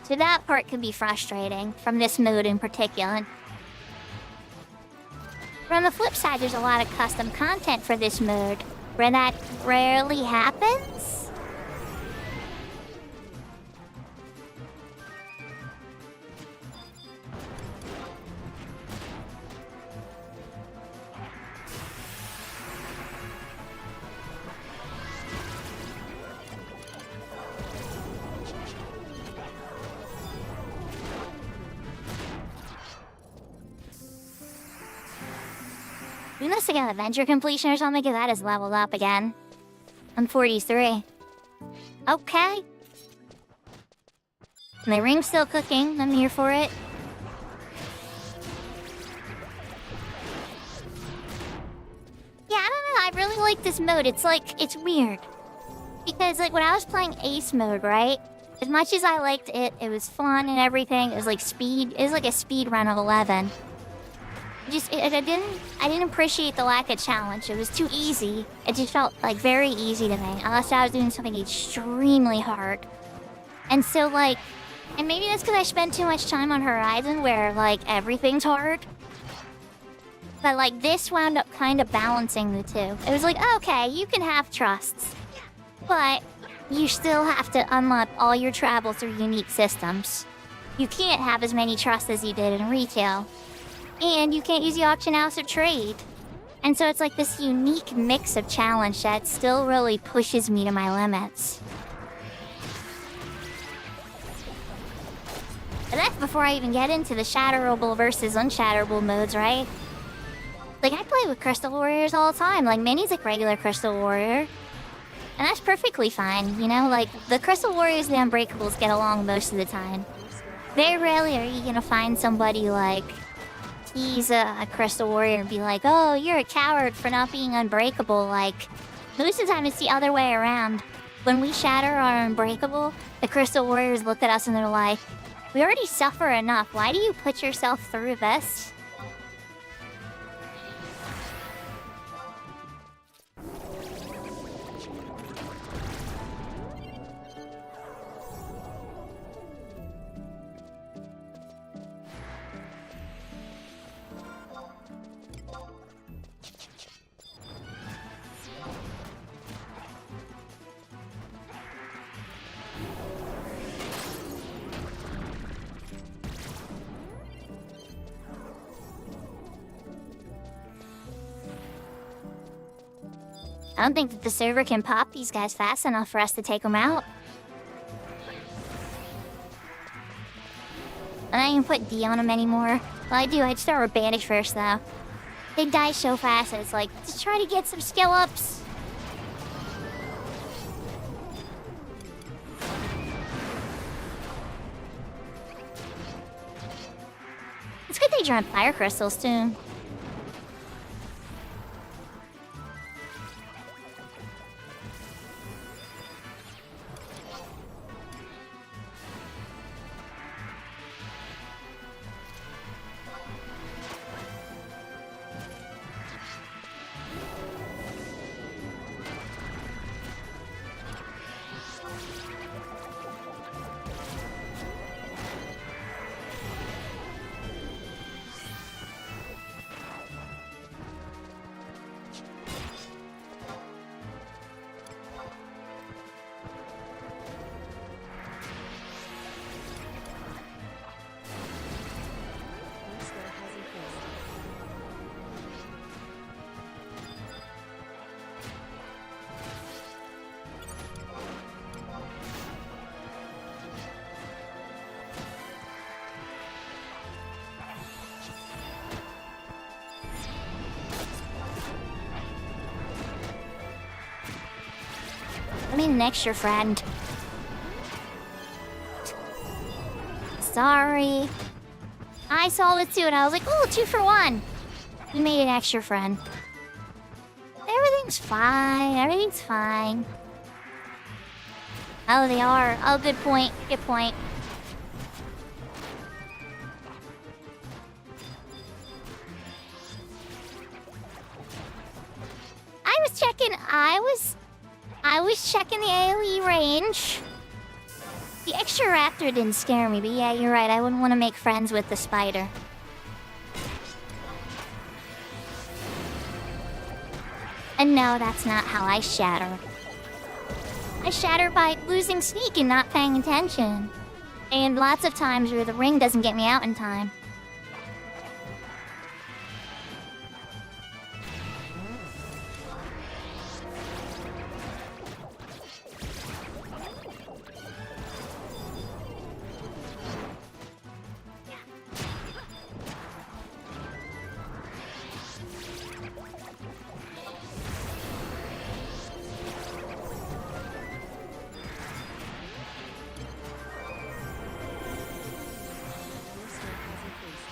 So that part can be frustrating, from this mode in particular. But on the flip side, there's a lot of custom content for this mode, where that rarely happens. We must have got adventure completion or something, because that is leveled up again. I'm 43. Okay. And the ring's still cooking. I'm here for it. Yeah, I don't know. I really like this mode. It's like, it's weird. Because like when I was playing Ace mode, right? As much as I liked it, it was fun and everything. It was like speed. It was like a speed run of 11. I didn't appreciate the lack of challenge. It was too easy. It just felt like very easy to me, unless I was doing something extremely hard. And so like, and maybe that's because I spent too much time on Horizon where like everything's hard. But like this wound up kind of balancing the two. It was like, okay, you can have trusts, but you still have to unlock all your travel through unique systems. You can't have as many trusts as you did in retail. And you can't use the auction house or trade. And so it's like this unique mix of challenge that still really pushes me to my limits. But that's before I even get into the shatterable versus unshatterable modes, right? Like, I play with Crystal Warriors all the time. Like, Minnie's a regular Crystal Warrior. And that's perfectly fine, you know? Like, the Crystal Warriors and the Unbreakables get along most of the time. Very rarely are you gonna find somebody like... he's a Crystal Warrior and be like, oh, you're a coward for not being unbreakable. Like, most of the time it's the other way around. When we shatter our Unbreakable, the Crystal Warriors look at us and they're like, we already suffer enough. Why do you put yourself through this? I don't think that the server can pop these guys fast enough for us to take them out. I'm not even put D on them anymore. Well, I do. I'd start with Bandage first, though. They die so fast that it's like, just try to get some skill ups. It's good they dropped fire crystals, too. Your skill has increased. I mean, an extra friend. Sorry. I saw it too, and I was like, oh, 2 for 1. You made an extra friend. Everything's fine. Everything's fine. Oh, they are. Oh, good point. Good point. I was checking the AoE range. The extra raptor didn't scare me, but yeah, you're right. I wouldn't want to make friends with the spider. And no, that's not how I shatter. I shatter by losing sneak and not paying attention. And lots of times where the ring doesn't get me out in time. Your skill has increased.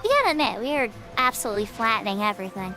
You gotta admit, we are absolutely flattening everything.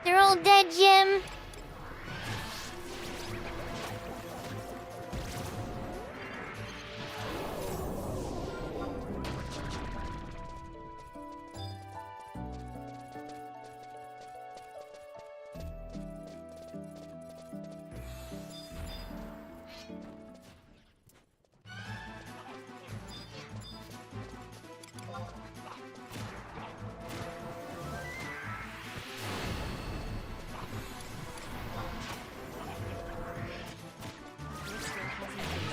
They're all dead, Jim. Your store hasn't fixed.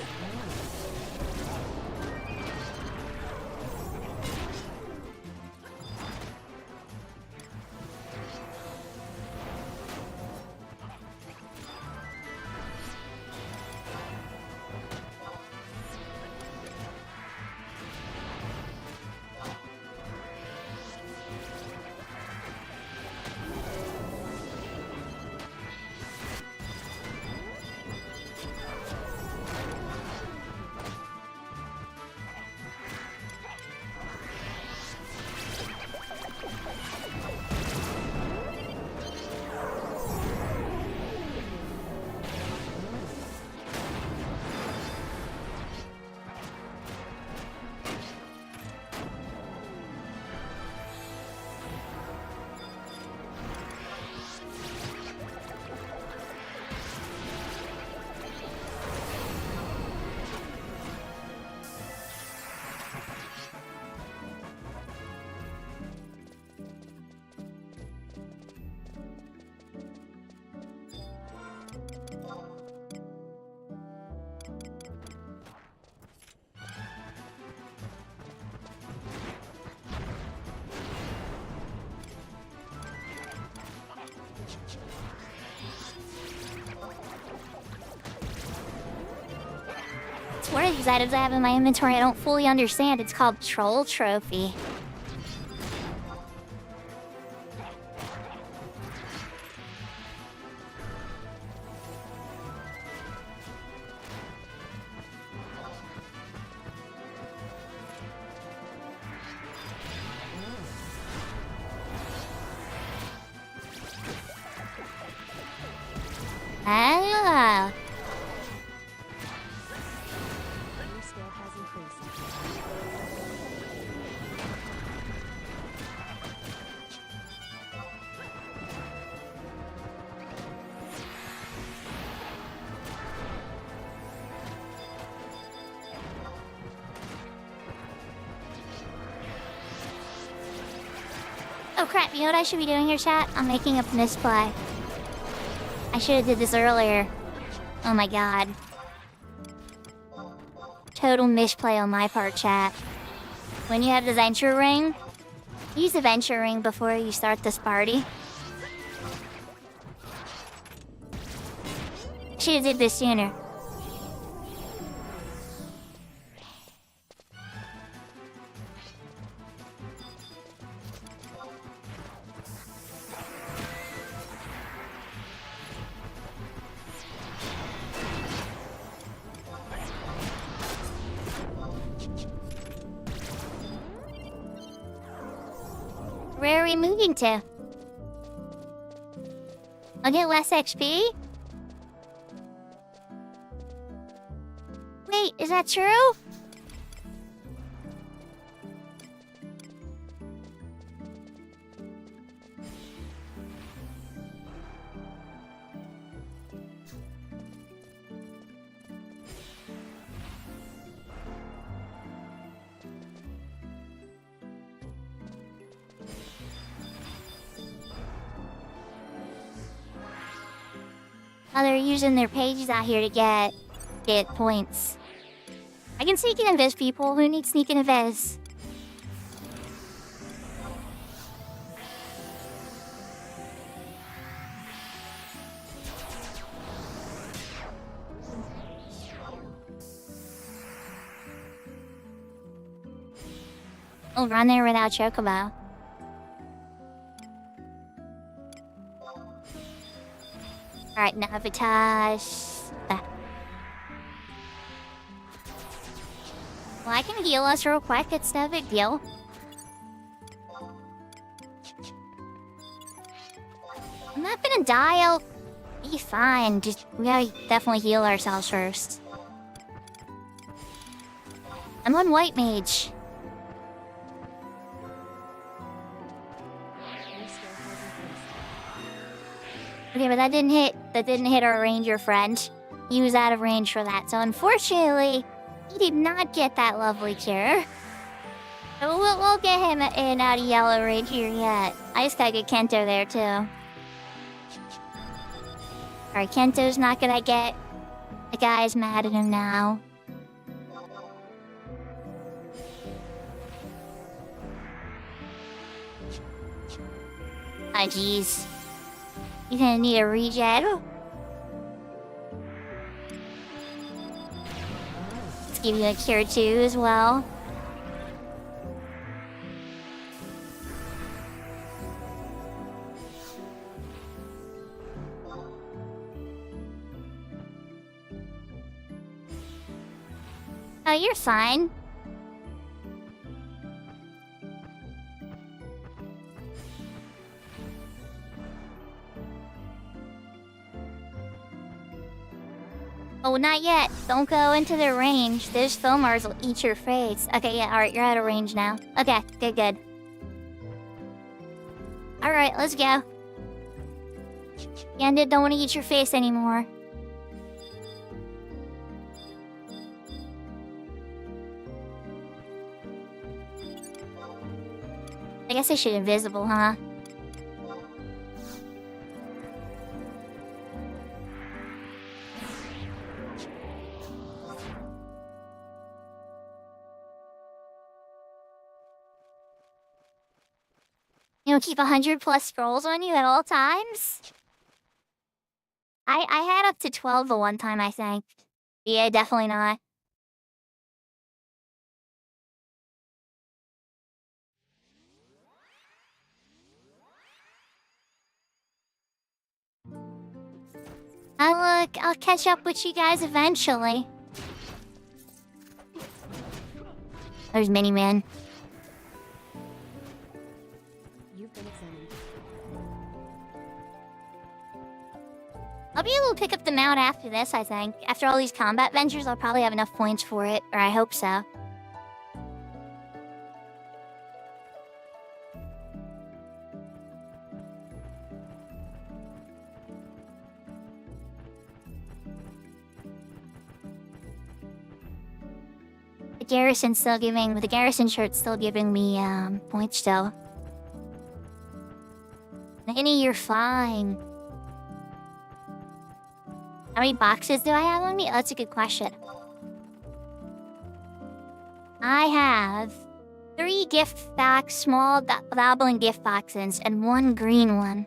It's one of these items I have in my inventory I don't fully understand. It's called Troll Trophy. Ah. Your skill has increased. Oh crap, you know what I should be doing here, chat? I'm making a misplay. I should have did this earlier. Oh my god. Total misplay on my part, chat. When you have the venture ring, use the venture ring before you start this party. Should have did this sooner. Where are we moving to? I'll get less XP? Wait, is that true? Oh, they're using their pages out here to get points. I can sneak and invis people. Who needs sneak and invis? I'll run there without Chocobo. Alright, Navitas. Well, I can heal us real quick. It's no big deal. I'm not gonna die. I'll be fine. Just we gotta definitely heal ourselves first. I'm on white mage. Your skill has increased. Okay, but that didn't hit. That didn't hit our ranger friend. He was out of range for that. So unfortunately, he did not get that lovely cure. But we'll get him in out of yellow right here yet. I just gotta get Kento there too. Alright, Kento's not gonna get the guys mad at him now. Ah, jeez. He's gonna need a regen. Let's give you a cure too as well. Oh, you're fine. Oh, not yet. Don't go into their range. Those Thomars will eat your face. Okay, yeah, alright, you're out of range now. Okay, good. Alright, let's go. Yandid don't want to eat your face anymore. I guess I should invisible, huh? You know, keep 100+ scrolls on you at all times? I had up to 12 the one time, I think. Yeah, definitely not. I'll catch up with you guys eventually. There's Mini-Man. You've been examined. I'll be able to pick up the mount after this, I think. After all these combat ventures, I'll probably have enough points for it, or I hope so. The garrison shirt's still giving me, points still. Nanny, you're fine. How many boxes do I have on me? Oh, that's a good question. I have 3 gift packs, small goblin gift boxes, and 1 green one.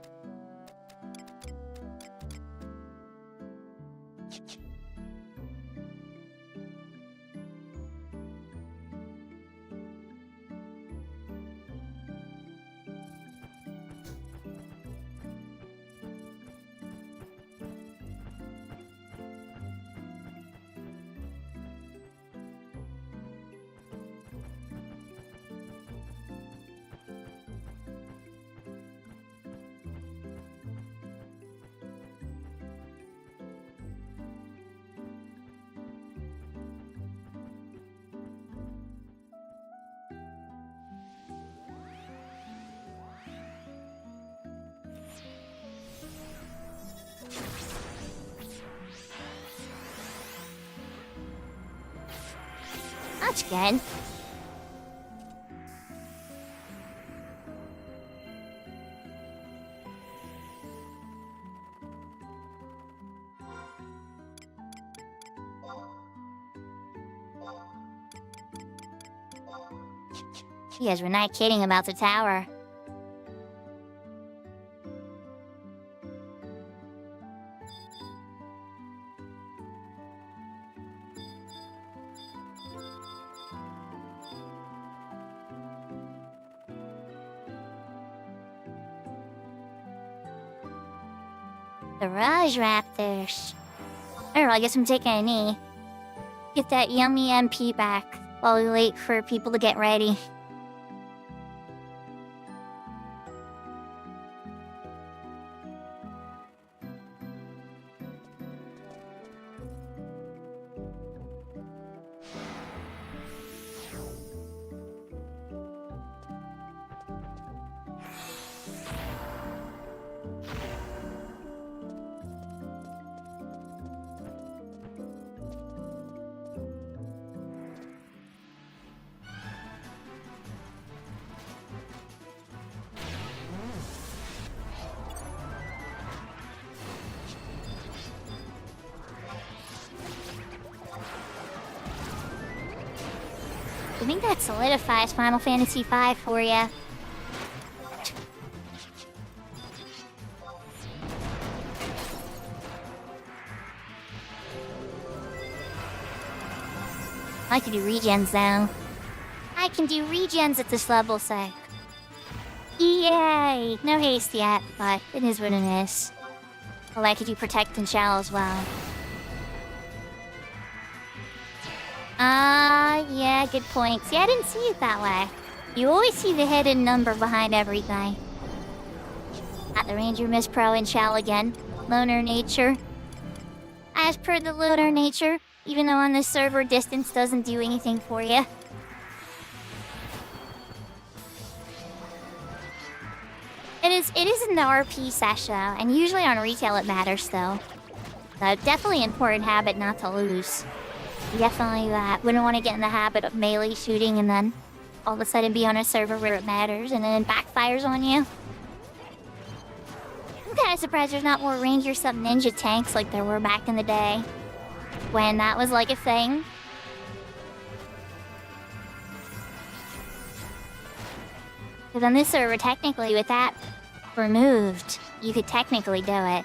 That's good. You guys were not kidding about the tower. The Raj Raptors. I don't know, I guess I'm taking a knee. Get that yummy MP back. while we wait for people to get ready. I think that solidifies Final Fantasy V for you. I can do regens now. I can do regens at this level, so... Yay! No haste yet, but it is what it is. Well, I could do protect and shell as well. Yeah, good point. See, I didn't see it that way. You always see the hidden number behind everything. At the Ranger Miss Pro and Shell again. Loner nature. As per the loner nature, even though on this server distance doesn't do anything for you. It is in the RP session, and usually on retail it matters though. So definitely an important habit not to lose. Definitely that. Wouldn't want to get in the habit of melee shooting and then all of a sudden be on a server where it matters and then it backfires on you. I'm kind of surprised there's not more Ranger sub ninja tanks like there were back in the day. When that was like a thing. Because on this server, technically with that removed, you could technically do it.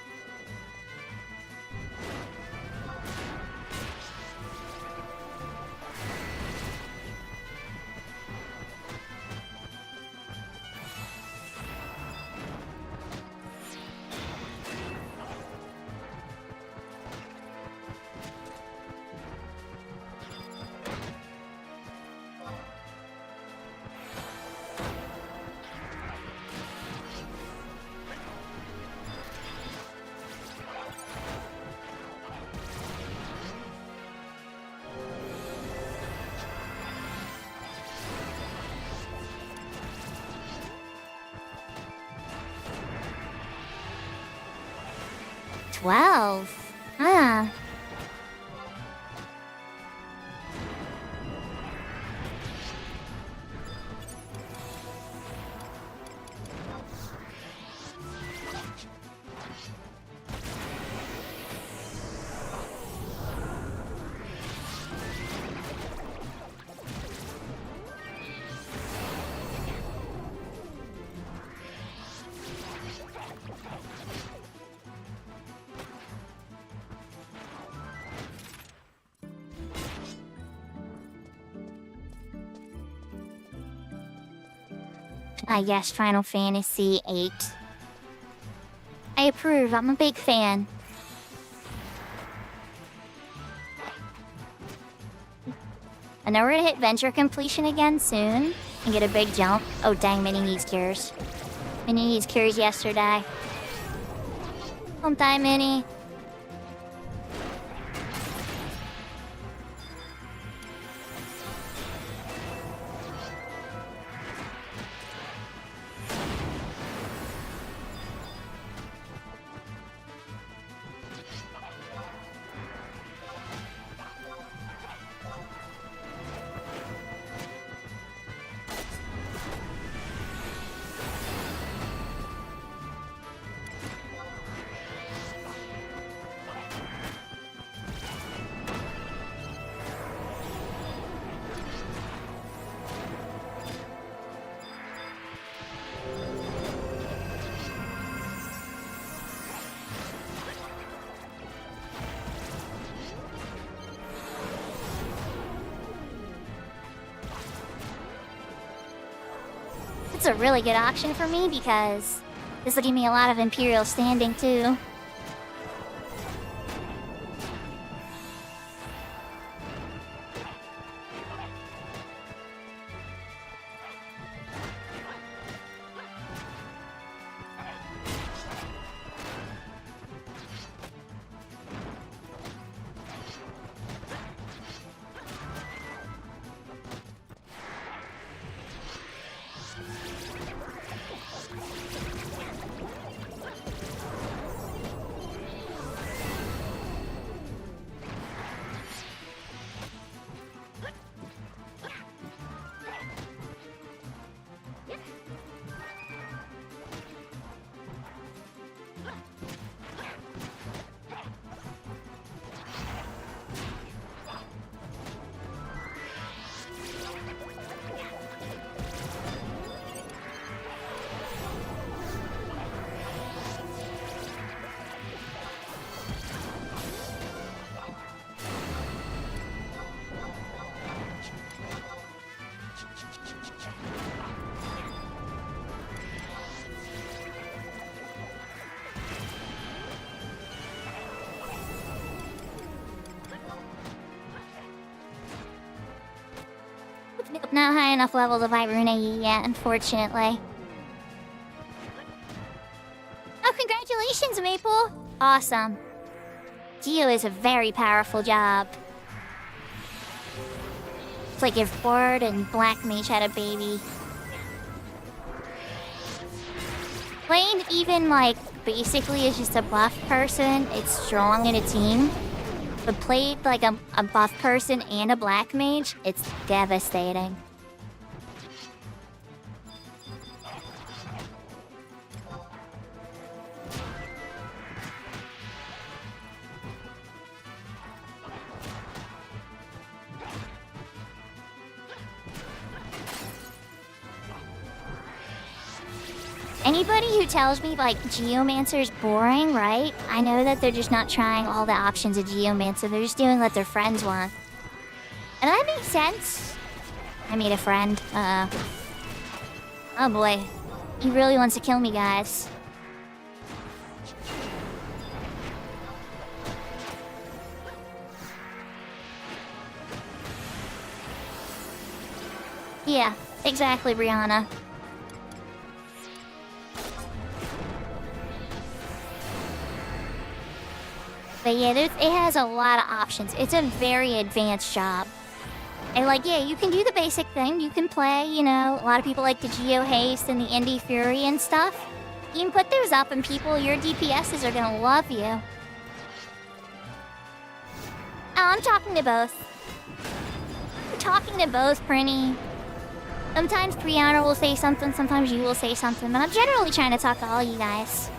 Wow. Ah. I guess Final Fantasy VIII. I approve, I'm a big fan. I know we're gonna hit venture completion again soon and get a big jump. Oh dang, Minnie needs cures. Minnie needs cures yesterday. Don't die, Minnie. It's a really good option for me because this will give me a lot of Imperial standing too. Not high enough levels of Iruna yet, unfortunately. Oh, congratulations, Maple! Awesome. Geo is a very powerful job. It's like if Bard and Black Mage had a baby. Playing even, like, basically as just a buff person, it's strong in a team. But played like a buff person and a Black Mage, it's devastating. Anybody who tells me, like, Geomancer's boring, right? I know that they're just not trying all the options of Geomancer. They're just doing what their friends want. And that makes sense. I made a friend. Oh boy. He really wants to kill me, guys. Yeah, exactly, Brianna. But yeah, it has a lot of options. It's a very advanced job. And like, yeah, you can do the basic thing. You can play, you know, a lot of people like the Geo Haste and the Indie Fury and stuff. You can put those up and people, your DPSs are gonna love you. Oh, I'm talking to both. I'm talking to both, Prinny. Sometimes Brianna will say something, sometimes you will say something, but I'm generally trying to talk to all you guys.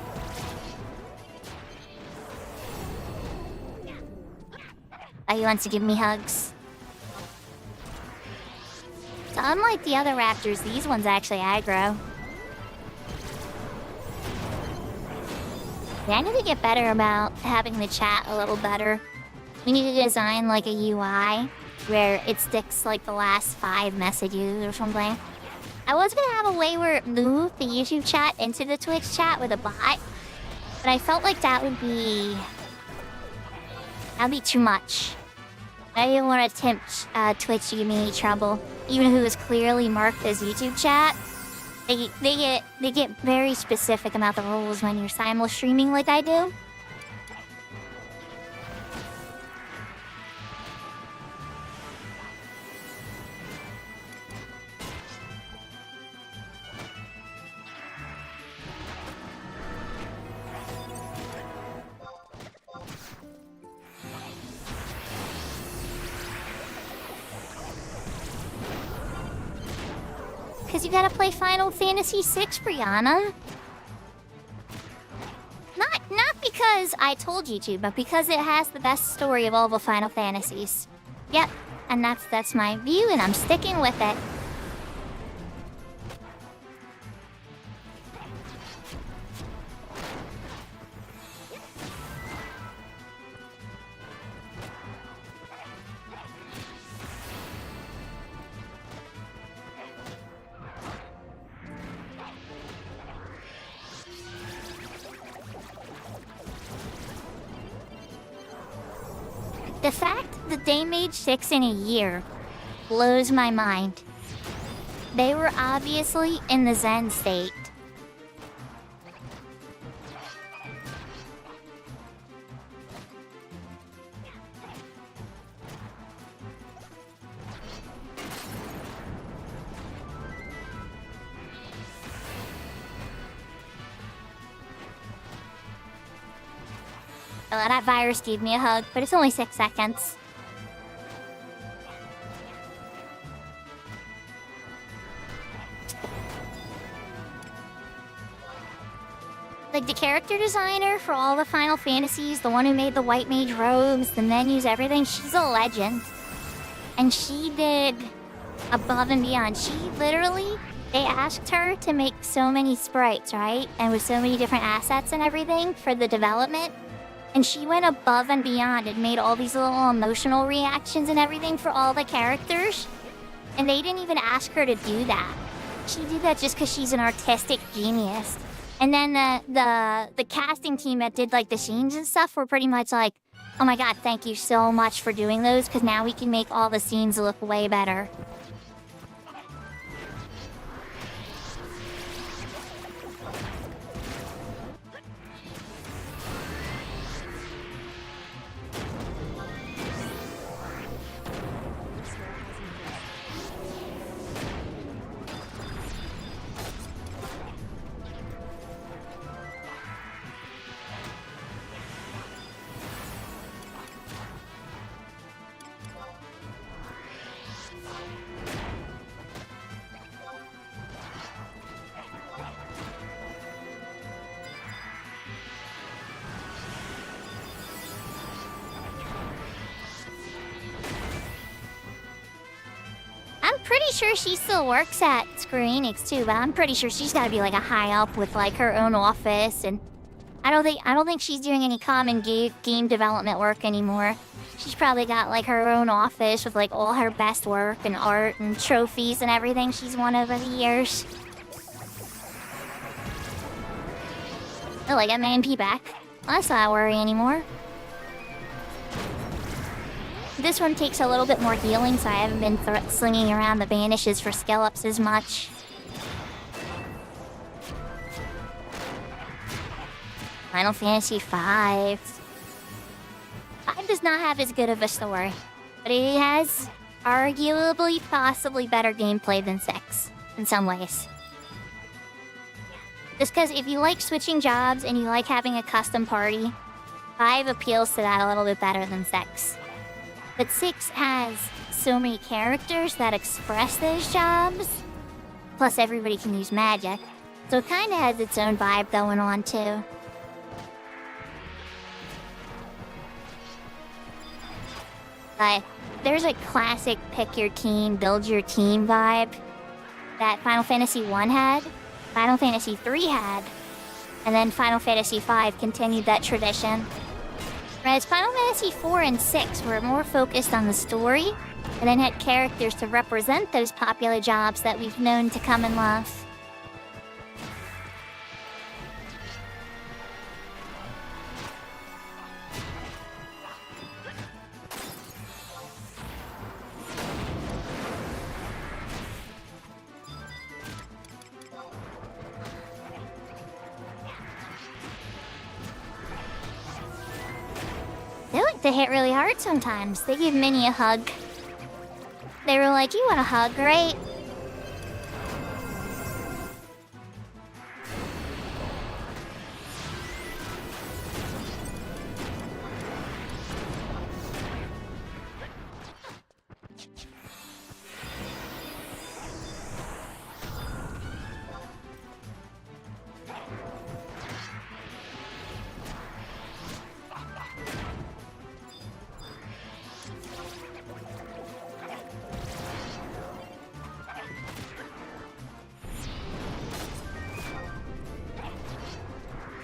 Oh, he wants to give me hugs. So unlike the other raptors, these ones actually aggro. Yeah, I need to get better about having the chat a little better. We need to design like a UI where it sticks like the last 5 messages or something. I was gonna have a way where it moved the YouTube chat into the Twitch chat with a bot, but I felt like that'd be too much. I didn't want to tempt Twitch to give me any trouble, even if it was clearly marked as YouTube chat. They get very specific about the rules when you're simul streaming like I do. Because you gotta play Final Fantasy VI, Brianna. Not because I told you to, but because it has the best story of all the Final Fantasies. Yep, and that's my view, and I'm sticking with it. The fact that they made 6 in a year blows my mind. They were obviously in the Zen state. Well, that virus gave me a hug, but it's only 6 seconds. Like, the character designer for all the Final Fantasies, the one who made the White Mage robes, the menus, everything, she's a legend. And she did above and beyond. She literally, they asked her to make so many sprites, right? And with so many different assets and everything for the development. And she went above and beyond and made all these little emotional reactions and everything for all the characters. And they didn't even ask her to do that. She did that just because she's an artistic genius. And then the casting team that did like the scenes and stuff were pretty much like, oh my god, thank you so much for doing those, because now we can make all the scenes look way better. pretty sure she still works at Square Enix too, but I'm pretty sure she's gotta be like a high up with like her own office, and I don't think she's doing any common game development work anymore. She's probably got like her own office with like all her best work and art and trophies and everything she's won over the years. Oh, I got my MP back. Well, that's not a worry anymore. This one takes a little bit more healing, so I haven't been slinging around the banishes for skill ups as much. Final Fantasy V. 5 does not have as good of a story, but it has arguably possibly better gameplay than 6 in some ways. Just because if you like switching jobs and you like having a custom party, 5 appeals to that a little bit better than 6. But 6 has so many characters that express those jobs, plus everybody can use magic, so it kind of has its own vibe going on too. But there's a classic pick your team, build your team vibe that Final Fantasy I had, Final Fantasy III had, and then Final Fantasy V continued that tradition. Whereas Final Fantasy IV and 6 were more focused on the story, and then had characters to represent those popular jobs that we've known to come and love. They like to hit really hard sometimes. They give Minnie a hug. They were like, "You want a hug, right?"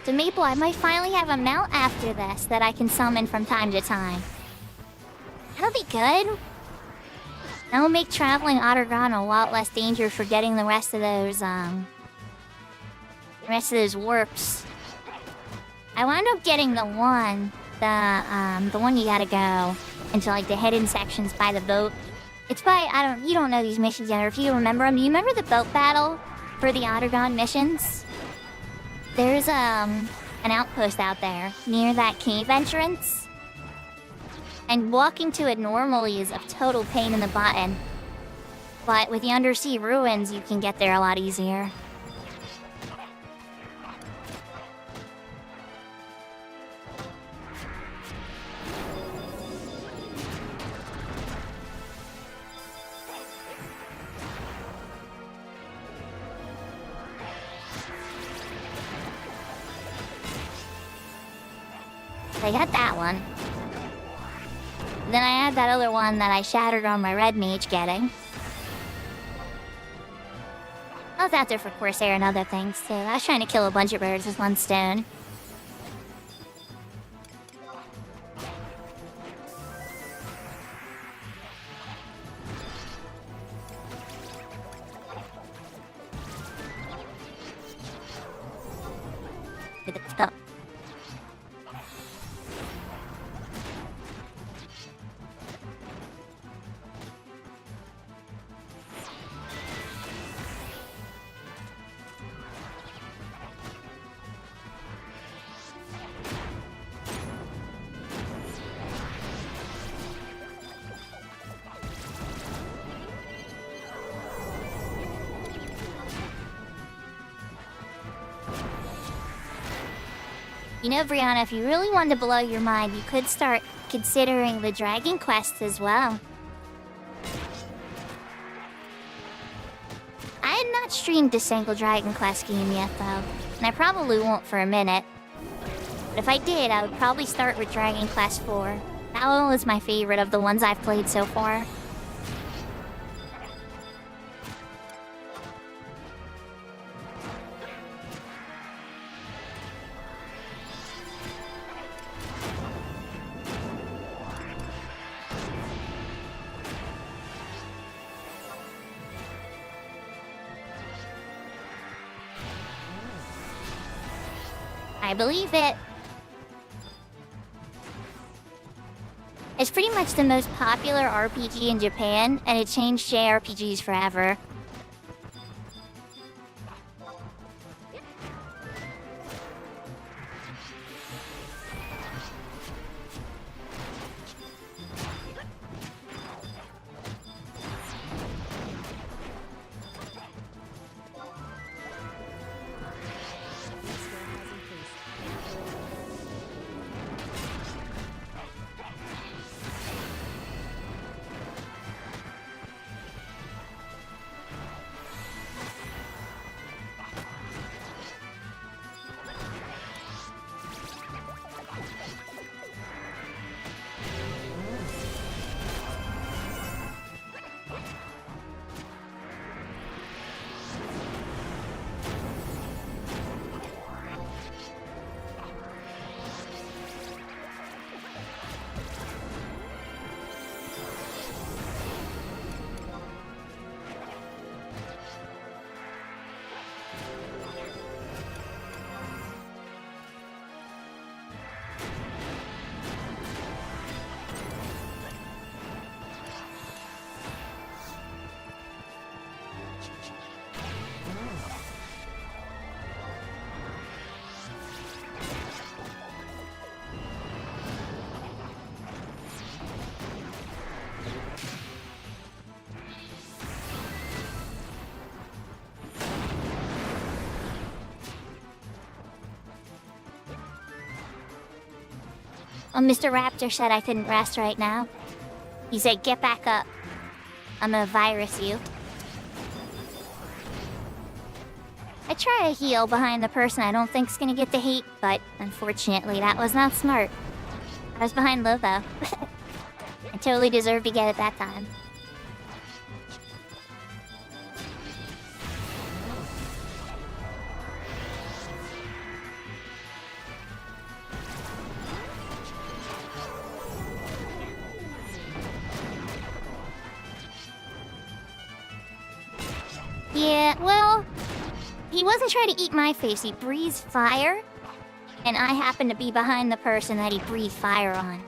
So Maple, I might finally have a mount after this that I can summon from time to time. That'll be good. That'll make traveling Ottergon a lot less dangerous for getting the rest of those warps. I wound up getting the one you gotta go into like the hidden sections by the boat. It's by you don't know these missions yet, or if you remember them. Do you remember the boat battle for the Ottergon missions? There's an outpost out there near that cave entrance, and walking to it normally is a total pain in the butt. But with the undersea ruins, you can get there a lot easier. I got that one. Then I had that other one that I shattered on my red mage getting. I was out there for Corsair and other things too. I was trying to kill a bunch of birds with one stone. Stop. You know, Brianna, if you really wanted to blow your mind, you could start considering the Dragon Quests as well. I had not streamed a single Dragon Quest game yet, though, and I probably won't for a minute. But if I did, I would probably start with Dragon Quest IV. That one was my favorite of the ones I've played so far. I believe it. It's pretty much the most popular RPG in Japan, and it changed JRPGs forever. Mr. Raptor said I couldn't rest right now. He said, get back up. I'm gonna virus you. I try to heal behind the person I don't think's gonna get the hate, but unfortunately that was not smart. I was behind Lobo. I totally deserved to get it that time. Yeah, well, he wasn't trying to eat my face, he breathed fire, and I happened to be behind the person that he breathed fire on.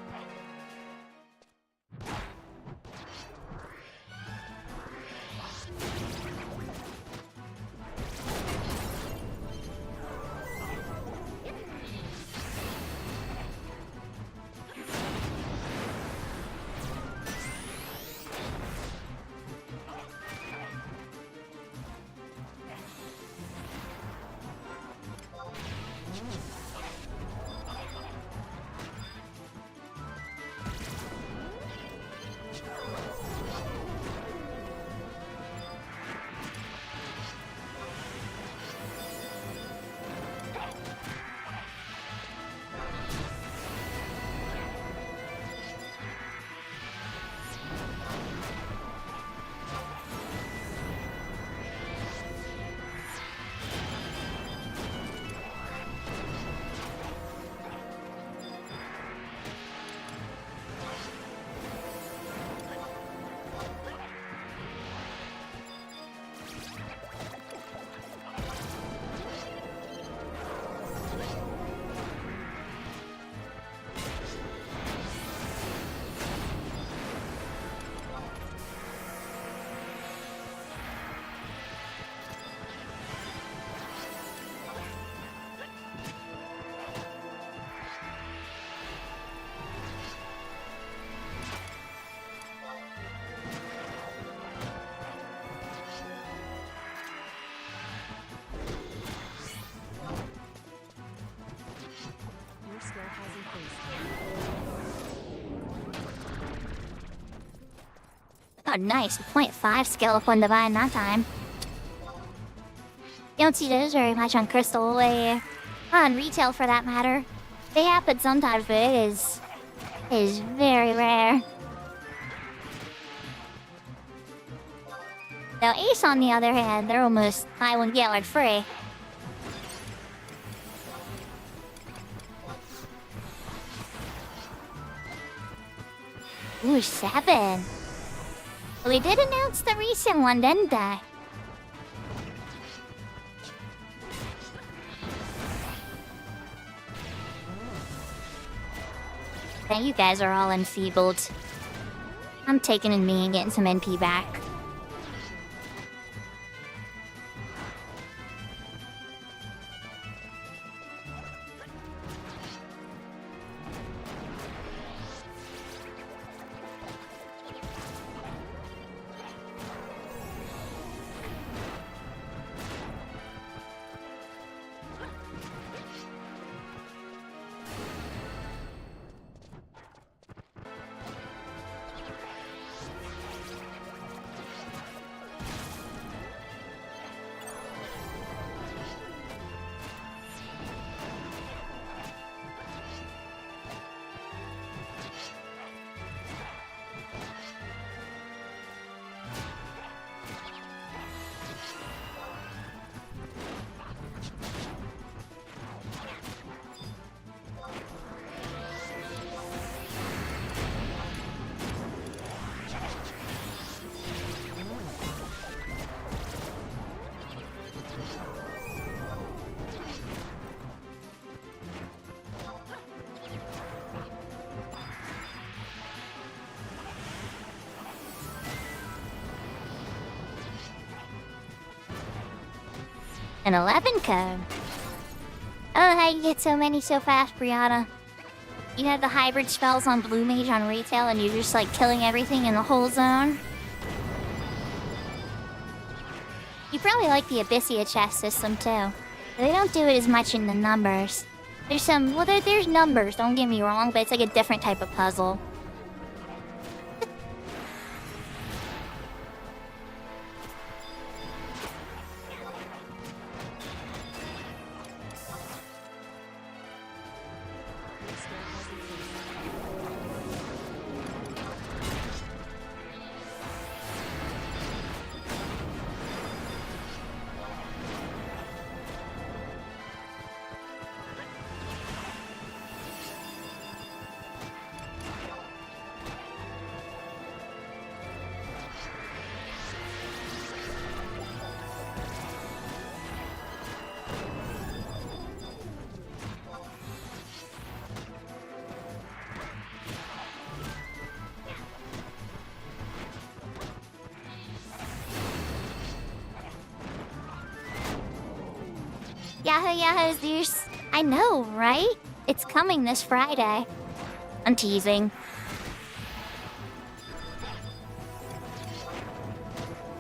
Oh, nice. 0.5 skill up on Divine that time. You don't see those very much on Crystal or on retail for that matter. They happen sometimes, but it is very rare. Now Ace, on the other hand, they're almost buy one get one free. Ooh, 7. Well, they did announce the recent one, didn't they? bet you guys are all enfeebled. I'm taking in me and getting some NP back. An 11 code. Oh, how you get so many so fast, Brianna? You have the hybrid spells on Blue Mage on retail and you're just like killing everything in the whole zone? You probably like the Abyssia chest system too. They don't do it as much in the numbers. There's some, well, there's numbers, don't get me wrong, but it's like a different type of puzzle. Yahoo Zeus. I know, right? It's coming this Friday. I'm teasing.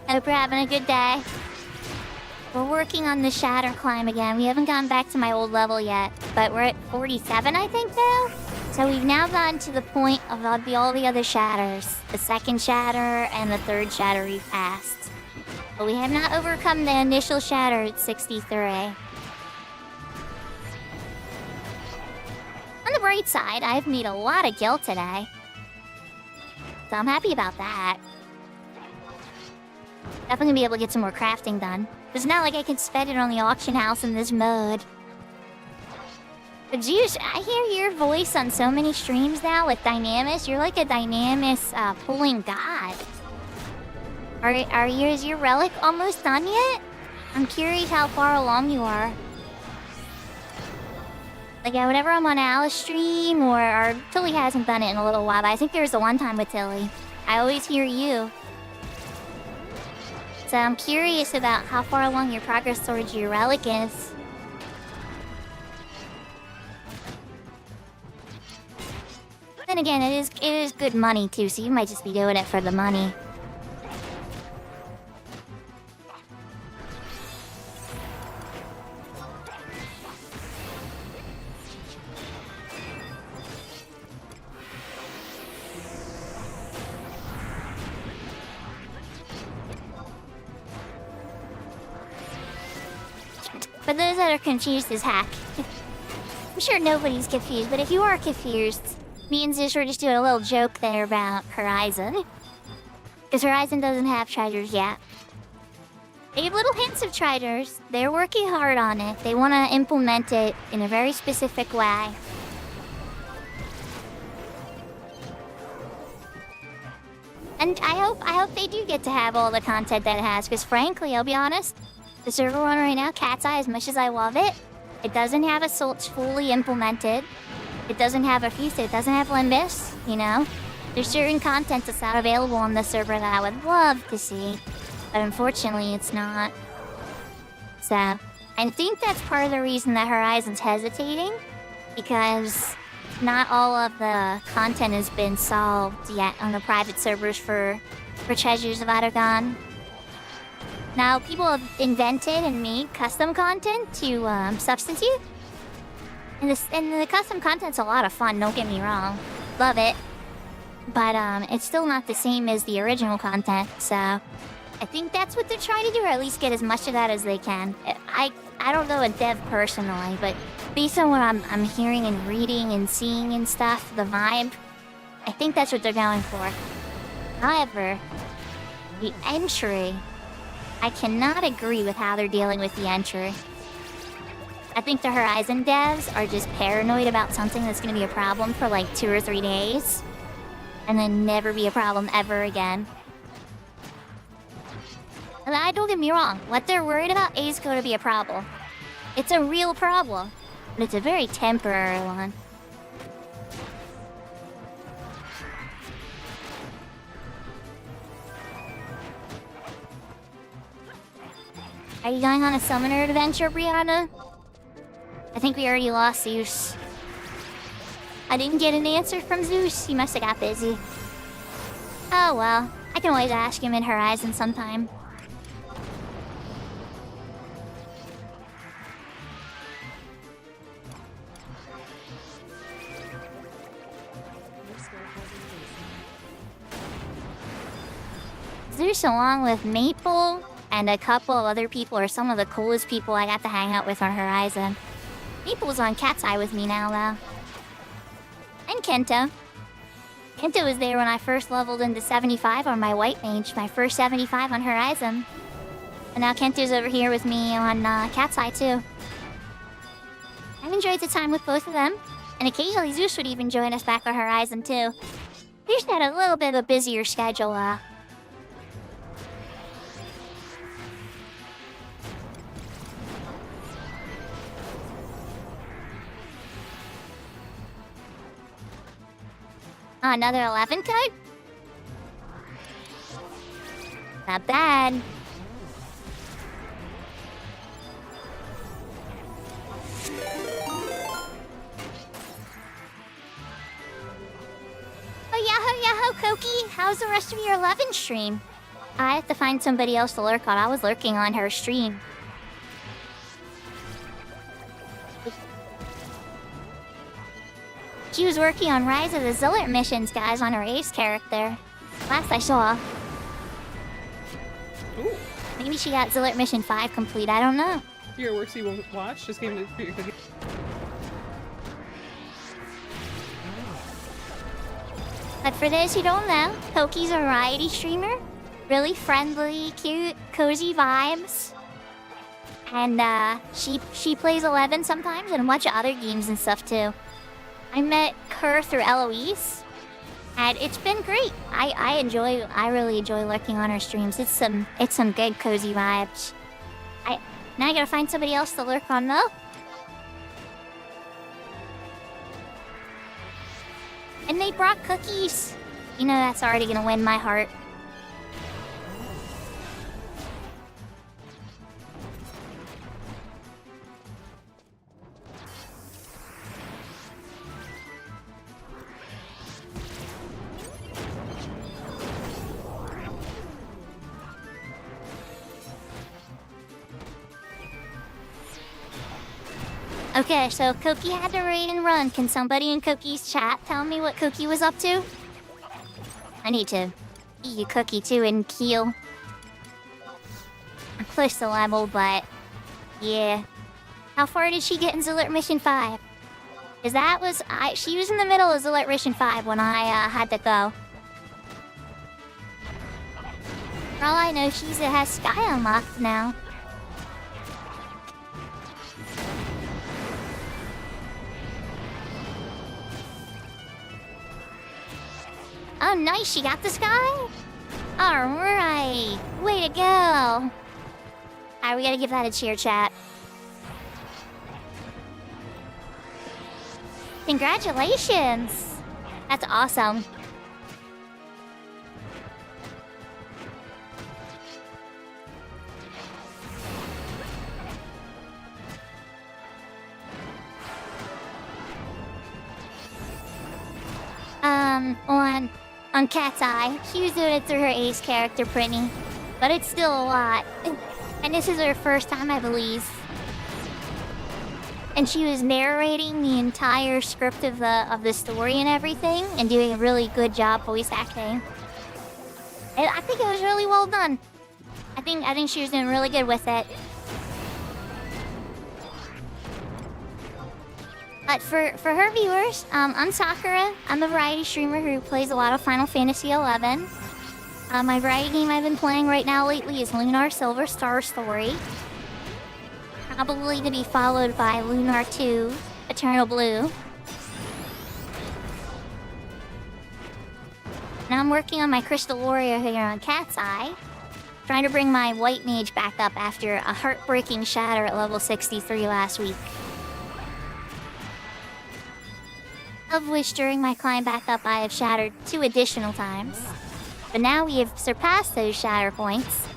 Hope you're having a good day. We're working on the Shatter climb again. We haven't gone back to my old level yet, but we're at 47, I think, now? So we've now gotten to the point of all the other Shatters. The second Shatter and the third Shatter we've passed. But we have not overcome the initial Shatter at 63. On the bright side, I've made a lot of gil today. So I'm happy about that. Definitely gonna be able to get some more crafting done. It's not like I can spend it on the auction house in this mode. But Zeus, I hear your voice on so many streams now with Dynamis. You're like a Dynamis pulling god. Is your relic almost done yet? I'm curious how far along you are. Like, whenever I'm on Alice stream, or Tilly hasn't done it in a little while, but I think there was the one time with Tilly. I always hear you. So I'm curious about how far along your progress towards your relic is. Then again, it is good money too, so you might just be doing it for the money. For those that are confused as heck, I'm sure nobody's confused, but if you are confused, me and Zeus were just doing a little joke there about Horizon. Because Horizon doesn't have treasures yet. They have little hints of treasures. They're working hard on it. They want to implement it in a very specific way. And I hope they do get to have all the content that it has, because frankly, I'll be honest, the server one right now, Cat's Eye, as much as I love it, it doesn't have assaults fully implemented. It doesn't have a Fusa, it doesn't have Limbus, you know? There's certain content that's not available on the server that I would love to see, but unfortunately it's not. So, I think that's part of the reason that Horizon's hesitating, because not all of the content has been solved yet on the private servers for Treasures of Aragon. Now, people have invented and made custom content to substitute. And the custom content's a lot of fun, don't get me wrong. Love it. But it's still not the same as the original content, so I think that's what they're trying to do, or at least get as much of that as they can. I don't know a dev personally, but based on what I'm hearing and reading and seeing and stuff, the vibe, I think that's what they're going for. However, the entry, I cannot agree with how they're dealing with the entry. I think the Horizon devs are just paranoid about something that's going to be a problem for like 2 or 3 days, and then never be a problem ever again. And I don't get me wrong, what they're worried about is going to be a problem. It's a real problem, but it's a very temporary one. Are you going on a summoner adventure, Brianna? I think we already lost Zeus. I didn't get an answer from Zeus. He must have got busy. Oh well, I can always ask him in Horizon sometime. Your skill hasn't increased. Zeus, along with Maple and a couple of other people, are some of the coolest people I got to hang out with on Horizon. Maple's on Cat's Eye with me now, though. And Kento. Kento was there when I first leveled into 75 on my White Mage, my first 75 on Horizon. And now Kento's over here with me on Cat's Eye, too. I've enjoyed the time with both of them, and occasionally Zeus would even join us back on Horizon, too. We just had a little bit of a busier schedule, Another 11 code? Not bad. Oh, yahoo, Koki! How's the rest of your 11 stream? I have to find somebody else to lurk on. I was lurking on her stream. She was working on Rise of the Zillert missions, guys, on her ace character. Last I saw. Ooh. Maybe she got Zillert Mission 5 complete, I don't know. Your works you won't watch just came to your cookie. But for those who don't know, Koki's a variety streamer. Really friendly, cute, cozy vibes. And she plays 11 sometimes and a bunch of other games and stuff too. I met her through Eloise, and it's been great. I really enjoy lurking on her streams. It's some good cozy vibes. Now I gotta find somebody else to lurk on though. And they brought cookies. You know that's already gonna win my heart. Okay, so Koki had to raid and run. Can somebody in Koki's chat tell me what Koki was up to? I need to eat a cookie too and Keel. I'm close to level, but yeah. How far did she get in Zillert Mission 5? Cause she was in the middle of Zillert Mission 5 when I had to go. For all I know, she has Sky unlocked now. Oh, nice, she got the Sky? Alright, way to go. Alright, we gotta give that a cheer, chat. Congratulations! That's awesome. On Cat's Eye, she was doing it through her ace character, Brittany. But it's still a lot. And this is her first time, I believe. And she was narrating the entire script of the story and everything, and doing a really good job voice acting. And I think it was really well done. I think she was doing really good with it. But for her viewers, I'm Sakura. I'm a variety streamer who plays a lot of Final Fantasy XI. My variety game I've been playing right now lately is Lunar Silver Star Story. Probably to be followed by Lunar 2, Eternal Blue. Now I'm working on my Crystal Warrior here on Cat's Eye. Trying to bring my White Mage back up after a heartbreaking shatter at level 63 last week. Of which during my climb back up I have shattered 2 additional times. But now we have surpassed those shatter points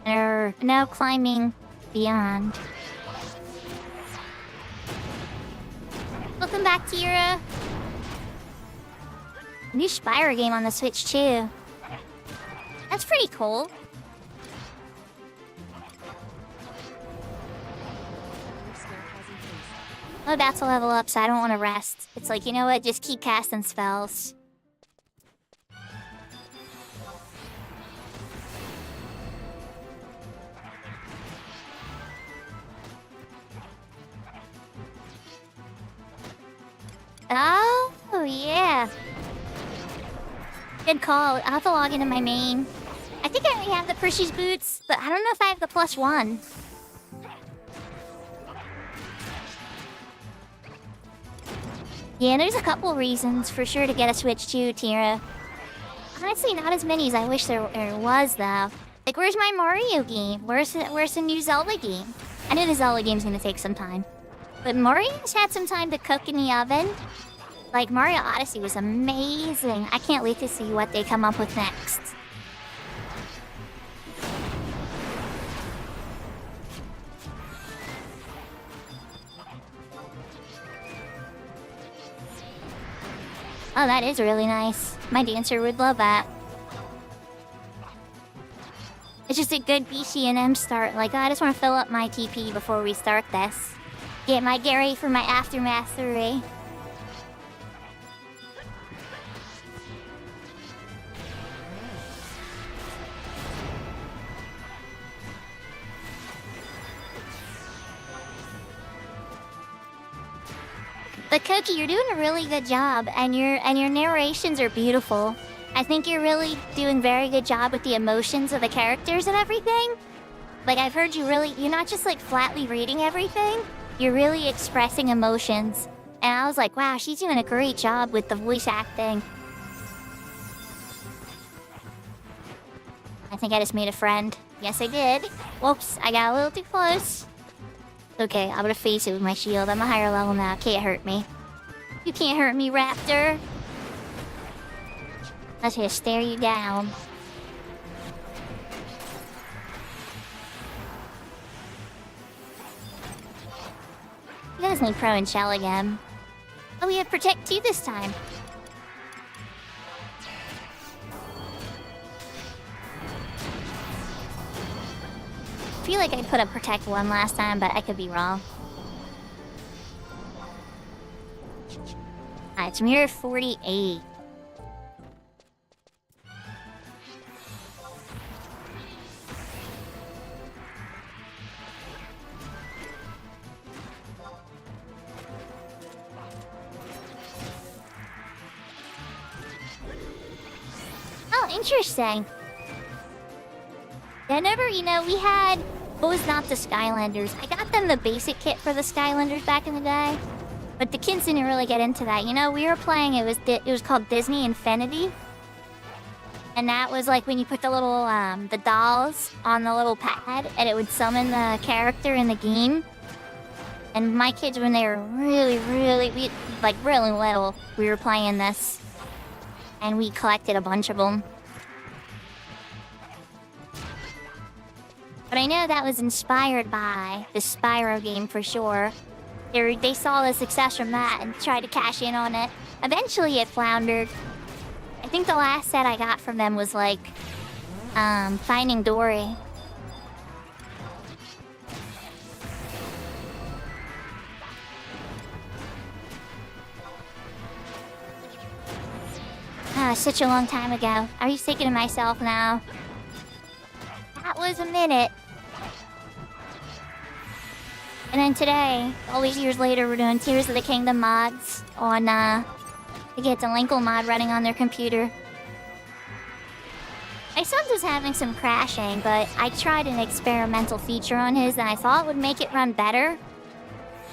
and are now climbing beyond. Welcome back, Tira. New Spyro game on the Switch too. That's pretty cool. I'm about to level up, so I don't want to rest. It's like, you know what? Just keep casting spells. Oh, yeah. Good call. I'll have to log into my main. I think I already have the Percy's boots, but I don't know if I have the +1. Yeah, there's a couple reasons for sure to get a Switch too, Tira. Honestly, not as many as I wish there was, though. Like, where's my Mario game? Where's the new Zelda game? I know the Zelda game's gonna take some time. But Mario's had some time to cook in the oven. Like, Mario Odyssey was amazing. I can't wait to see what they come up with next. Oh, that is really nice. My dancer would love that. It's just a good BCNM start. Like, I just want to fill up my TP before we start this. Get ready for my Aftermath 3. But Koki, you're doing a really good job, and your narrations are beautiful. I think you're really doing very good job with the emotions of the characters and everything. Like, I've heard you're not just like flatly reading everything. You're really expressing emotions. And I was like, wow, she's doing a great job with the voice acting. I think I just made a friend. Yes, I did. Whoops, I got a little too close. Okay, I'm gonna face it with my shield. I'm a higher level now. Can't hurt me. You can't hurt me, Raptor. Let's just stare you down. You guys need Pro and Shell again. Oh, we have Protect 2 this time. I feel like I put up Protect 1 last time, but I could be wrong. It's Mirror 48. Oh, interesting. I never, we had... What was not the Skylanders? I got them the basic kit for the Skylanders back in the day. But the kids didn't really get into that. We were playing, it was called Disney Infinity. And that was like when you put the little, the dolls on the little pad and it would summon the character in the game. And my kids, when they were really little, we were playing this. And we collected a bunch of them. But I know that was inspired by the Spyro game for sure. They saw the success from that and tried to cash in on it. Eventually it floundered. I think the last set I got from them was like, Finding Dory. Such a long time ago. I was thinking to myself now. That was a minute. And then today, all these years later, we're doing Tears of the Kingdom mods on, they get the Linkle mod running on their computer. My son's was having some crashing, but I tried an experimental feature on his and I thought it would make it run better.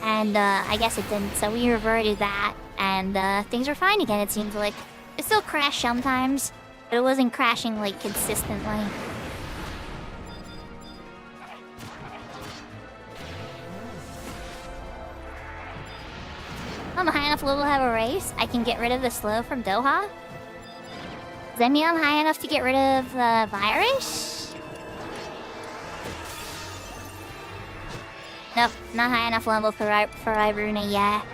And, I guess it didn't, so we reverted that. And, things are fine again, it seems like. It still crashed sometimes, but it wasn't crashing, like, consistently. I'm high enough level to have a race. I can get rid of the slow from Doha. Does that mean I'm high enough to get rid of the virus? Nope, not high enough level for Iruna yet.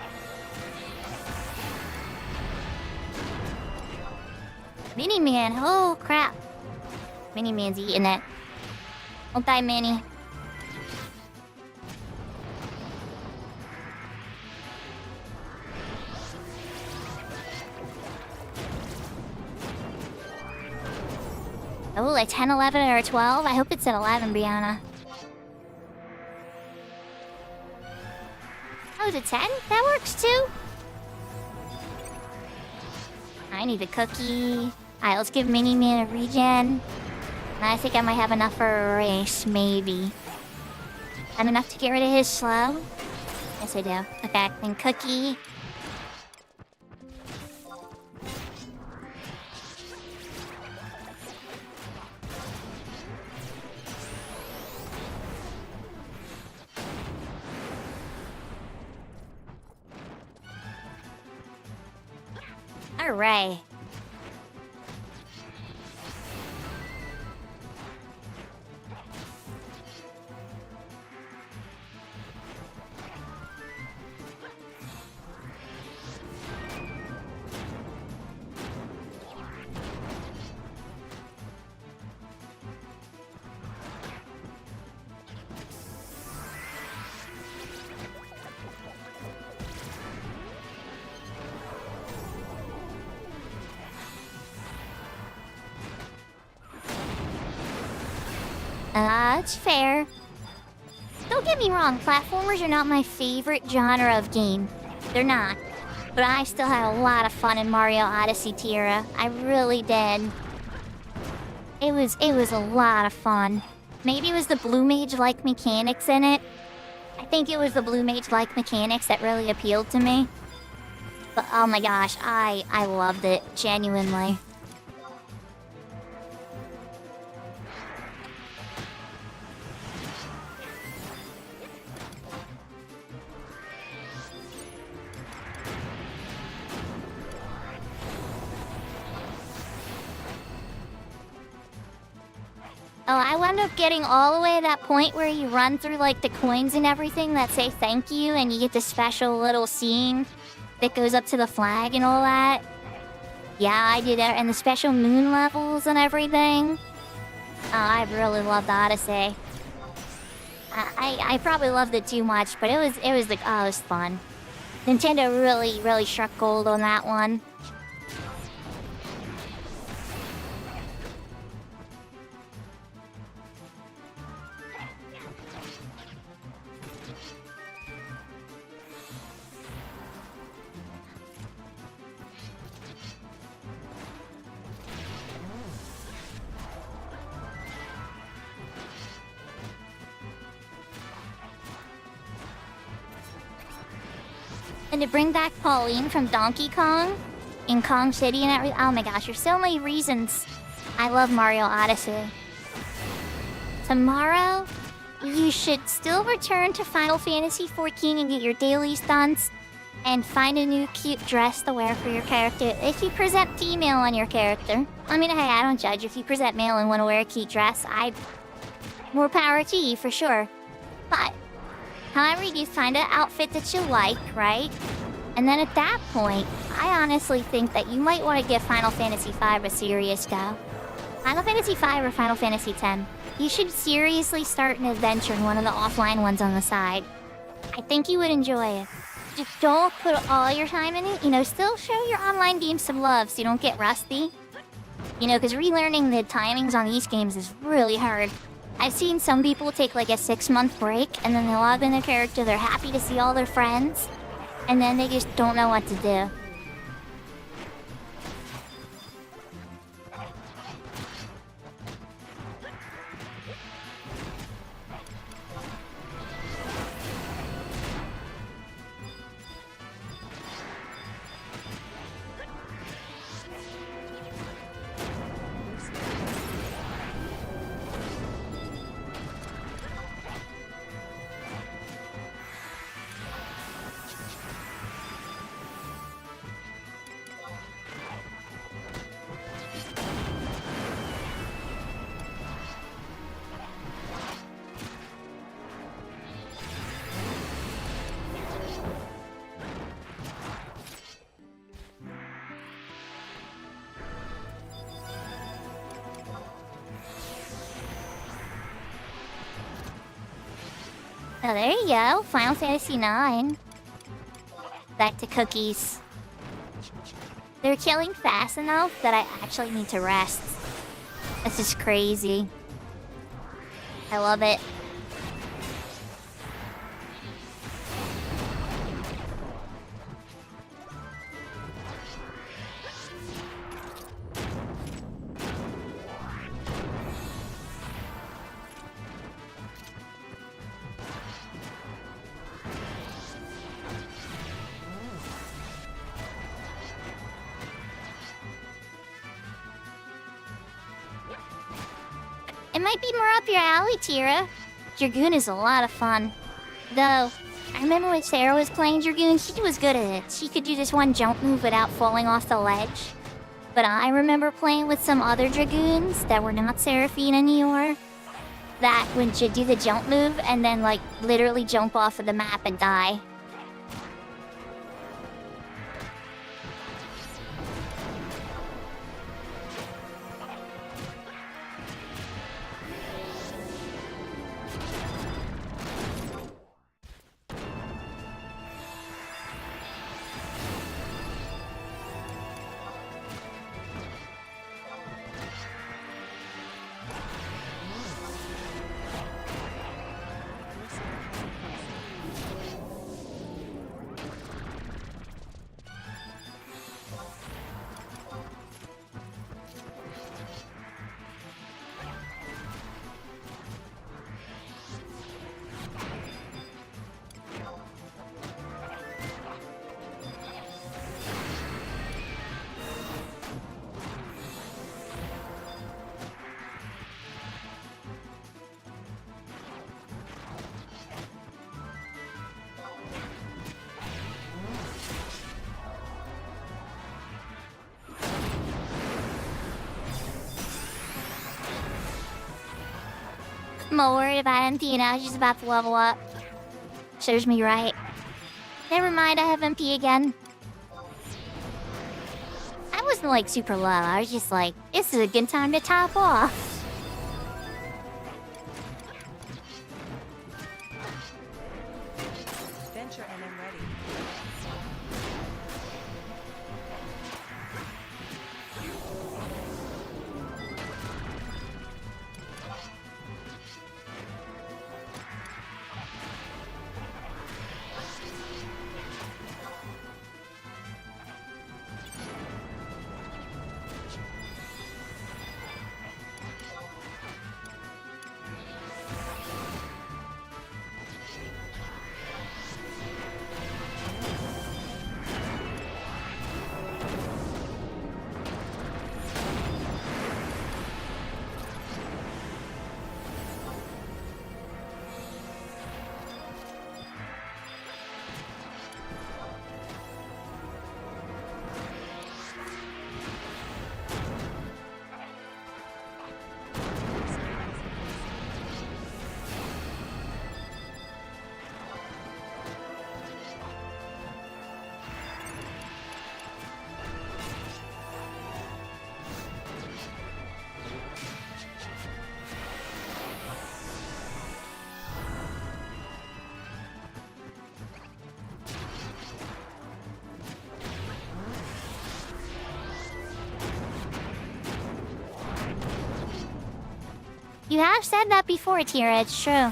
Mini-Man, oh crap. Mini-Man's eating it. Don't die, Mini. Oh, a 10, 11, or a 12? I hope it's an 11, Brianna. Oh, is it 10? That works too. I need a cookie. Alright, let's give Mini-Man a regen. I think I might have enough for a race, maybe. Have enough to get rid of his slow? Yes, I do. Okay, then cookie. Alright. It's fair. Don't get me wrong, platformers are not my favorite genre of game. They're not. But I still had a lot of fun in Mario Odyssey Tierra. I really did. It was a lot of fun. Maybe it was the Blue Mage-like mechanics in it. I think it was the Blue Mage-like mechanics that really appealed to me. But oh my gosh, I loved it, genuinely. Oh, I wound up getting all the way to that point where you run through, like, the coins and everything that say thank you, and you get this special little scene that goes up to the flag and all that. Yeah, I did that, and the special moon levels and everything. Oh, I really loved Odyssey. I probably loved it too much, but it was like, oh, it was fun. Nintendo really struck gold on that one. And to bring back Pauline from Donkey Kong in Kong City and everything. Oh my gosh, there's so many reasons I love Mario Odyssey. Tomorrow, you should still return to Final Fantasy XIV and get your dailies done, and find a new cute dress to wear for your character if you present female on your character. I mean, hey, I don't judge. If you present male and want to wear a cute dress, more power to you for sure. But however, you find an outfit that you like, right? And then at that point, I honestly think that you might want to give Final Fantasy V a serious go. Final Fantasy V or Final Fantasy X. You should seriously start an adventure in one of the offline ones on the side. I think you would enjoy it. Just don't put all your time in it. You know, still show your online games some love so you don't get rusty. You know, because relearning the timings on these games is really hard. I've seen some people take like a 6-month break and then they log in their character, they're happy to see all their friends, and then they just don't know what to do. Oh, there you go. Final Fantasy IX. Back to cookies. They're killing fast enough that I actually need to rest. This is crazy. I love it. It might be more up your alley, Tira. Dragoon is a lot of fun. Though, I remember when Sarah was playing Dragoon, she was good at it. She could do this one jump move without falling off the ledge. But I remember playing with some other Dragoons that were not Seraphine and Eeyore, that would do the jump move and then, like, literally jump off of the map and die. I'm not worried about MP now, she's about to level up. Serves me right. Never mind, I have MP again. I wasn't like super low, I was just like, this is a good time to top off. Venture and I'm ready. You have said that before, Tira. It's true.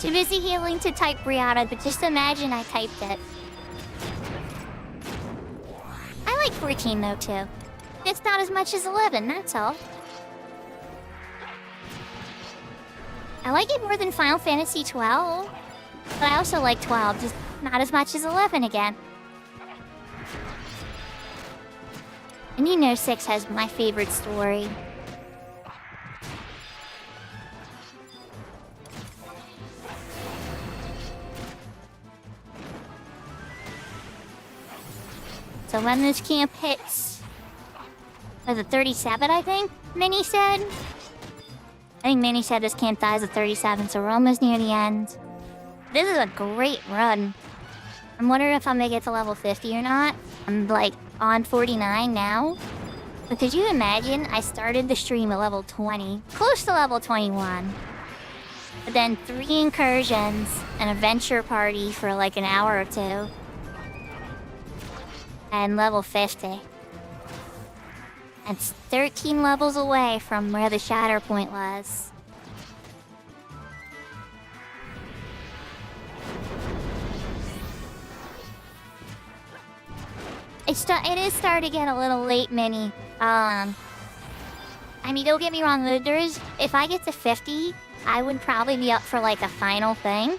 Too busy healing to type Brianna, but just imagine I typed it. I like 14 though too. It's not as much as 11, that's all. I like it more than Final Fantasy 12, but I also like 12, just not as much as 11 again. And you know 6 has my favorite story. So when this camp hits, was it 37, I think? Minnie said? I think Minnie said this camp dies at 37, so we're almost near the end. This is a great run. I'm wondering if I'll make it to level 50 or not. I'm like on 49 now. But could you imagine? I started the stream at level 20, close to level 21. But then 3 incursions, an adventure party for like an hour or 2. And level 50. It's 13 levels away from where the shatter point was. It is starting to get a little late, Minnie. I mean, don't get me wrong, if I get to 50, I would probably be up for like a final thing.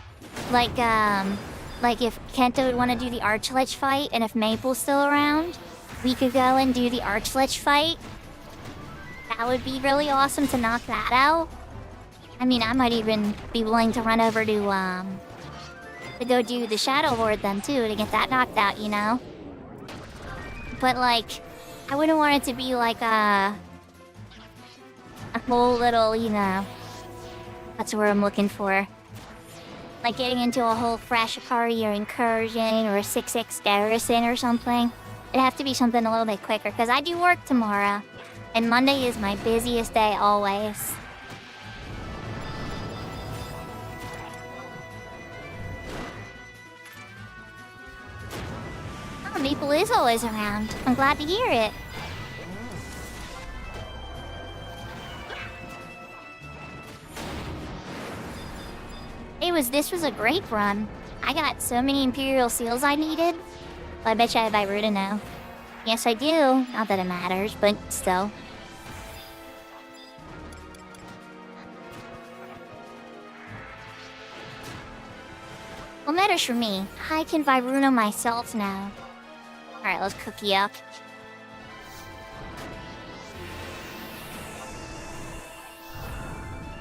Like if Kento would want to do the Archlich fight, and if Maple's still around, we could go and do the Archlich fight. That would be really awesome to knock that out. I mean, I might even be willing to run over to go do the Shadow Lord then too, to get that knocked out, you know? But like, I wouldn't want it to be like a whole little, you know, that's what I'm looking for. Like getting into a whole fresh party or incursion or a 6-6 garrison or something. It'd have to be something a little bit quicker, because I do work tomorrow. And Monday is my busiest day always. Oh, Maple is always around. I'm glad to hear it. This was a great run. I got so many Imperial Seals I needed. Well, I bet you I have Iruta now. Yes, I do. Not that it matters, but still. What matters for me? I can Viruno myself now. Alright, let's cookie up.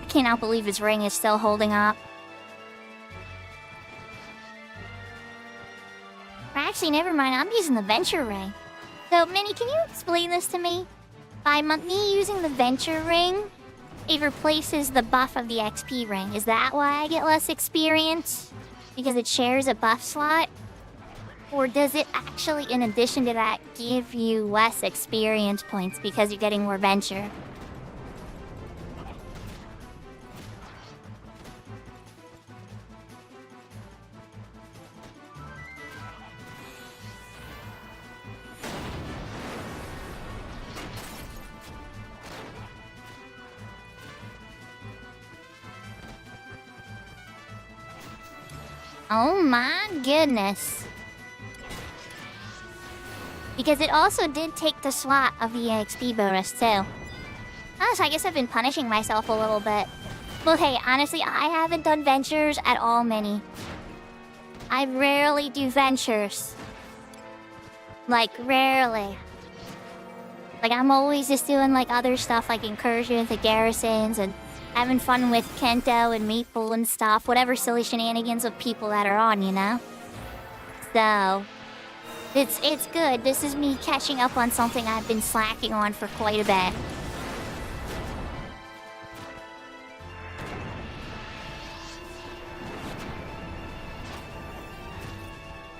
I cannot believe his ring is still holding up. Actually, never mind. I'm using the Venture Ring. So, Minnie, can you explain this to me? By me using the Venture Ring, it replaces the buff of the XP ring. Is that why I get less experience? Because it shares a buff slot? Or does it actually, in addition to that, give you less experience points because you're getting more Venture? Oh my goodness. Because it also did take the slot of the EXP bonus too. So I guess I've been punishing myself a little bit. Well, hey, honestly, I haven't done ventures at all many. I rarely do ventures. Like, rarely. Like, I'm always just doing, like, other stuff, like incursions and garrisons and having fun with Kento and Maple and stuff. Whatever silly shenanigans of people that are on, you know? So, it's good. This is me catching up on something I've been slacking on for quite a bit.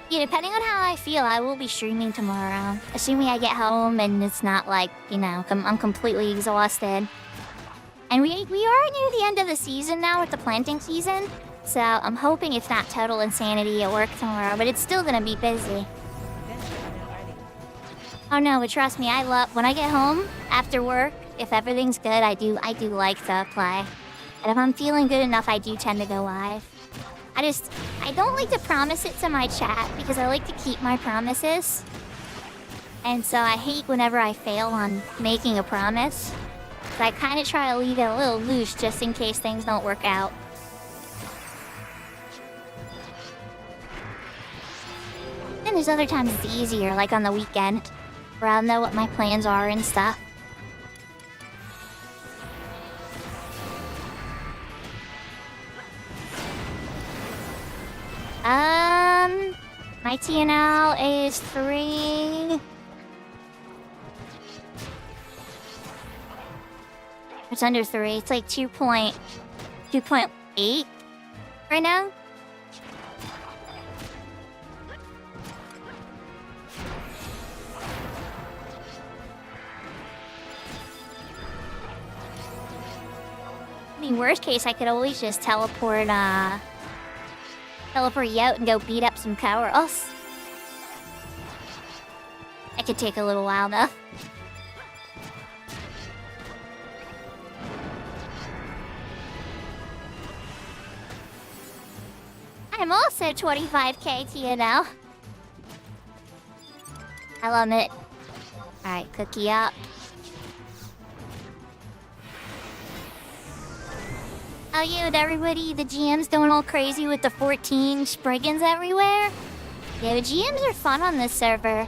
Yeah, depending on how I feel, I will be streaming tomorrow. Assuming I get home and it's not like, you know, I'm completely exhausted. And we are near the end of the season now with the planting season. So I'm hoping it's not total insanity at work tomorrow, but it's still gonna be busy. Oh no, but trust me, I love when I get home after work, if everything's good, I do like to play. And if I'm feeling good enough, I do tend to go live. I don't like to promise it to my chat because I like to keep my promises. And so I hate whenever I fail on making a promise. So I kind of try to leave it a little loose just in case things don't work out. Then there's other times it's easier, like on the weekend, where I'll know what my plans are and stuff. My TNL is 3. It's under 3. It's like 2.8 right now. I mean, worst case, I could always just teleport you out and go beat up some Kauros. That could take a little while though. I'm also 25k TNL. I love it. Alright, cookie up. Oh, yeah, with everybody, the GM's going all crazy with the 14 Spriggans everywhere. Yeah, the GMs are fun on this server.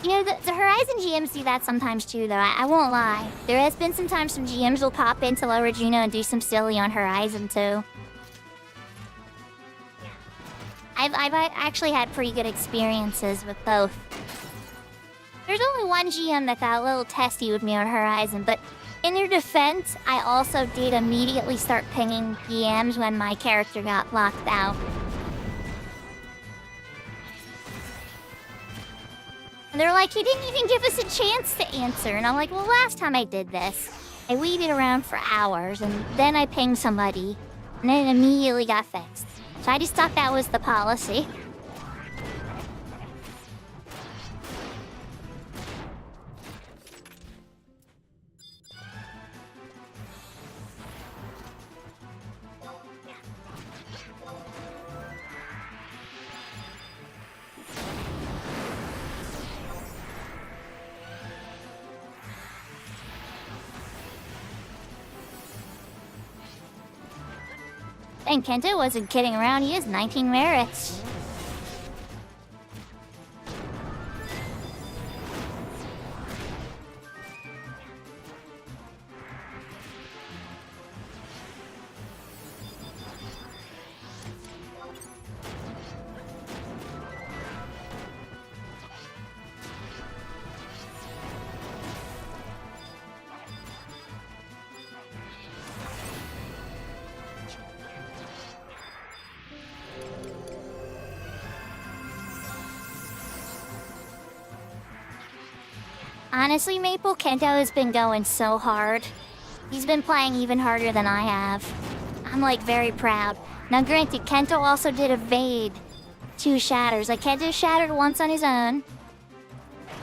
You know, the Horizon GMs do that sometimes too, though. I won't lie. There has been some times some GMs will pop into Lower Juno and do some silly on Horizon too. I've actually had pretty good experiences with both. There's only one GM that got a little testy with me on Horizon, but in their defense, I also did immediately start pinging PMs when my character got locked out. And they're like, you didn't even give us a chance to answer. And I'm like, well, last time I did this, I waited around for hours, and then I pinged somebody, and then it immediately got fixed. So I just thought that was the policy. And Kento wasn't kidding around, he has 19 merits. Honestly, Maple, Kento has been going so hard. He's been playing even harder than I have. I'm like very proud. Now granted, Kento also did evade 2 shatters. Like Kento shattered once on his own.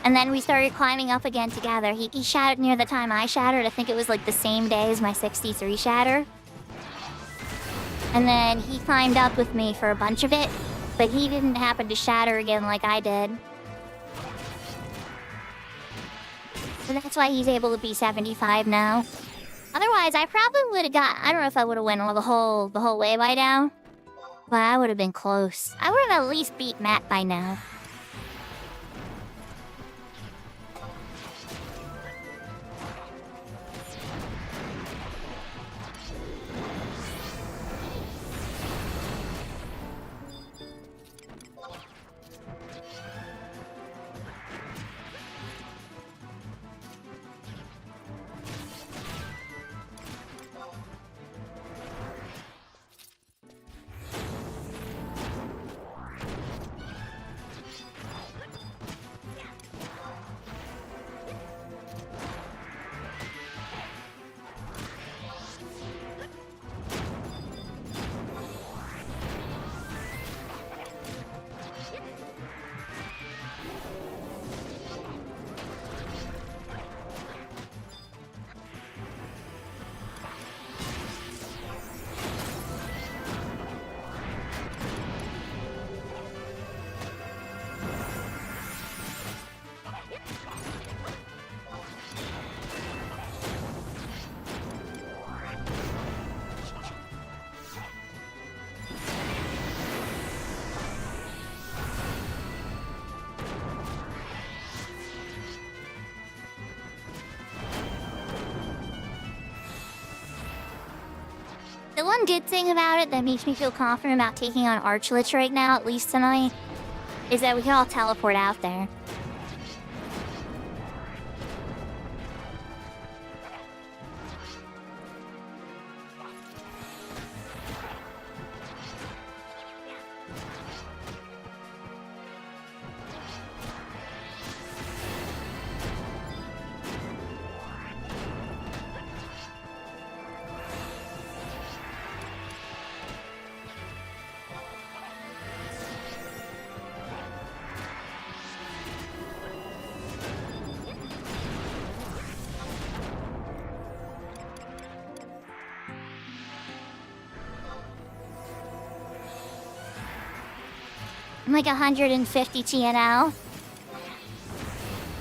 And then we started climbing up again together. He shattered near the time I shattered. I think it was like the same day as my 63 shatter. And then he climbed up with me for a bunch of it. But he didn't happen to shatter again like I did. So that's why he's able to be 75 now. Otherwise, I probably would have got... I don't know if I would have went all the whole way by now. But I would have been close. I would have at least beat Matt by now. The one good thing about it that makes me feel confident about taking on Archlich right now, at least tonight, is that we can all teleport out there. I'm like 150 TNL.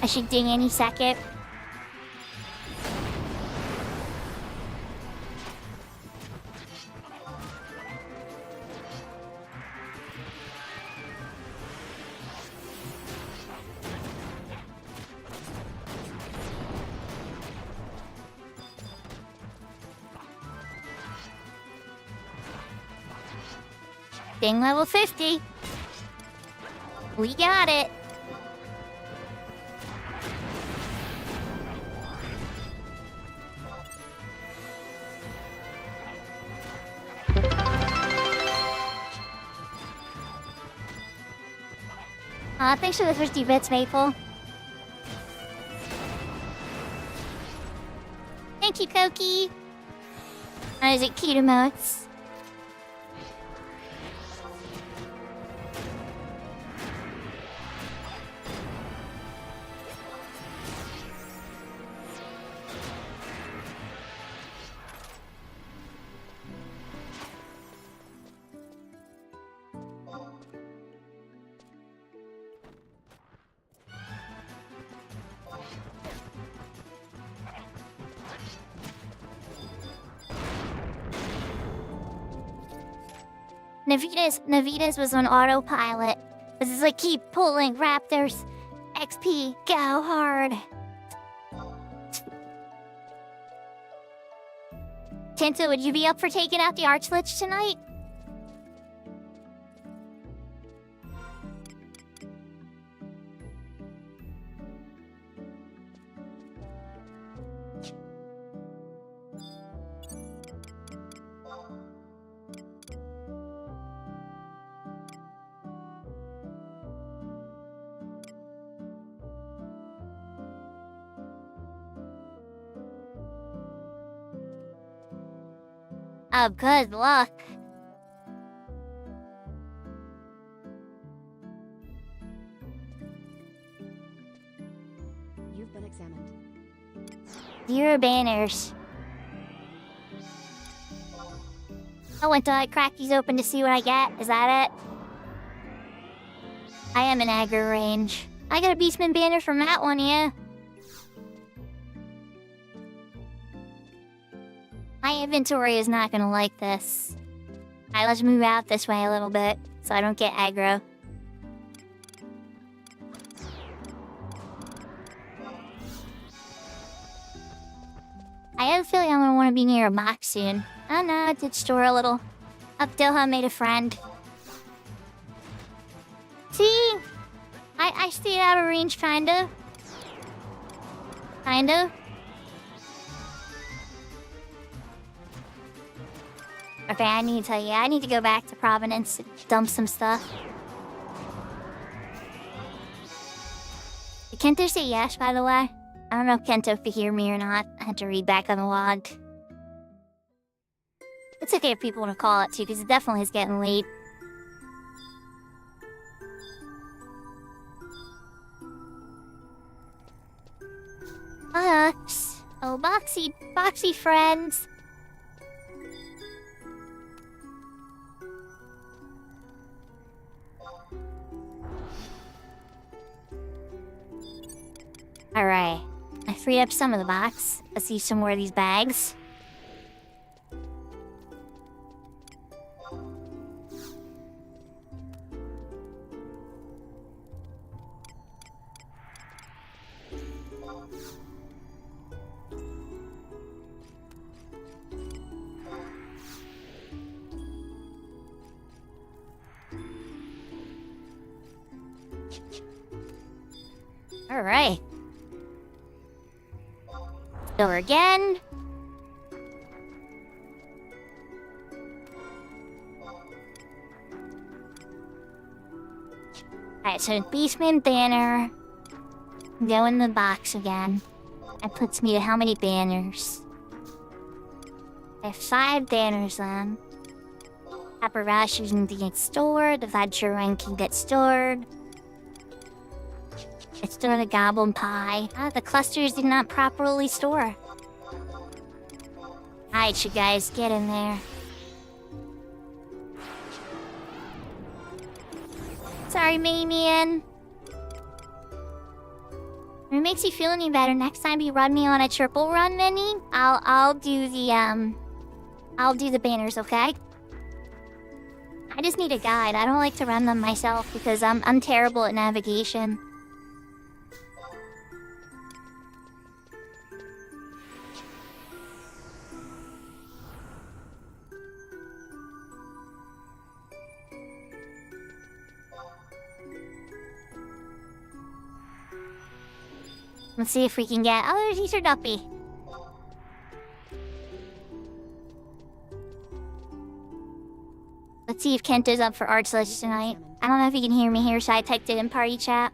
I should ding any second. Ding level 50. We got it. Thanks for the 50 bits, Maple. Thank you, Koki. Is it cute emotes? Navitas was on autopilot. This is like keep pulling Raptors. XP, go hard. Tinto, would you be up for taking out the Archlich tonight? Oh, good luck. You've been examined. 0 banners. I went to crack these open to see what I get. Is that it? I am in aggro range. I got a Beastman banner from that one, yeah. My inventory is not gonna like this. Alright, let's move out this way a little bit so I don't get aggro. I have a feeling I'm gonna want to be near a box soon. Oh no, I did store a little. Abdulha made a friend. See? I stayed out of range, kinda. Kinda. Okay, I need to tell you, I need to go back to Providence and dump some stuff. Did Kento say yes, by the way? I don't know if Kento could hear me or not. I had to read back on the log. It's okay if people want to call it too, because it definitely is getting late. Box. Oh, boxy friends. Alright. I freed up some of the box. Let's see some more of these bags. Alright. Over again. Alright, so basement banner. Go in the box again. That puts me to how many banners? I have 5 banners then. Apparatus need to get stored. The Vajra can get stored. Let's store the goblin pie. Ah, the clusters did not properly store. Alright, you guys, get in there. Sorry, Mamian. If it makes you feel any better, next time you run me on a triple run, Minnie, I'll do the banners, okay? I just need a guide. I don't like to run them myself because I'm terrible at navigation. Let's see if we can get... Oh, there's Easter Duppy. Let's see if Kento's up for art sledge tonight. I don't know if you can hear me here, so I typed it in party chat.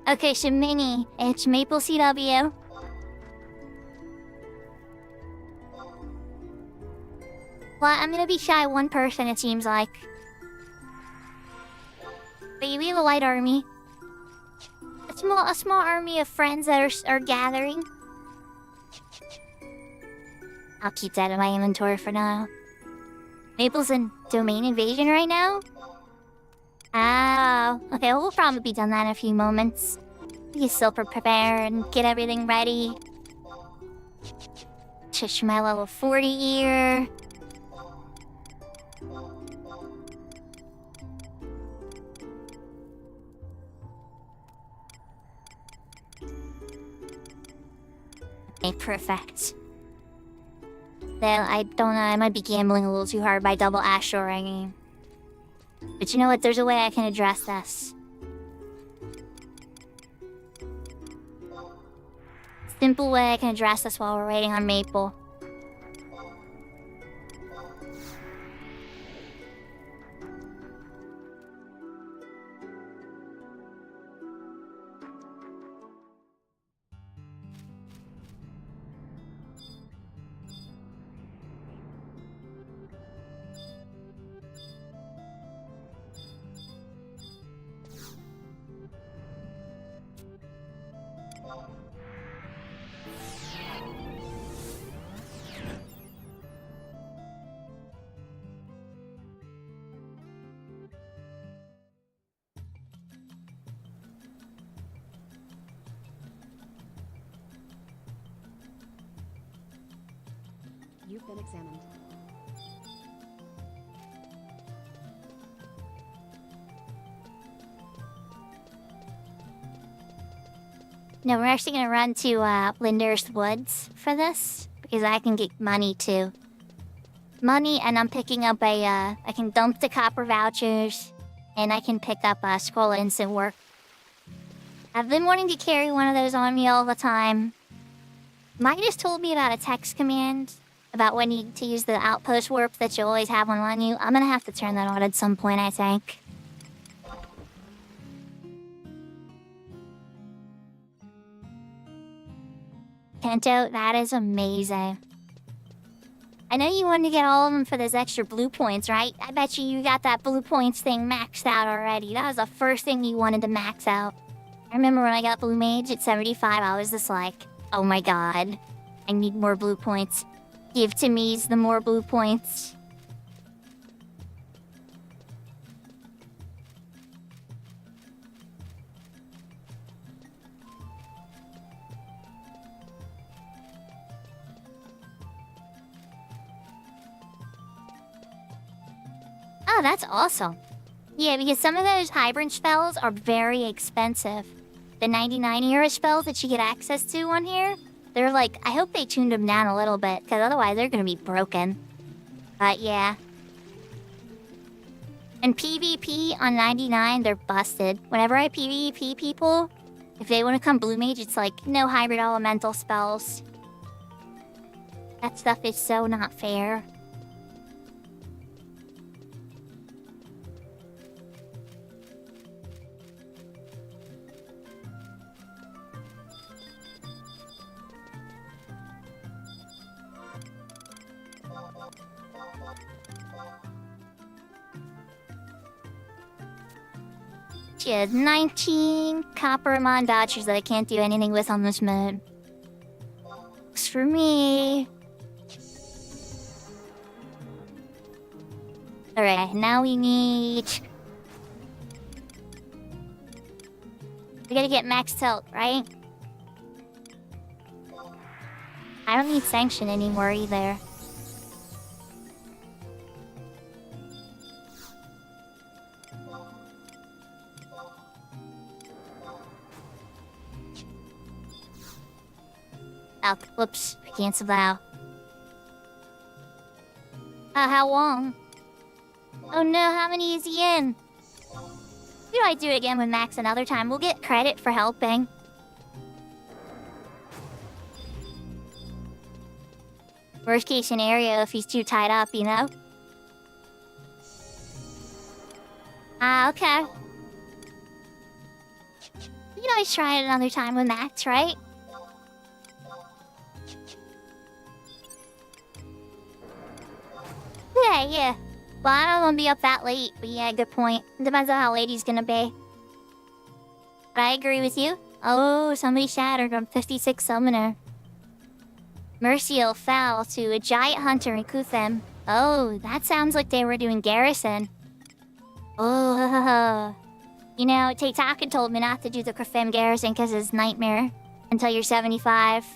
Okay, so Minnie, it's Maple CW. Well, I'm gonna be shy one person, it seems like. But we have a light army. A small army of friends that are gathering. I'll keep that in my inventory for now. Maple's in domain invasion right now? Oh, okay, we'll probably be done that in a few moments. We can still prepare and get everything ready. Switch my level 40 here. perfect. Then I don't know, I might be gambling a little too hard by double astral ringing. But you know what, there's a way I can address this. Simple way I can address this while we're waiting on Maple. You've been examined. No, we're actually gonna run to Linder's Woods for this because I can get money too. Money, and I'm picking up I can dump the copper vouchers, and I can pick up scroll instant work. I've been wanting to carry one of those on me all the time. Mike just told me about a text command about when you to use the outpost warp that you always have on you. I'm gonna have to turn that on at some point, I think. Kento, that is amazing. I know you wanted to get all of them for those extra blue points, right? I bet you got that blue points thing maxed out already. That was the first thing you wanted to max out. I remember when I got Blue Mage at 75, I was just like, oh my god, I need more blue points. Give to me's the more blue points. Oh, that's awesome. Yeah, because some of those hybrid spells are very expensive. The 99 era spells that you get access to on here, they're like, I hope they tuned them down a little bit, because otherwise they're going to be broken. But yeah. And PvP on 99, they're busted. Whenever I PvP people, if they want to come Blue Mage, it's like, no hybrid elemental spells. That stuff is so not fair. She has 19 copper mon vouchers that I can't do anything with on this mode. Looks for me. Alright, now we need... We gotta get max tilt, right? I don't need sanction anymore either. Oh, whoops. Cancel that out. How long? Oh no, how many is he in? Why do I do it again with Max another time? We'll get credit for helping. Worst case scenario if he's too tied up, you know? Ah, okay. You can always try it another time with Max, right? Yeah. Well, I don't want to be up that late, but yeah, good point. Depends on how late he's gonna be. But I agree with you. Oh, somebody shattered on 56 Summoner. Mercial fell to a Giant Hunter in Kutham. Oh, that sounds like they were doing Garrison. Oh, you know, Taitaka told me not to do the Kutham Garrison because it's nightmare until you're 75.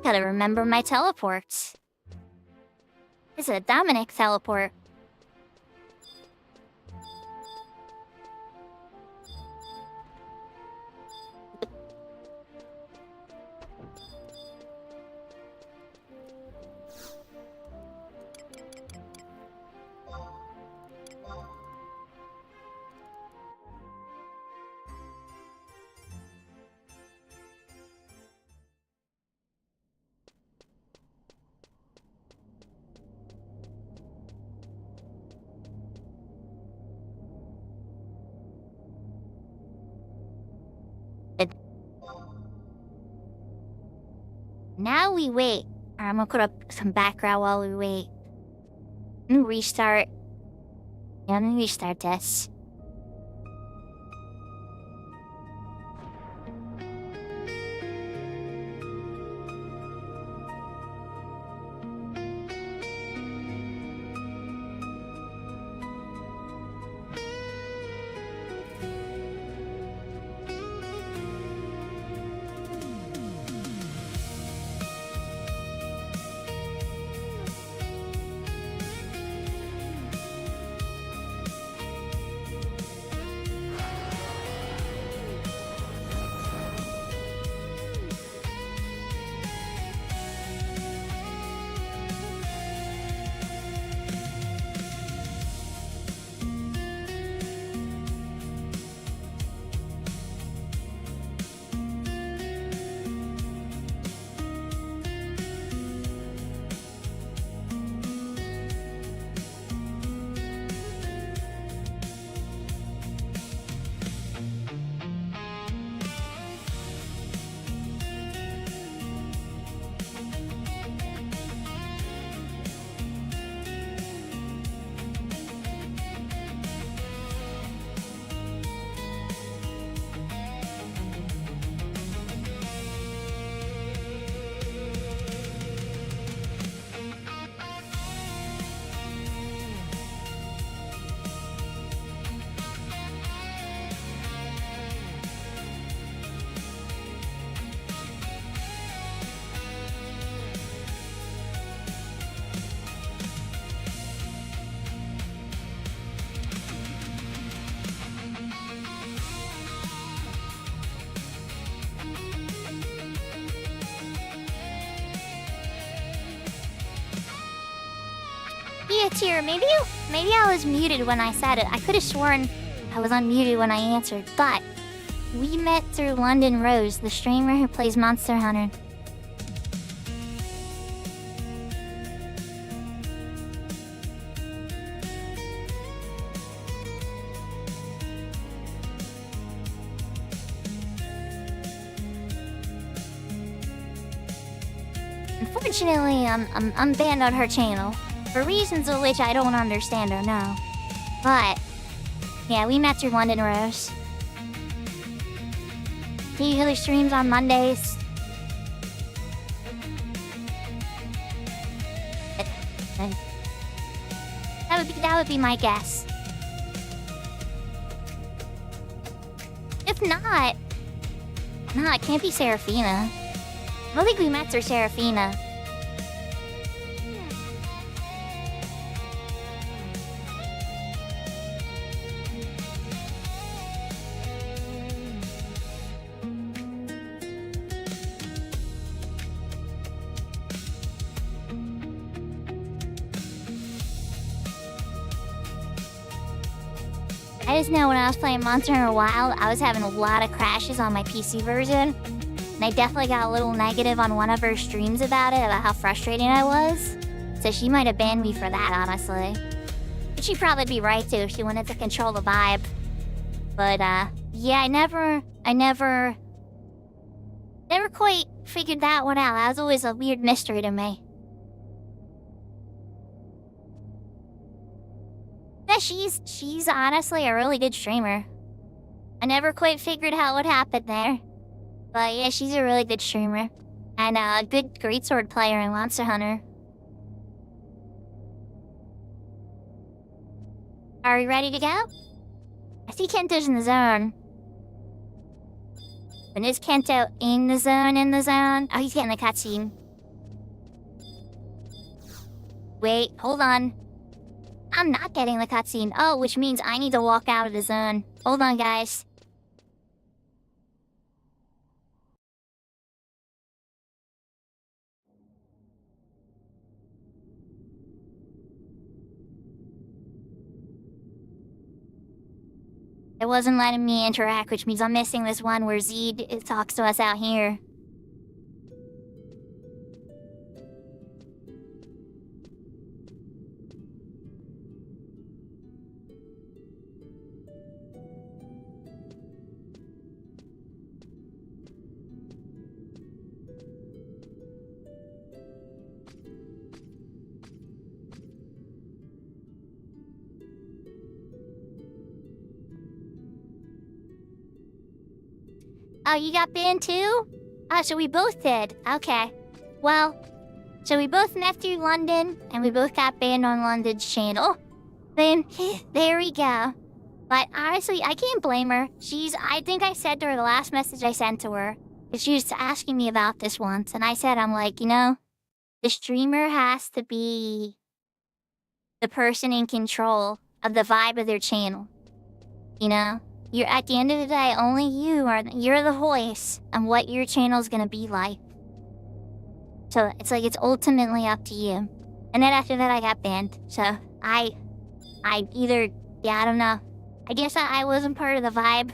Gotta remember my teleports. This is a Dominic teleport. Now we wait. I'm gonna put up some background while we wait. Let me restart. Yeah, let me restart this. Yeah, Tier, maybe I was muted when I said it. I could have sworn I was unmuted when I answered, but we met through London Rose, the streamer who plays Monster Hunter. Unfortunately, I'm banned on her channel for reasons of which I don't understand or know. But yeah, we met through London Rose. He usually streams on Mondays. That would be my guess. If not, no, it can't be Serafina. I don't think we met through Serafina. I just know when I was playing Monster Hunter Wild, I was having a lot of crashes on my PC version. And I definitely got a little negative on one of her streams about it, about how frustrating I was. So she might have banned me for that, honestly. But she'd probably be right too if she wanted to control the vibe. But yeah, I never quite figured that one out. That was always a weird mystery to me. Yeah, she's honestly a really good streamer. I never quite figured out what happened there. But yeah, she's a really good streamer. And a good greatsword player in Monster Hunter. Are we ready to go? I see Kento's in the zone. But is Kento in the zone? Oh, he's getting the cutscene. Wait, hold on. I'm not getting the cutscene. Oh, which means I need to walk out of the zone. Hold on, guys. It wasn't letting me interact, which means I'm missing this one where Zed talks to us out here. Oh, you got banned too? Oh, so we both did. Okay. Well, so we both met through London, and we both got banned on London's channel. Then, there we go. But honestly, I can't blame her. I think I said to her the last message I sent to her, is she was asking me about this once, and I said, I'm like, you know, the streamer has to be the person in control of the vibe of their channel. You know? You're at the end of the day, only you're the voice on what your channel's gonna be like. So it's like it's ultimately up to you. And then after that I got banned. So I don't know. I guess I wasn't part of the vibe.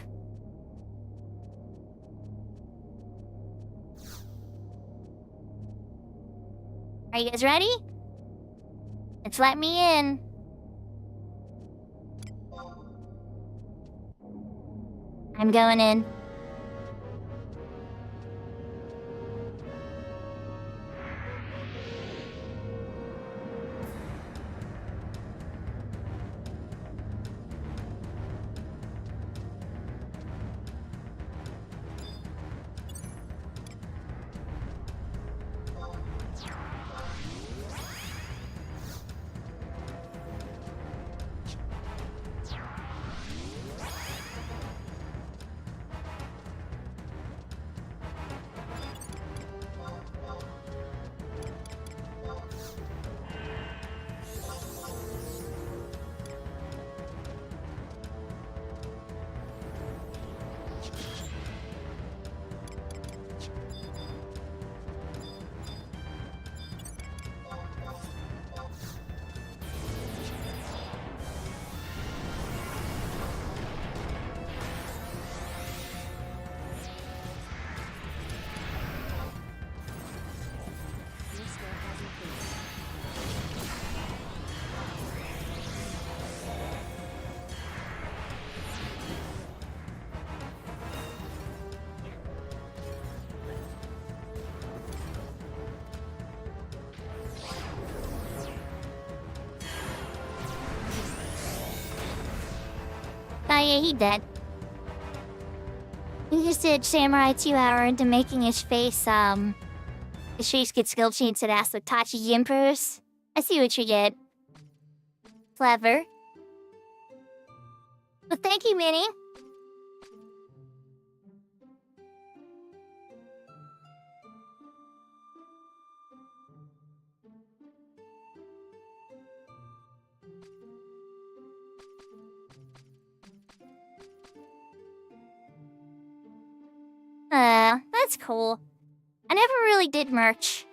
Are you guys ready? Let's let me in. I'm going in. yeah, he dead. He just did Samurai 2 hour into making his face get skill chains and ass with Tachi Gimpers. I see what you did. Clever. Well, thank you, Minnie. That's cool. I never really did merch.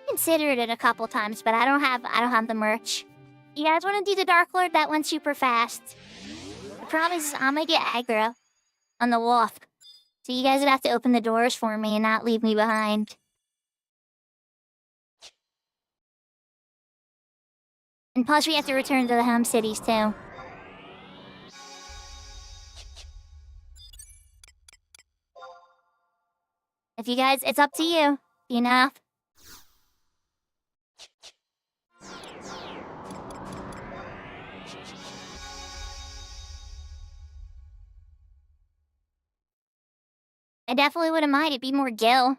Considered it a couple times, but I don't have the merch. You guys want to do the Dark Lord? That one's super fast. The problem is I'm gonna get aggro on the wolf. So you guys would have to open the doors for me and not leave me behind. And plus we have to return to the home cities too. If you guys, it's up to you. You know? I definitely wouldn't mind. It'd be more Gil.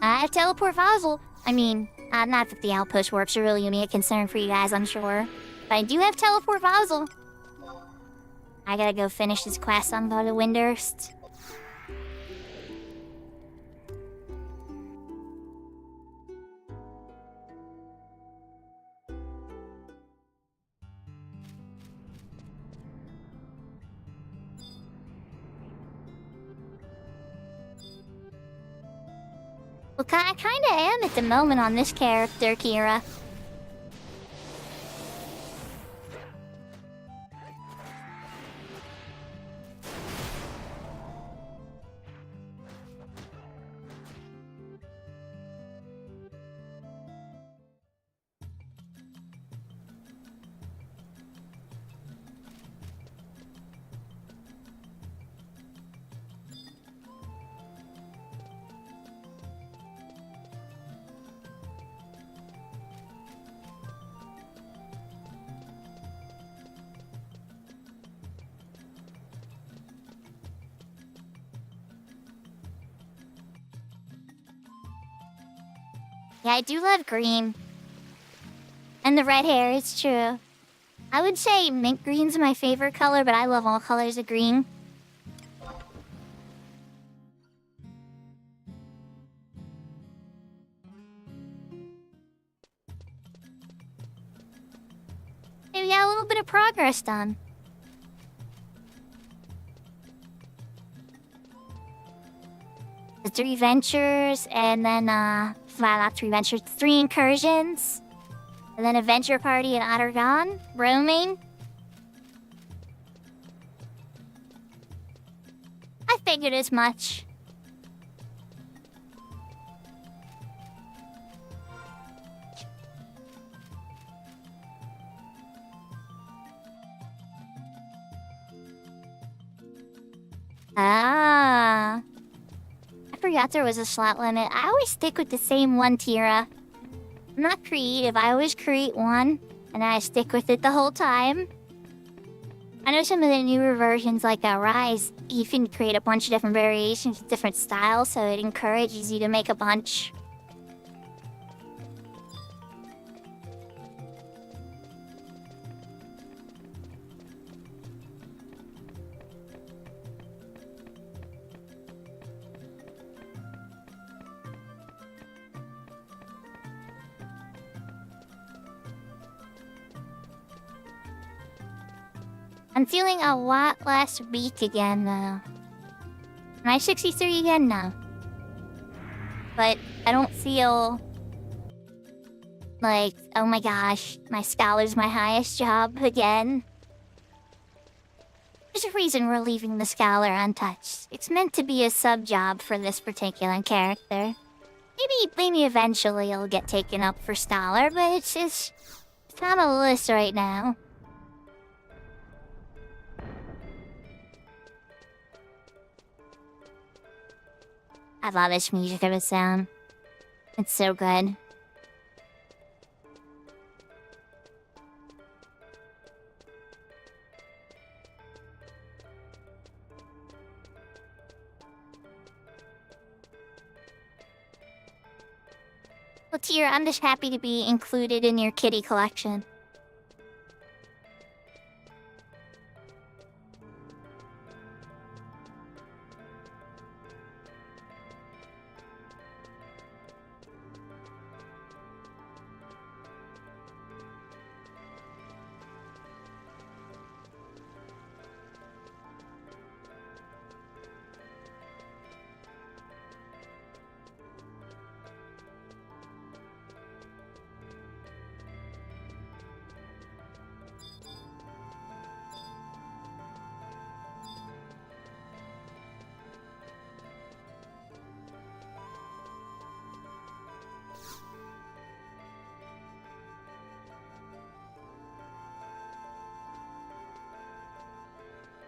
I have teleport Fossil. I mean, not that the outpost warps are really gonna be a concern for you guys, I'm sure. But I do have teleport Fossil. I gotta go finish this quest on go to Windurst. Well, I kinda am at the moment on this character, Kira. Yeah, I do love green. And the red hair, it's true. I would say mint green's my favorite color, but I love all colors of green. Maybe got a little bit of progress done. The 3 ventures, and then, well, not 3 ventures, 3 incursions. And then a venture party in Ottergon, roaming. I figured as much. Ah. I forgot there was a slot limit. I always stick with the same one, Tira. I'm not creative. I always create one, and I stick with it the whole time. I know some of the newer versions, like Rise, you can create a bunch of different variations, different styles, so it encourages you to make a bunch. I'm feeling a lot less weak again, though. Am I 63 again? No. But I don't feel like, oh my gosh, my scholar's my highest job again. There's a reason we're leaving the scholar untouched. It's meant to be a sub-job for this particular character. Maybe eventually it'll get taken up for scholar, but it's not on the list right now. I love this music of its sound. It's so good. Well, Tier, I'm just happy to be included in your kitty collection.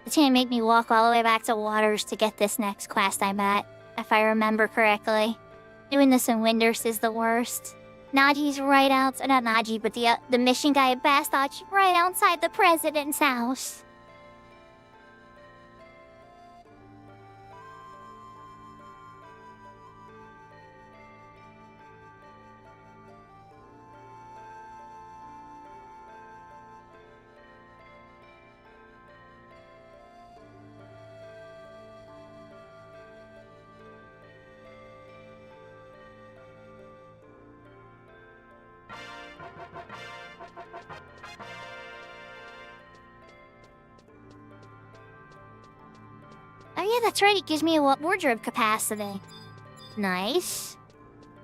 It's gonna make me walk all the way back to Waters to get this next quest, I bet. If I remember correctly. Doing this in Winders is the worst. Naji's right outside, not Naji, but the mission guy at Bastard's right outside the president's house. Oh yeah, that's right, it gives me a wardrobe capacity. Nice.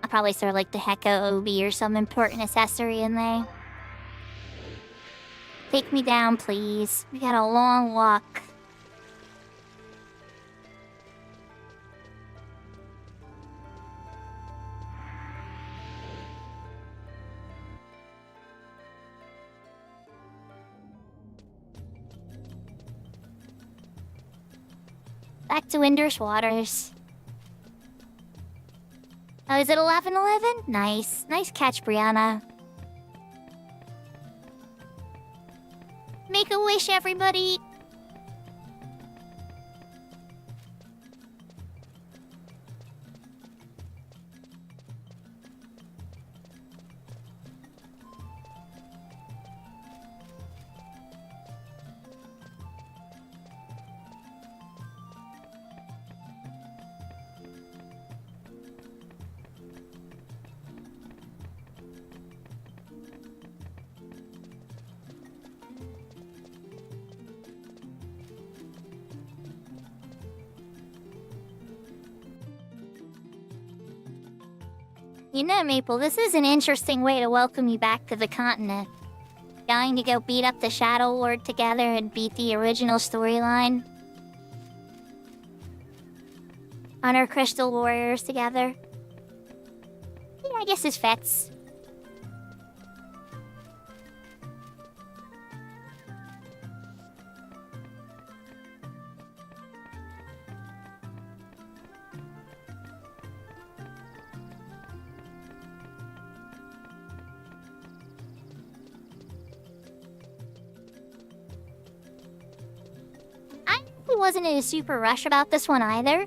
I'll probably throw like the Hecka Obi or some important accessory in there. Take me down, please. We got a long walk. Back to Winders Waters. Oh, is it 11:11? Nice. Nice catch, Brianna. Make a wish, everybody! You know, Maple, this is an interesting way to welcome you back to the continent. Going to go beat up the Shadow Lord together and beat the original storyline. On our Crystal Warriors together. Yeah, I guess this fits. Wasn't in a super rush about this one either.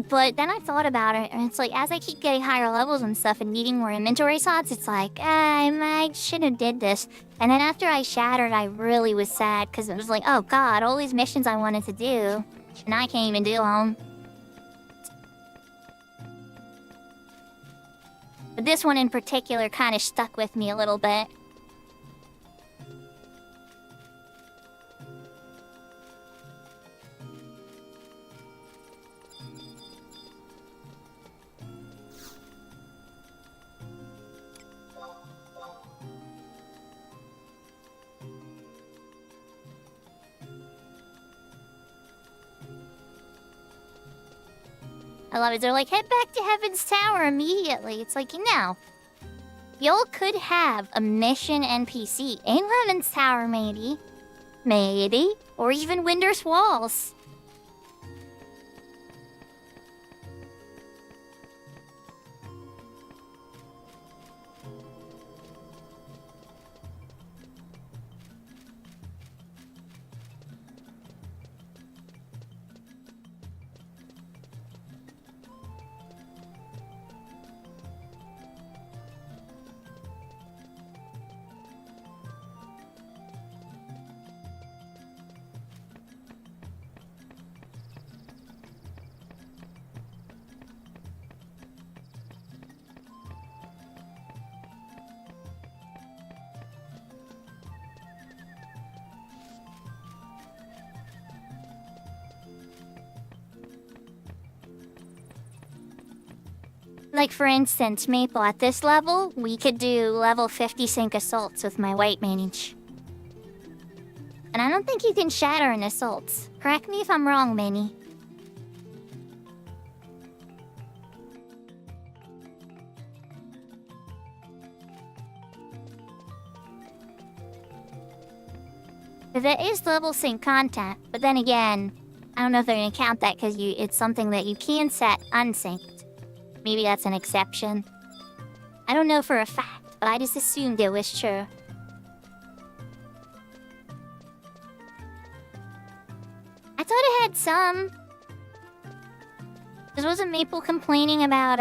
But then I thought about it, and it's like, as I keep getting higher levels and stuff and needing more inventory slots, it's like, I should have did this. And then after I shattered, I really was sad, because it was like, oh god, all these missions I wanted to do, and I can't even do them. But this one in particular kind of stuck with me a little bit. I love it. They're like, head back to Heaven's Tower immediately. It's like, you know, y'all could have a mission NPC in Heaven's Tower, maybe. Maybe. Or even Winders Walls. Like for instance, Maple, at this level, we could do level 50 sync assaults with my white mage. And I don't think you can shatter in assaults. Correct me if I'm wrong, Minnie. There is level sync content, but then again, I don't know if they're gonna count that because it's something that you can set unsynced. Maybe that's an exception. I don't know for a fact, but I just assumed it was true. I thought it had some. Because wasn't Maple complaining about,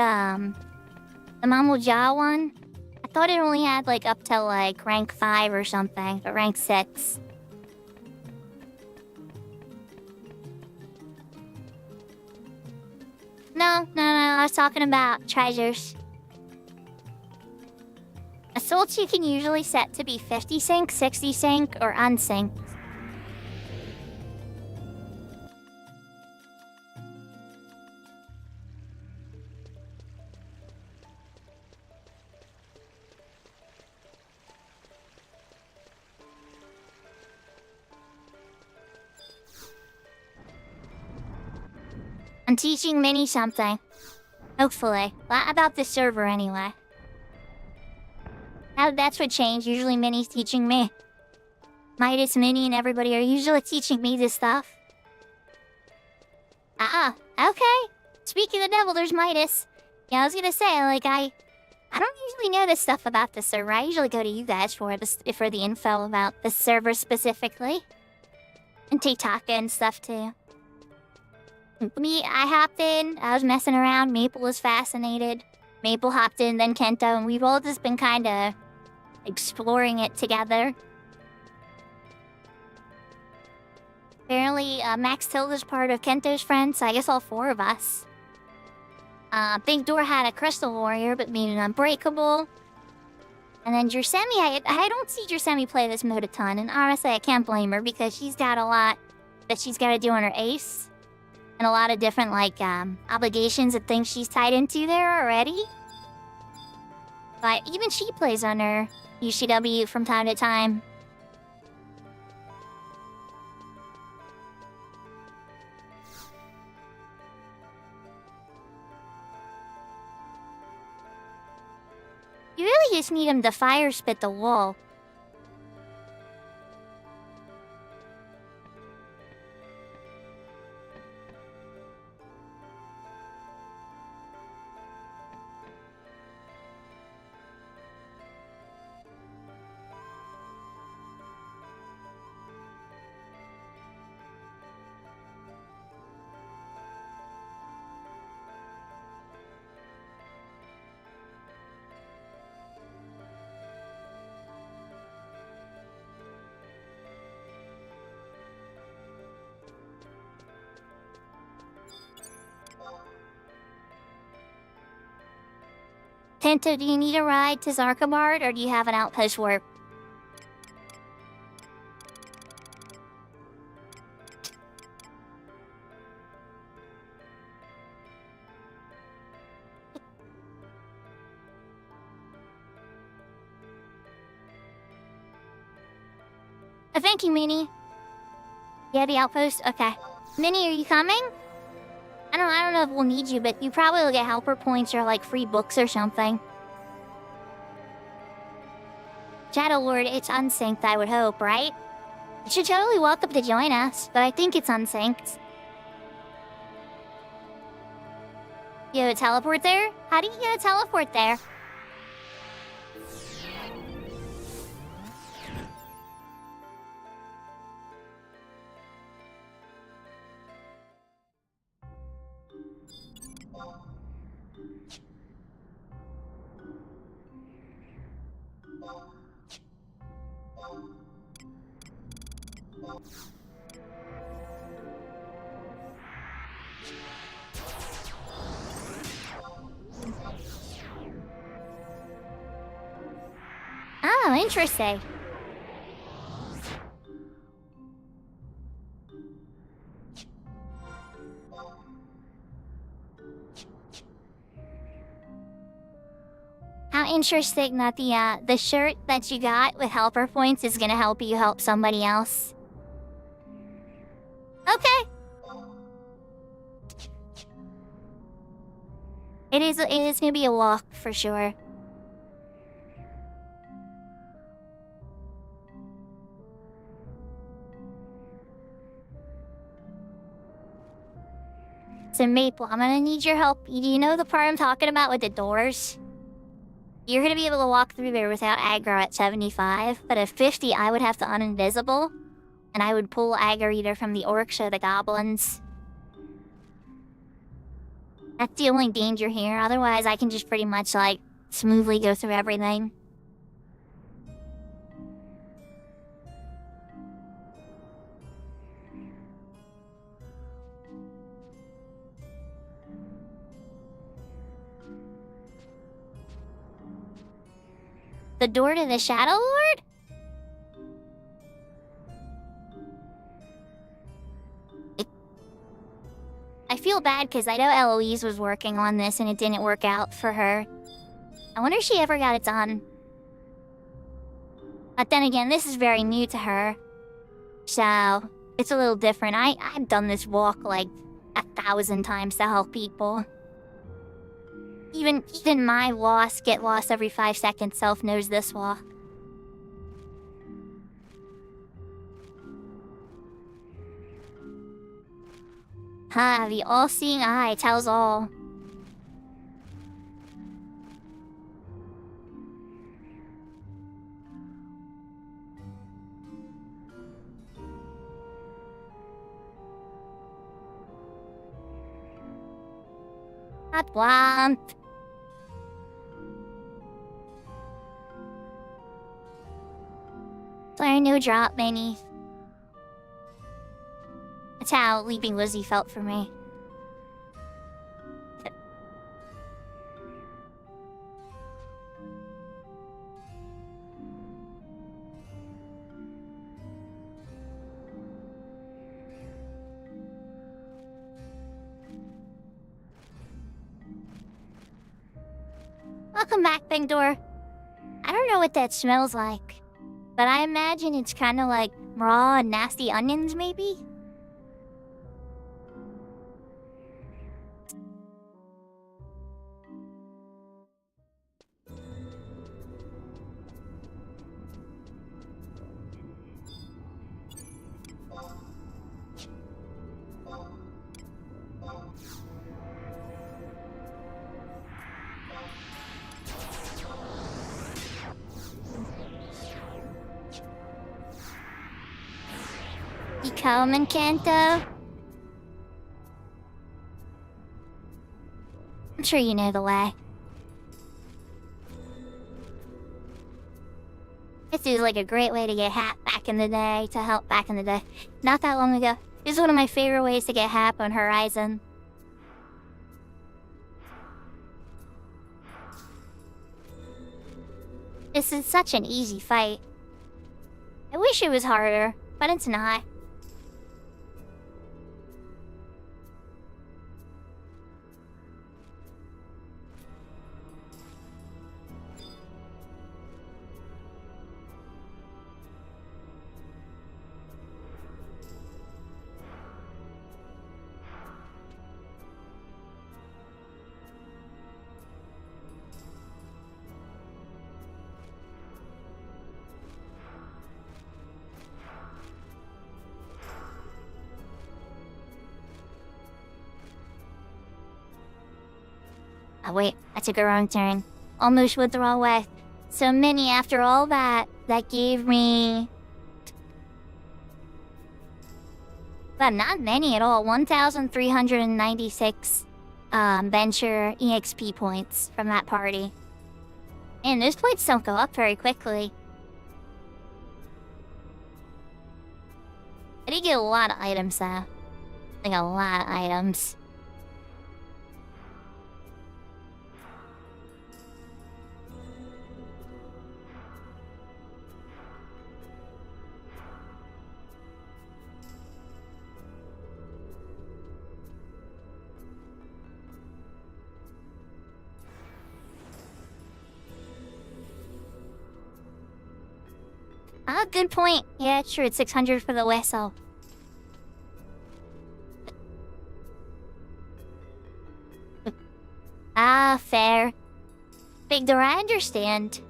the Mamoja one? I thought it only had, like, up to, like, rank 5 or something, but rank 6. No, I was talking about treasures. Assaults you can usually set to be 50 sync, 60 sync, or unsynced. I'm teaching Minnie something. Hopefully. About the server, anyway. That's what changed. Usually Minnie's teaching me. Midas, Minnie, and everybody are usually teaching me this stuff. Okay. Speaking of the devil, there's Midas. Yeah, I was gonna say, like, I don't usually know this stuff about the server. I usually go to you guys for the info about the server specifically. And TikTok and stuff, too. I hopped in, I was messing around, Maple was fascinated. Maple hopped in, then Kento, and we've all just been kind of exploring it together. Apparently, Max Tilda's part of Kento's friends, so I guess all 4 of us. Big Door had a Crystal Warrior, but made it unbreakable. And then Jersemi, I don't see Jersemi play this mode a ton, and honestly, I can't blame her, because she's got a lot that she's got to do on her ace. And a lot of different, like, obligations and things she's tied into there already. But even she plays on her UCW from time to time. You really just need him to fire spit the wall. Tento, do you need a ride to Zarkabard, or do you have an outpost warp? Oh, thank you, Minnie. Yeah, the outpost? Okay. Minnie, are you coming? I don't know if we'll need you, but you probably will get helper points or, like, free books or something. Shadow Lord, it's unsynced, I would hope, right? You should totally welcome to join us, but I think it's unsynced. You have a teleport there? How do you get a teleport there? Oh, interesting. not interesting that the shirt that you got with helper points is gonna help you help somebody else. Okay. It is gonna be a walk for sure. So Maple, I'm gonna need your help. Do you know the part I'm talking about with the doors? You're gonna be able to walk through there without aggro at 75, but at 50 I would have to uninvisible, and I would pull aggro either from the orcs or the goblins. That's the only danger here, otherwise I can just pretty much, like, smoothly go through everything. The door to the Shadow Lord? I feel bad because I know Eloise was working on this and it didn't work out for her. I wonder if she ever got it done. But then again, this is very new to her. So, it's a little different. I've done this walk like 1,000 times to help people. Even my get lost every 5 seconds self knows this walk. Ha, the all-seeing eye tells all. Not womp. Sorry, no drop, Minnie. That's how Leaping Lizzie felt for me. Welcome back, Big Door. I don't know what that smells like, but I imagine it's kind of like raw and nasty onions, maybe? You coming, Kanto? I'm sure you know the way. This is like a great way to get Hap back in the day, to help back in the day. Not that long ago. This is one of my favorite ways to get Hap on Horizon. This is such an easy fight. I wish it was harder, but it's not. Oh wait, I took a wrong turn. Almost went the wrong way. So Minnie, after all that gave me... Well, not many at all. 1,396 venture EXP points from that party. And those points don't go up very quickly. I did get a lot of items though. Like a lot of items. Ah, good point. Yeah, sure, it's 600 for the whistle. Ah, fair. Big door, I understand.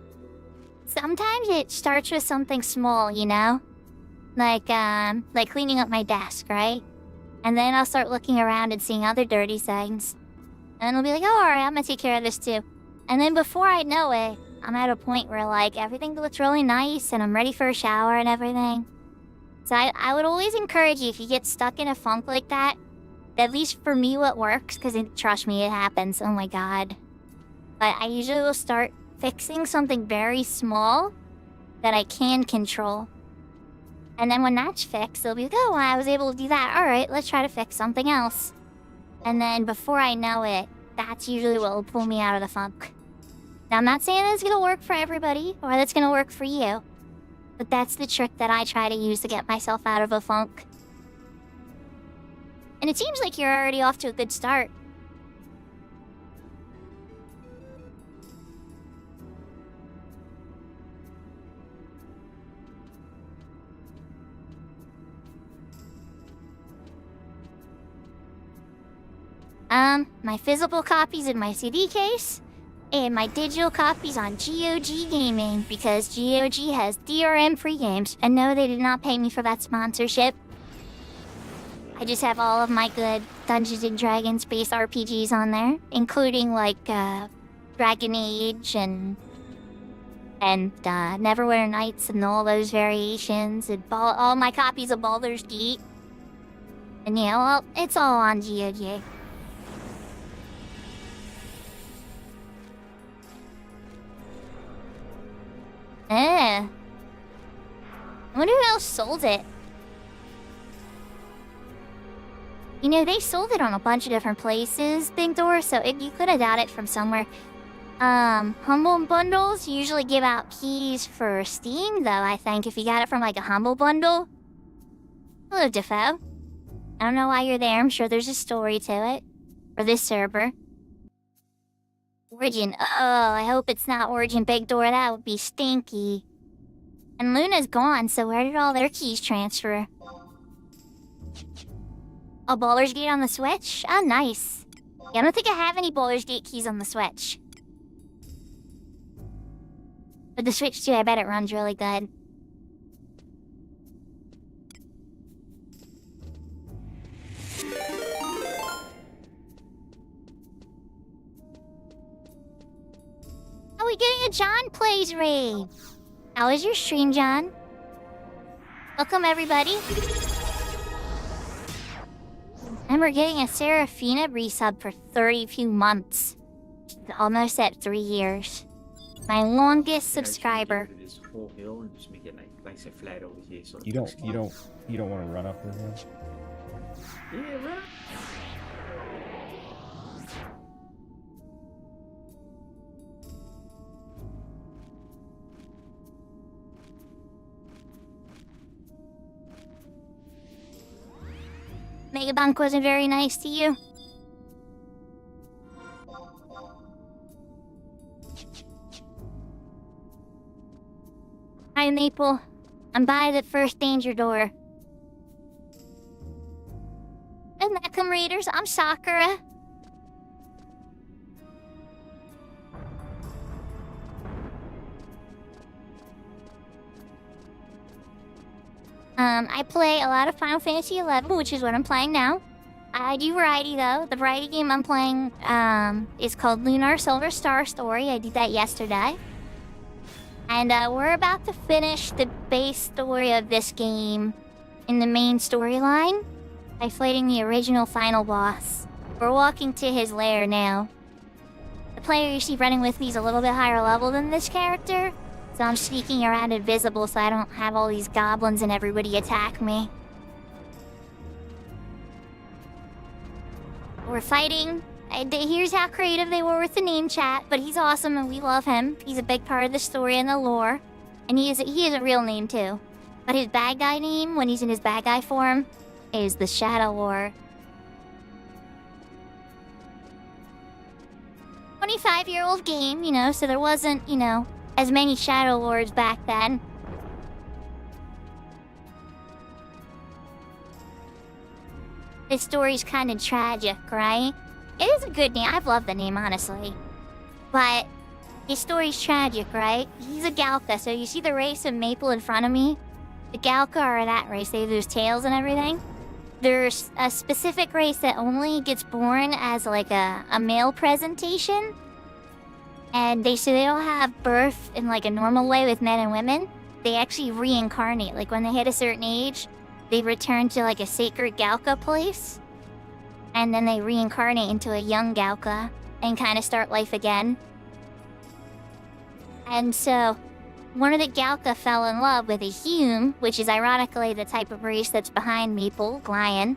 Sometimes it starts with something small, you know? Like cleaning up my desk, right? And then I'll start looking around and seeing other dirty things. And I'll be like, oh, alright, I'm gonna take care of this too. And then before I know it, I'm at a point where, like, everything looks really nice and I'm ready for a shower and everything. So I would always encourage you, if you get stuck in a funk like that, at least for me what works, because trust me, it happens, oh my god. But I usually will start fixing something very small that I can control. And then when that's fixed, they'll be like, oh, I was able to do that. Alright, let's try to fix something else. And then before I know it, that's usually what will pull me out of the funk. Now, I'm not saying that's gonna work for everybody, or that's gonna work for you. But that's the trick that I try to use to get myself out of a funk. And it seems like you're already off to a good start. My physical copies in my CD case, and my digital copies on GOG Gaming, because GOG has DRM-free games, and no, they did not pay me for that sponsorship. I just have all of my good Dungeons & Dragons-based RPGs on there, including, like, Dragon Age and Neverwinter Nights and all those variations, and all my copies of Baldur's Gate. And yeah, well, it's all on GOG. I wonder who else sold it. You know, they sold it on a bunch of different places, Big Door, so you could have got it from somewhere. Humble Bundles usually give out keys for Steam, though, I think, if you got it from, like, a Humble Bundle. Hello, Defoe. I don't know why you're there, I'm sure there's a story to it. For this server. Origin. Oh, I hope it's not Origin, Big Door. That would be stinky. And Luna's gone, so where did all their keys transfer? Oh, Baldur's Gate on the Switch? Oh, nice. Yeah, I don't think I have any Baldur's Gate keys on the Switch. But the Switch too, I bet it runs really good. Oh, we getting a John Plays raid. How was your stream, John? Welcome, everybody. And we're getting a Serafina resub for 32 months. Almost at 3 years. My longest subscriber. You don't want to run up this one? Yeah, run. Megabunk wasn't very nice to you. Hi, Maple. I'm by the first danger door. And welcome, readers. I'm Sakura. I play a lot of Final Fantasy XI, which is what I'm playing now. I do variety, though. The variety game I'm playing, is called Lunar Silver Star Story. I did that yesterday. And, we're about to finish the base story of this game in the main storyline by fighting the original final boss. We're walking to his lair now. The player you see running with me is a little bit higher level than this character, so I'm sneaking around invisible so I don't have all these goblins and everybody attack me. We're fighting. Here's how creative they were with the name chat, but he's awesome and we love him. He's a big part of the story and the lore. And he is a real name too. But his bad guy name, when he's in his bad guy form, is the Shadow Lord. 25-year-old game, you know, so there wasn't, you know, as many Shadow Lords back then. the story's kind of tragic, right? It is a good name. I've loved the name, honestly. But his story's tragic, right? He's a Galka, so you see the race of Maple in front of me? The Galka are that race. They have those tails and everything. There's a specific race that only gets born as like a male presentation. And they don't have birth in like a normal way with men and women. They actually reincarnate. Like when they hit a certain age, they return to like a sacred Galka place. And then they reincarnate into a young Galka and kind of start life again. And so one of the Galka fell in love with a Hume, which is ironically the type of race that's behind Maple, Glion,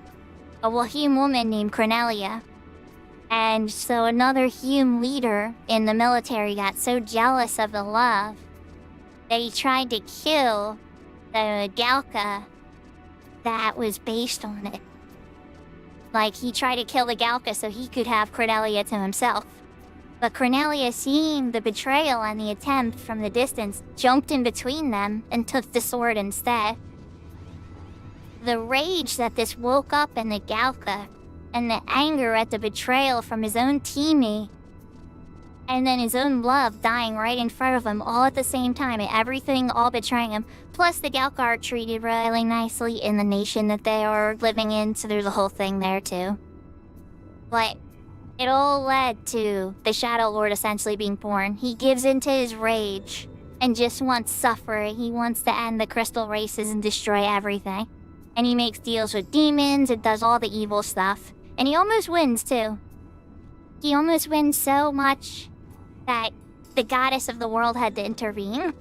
a Hume woman named Cornelia. And so another Hume leader in the military got so jealous of the love that he tried to kill the Galka that was based on it. Like, he tried to kill the Galka so he could have Cornelia to himself. But Cornelia, seeing the betrayal and the attempt from the distance, jumped in between them and took the sword instead. The rage that this woke up in the Galka, and the anger at the betrayal from his own teammate, and then his own love dying right in front of him all at the same time, and everything all betraying him. Plus the Galka are treated really nicely in the nation that they are living in, so there's a whole thing there too. But it all led to the Shadow Lord essentially being born. He gives into his rage and just wants suffering. He wants to end the crystal races and destroy everything. And he makes deals with demons and does all the evil stuff. And he almost wins too. He almost wins so much that the goddess of the world had to intervene.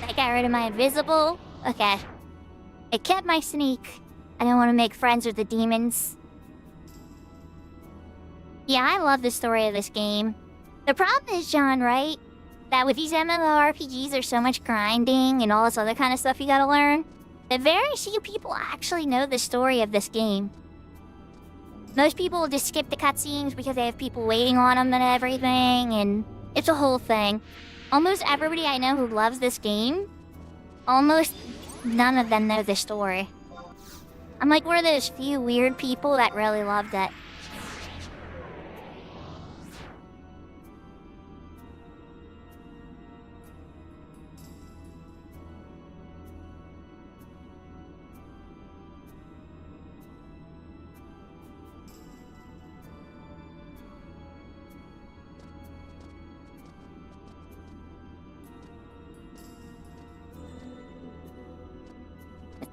I got rid of my invisible. Okay. It kept my sneak. I don't want to make friends with the demons. Yeah, I love the story of this game. The problem is, John, right? That with these MMORPGs, there's so much grinding and all this other kind of stuff you gotta learn, that very few people actually know the story of this game. Most people just skip the cutscenes because they have people waiting on them and everything, and it's a whole thing. Almost everybody I know who loves this game, almost none of them know the story. I'm like one of those few weird people that really loved it.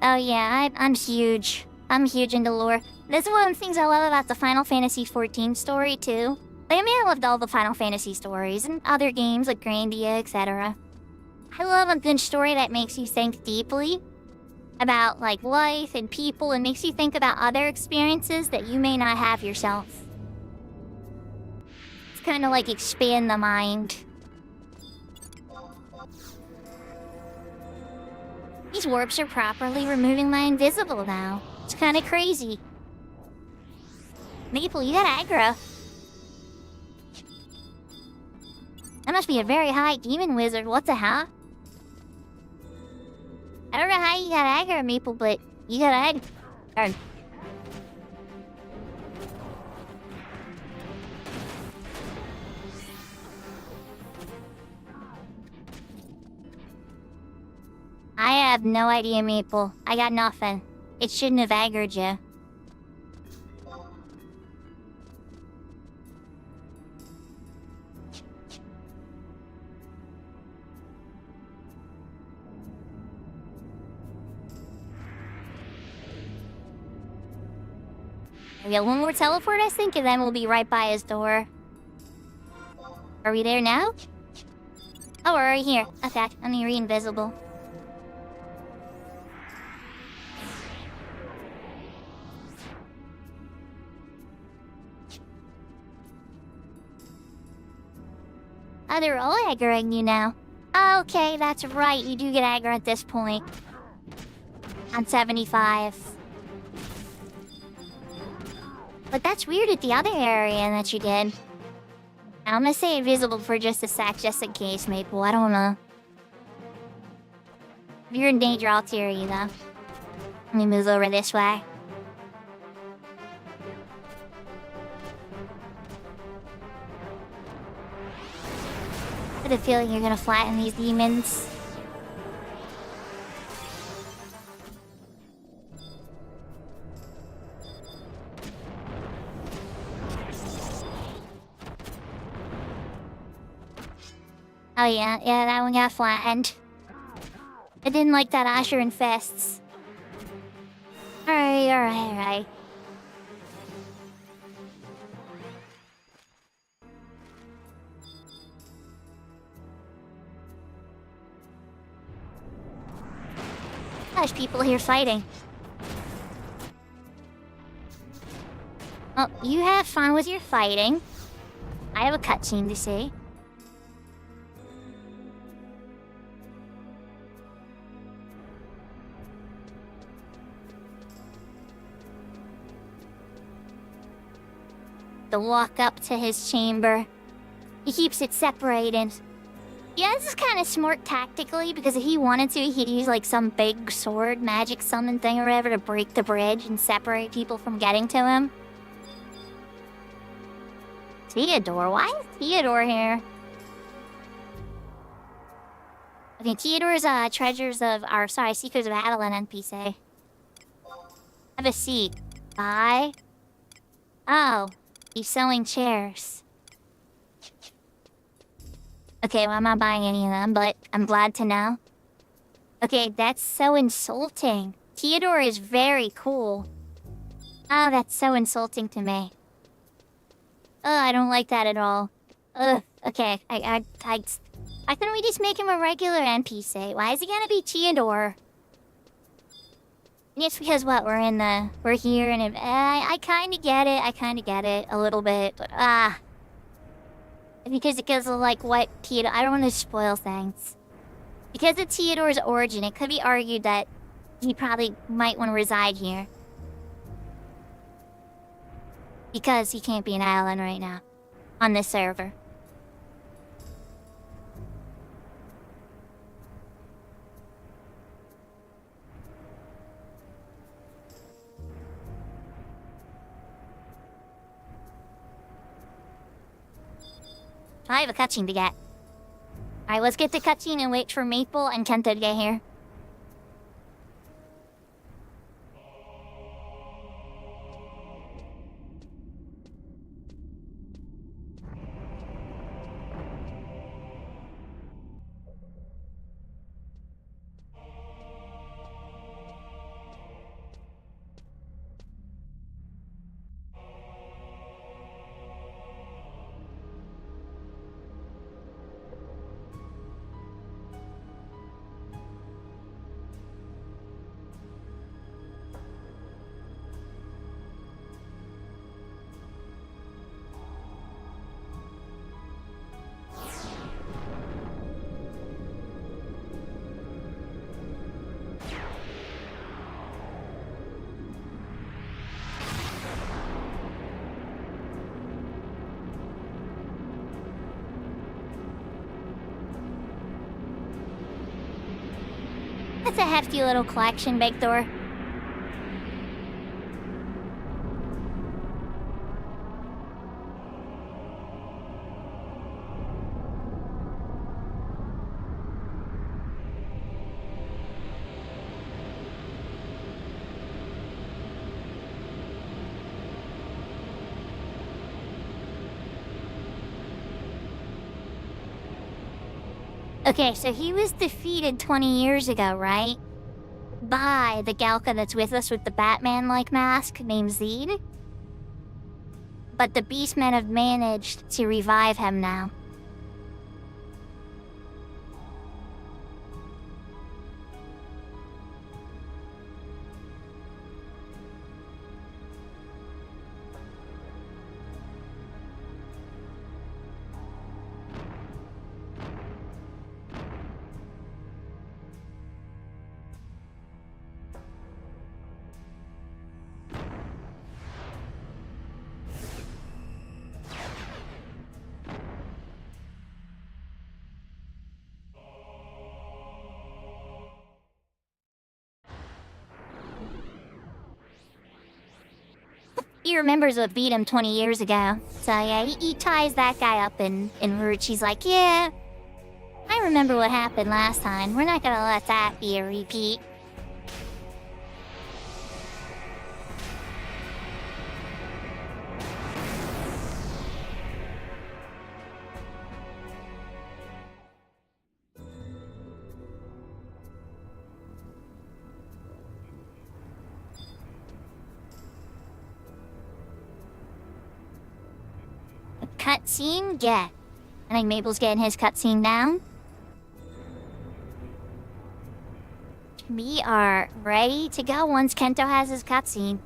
Oh yeah, I'm huge. I'm huge into lore. This is one of the things I love about the Final Fantasy XIV story too. Like, I mean, I loved all the Final Fantasy stories and other games like Grandia, etc. I love a good story that makes you think deeply about like life and people and makes you think about other experiences that you may not have yourself. It's kind of like expand the mind. These warps are properly removing my invisible now. It's kind of crazy. Maple, you got aggro. That must be a very high demon wizard. What the hell? I don't know how you got aggro, Maple, but you got aggro. I have no idea, Maple. I got nothing. It shouldn't have aggroed you. We got one more teleport, I think, and then we'll be right by his door. Are we there now? Oh, we're right here. Okay, let me re-invisible. Oh, they're all aggroing you now. Oh, okay, that's right. You do get aggro at this point. On 75. But that's weird at the other area that you did. I'm gonna say invisible for just a sec, just in case, Maple. I don't know. If you're in danger, I'll tear you, though. Let me move over this way. I have a feeling you're gonna flatten these demons. Oh yeah, that one got flattened. I didn't like that Asher and Fists. Alright. There's people here fighting. Well, you have fun with your fighting. I have a cutscene to see. To walk up to his chamber. He keeps it separated. Yeah, this is kind of smart tactically, because if he wanted to, he'd use like some big sword, magic summon thing or whatever to break the bridge and separate people from getting to him. Theodore? Why is Theodore here? Okay, Theodore's Secrets of Adeline NPC. Have a seat. Bye. Oh, he's selling chairs. Okay, well, I'm not buying any of them, but I'm glad to know. Okay, that's so insulting. Theodore is very cool. Oh, that's so insulting to me. Ugh, I don't like that at all. Ugh, okay, why couldn't we just make him a regular NPC? Why is he gonna be Theodore? It's because what, we're here and I kinda get it a little bit, but because it goes like what Theodore, I don't want to spoil things. Because of Theodore's origin, it could be argued that he probably might want to reside here. Because he can't be an island right now. On this server. I have a cutscene to get. Alright, let's get the cutscene and wait for Maple and Kenta to get here. That's a hefty little collection, Big Thor. Okay, so he was defeated 20 years ago, right? By the Galka that's with us with the Batman-like mask named Zed. But the Beastmen have managed to revive him now. He remembers what beat him 20 years ago. So yeah, he ties that guy up in Ruchi's like, yeah, I remember what happened last time. We're not gonna let that be a repeat. Cutscene? Yeah. I think Mabel's getting his cutscene down. We are ready to go once Kento has his cutscene.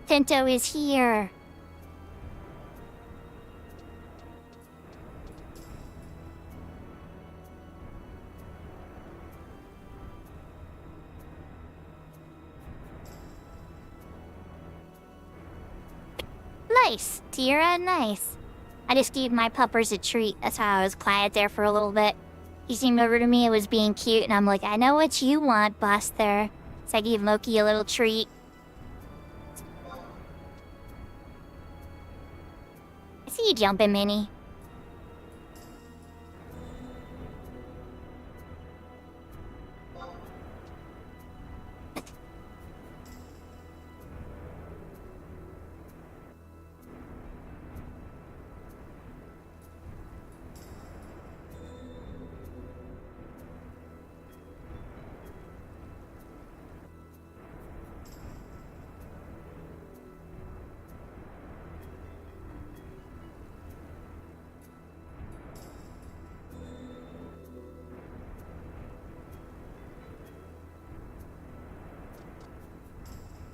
Kento is here. Nice, Tira, nice. I just gave my puppers a treat. That's how I was quiet there for a little bit. He seemed over to me and was being cute, and I'm like, I know what you want, Buster. So I gave Moki a little treat. I see you jumping, Minnie.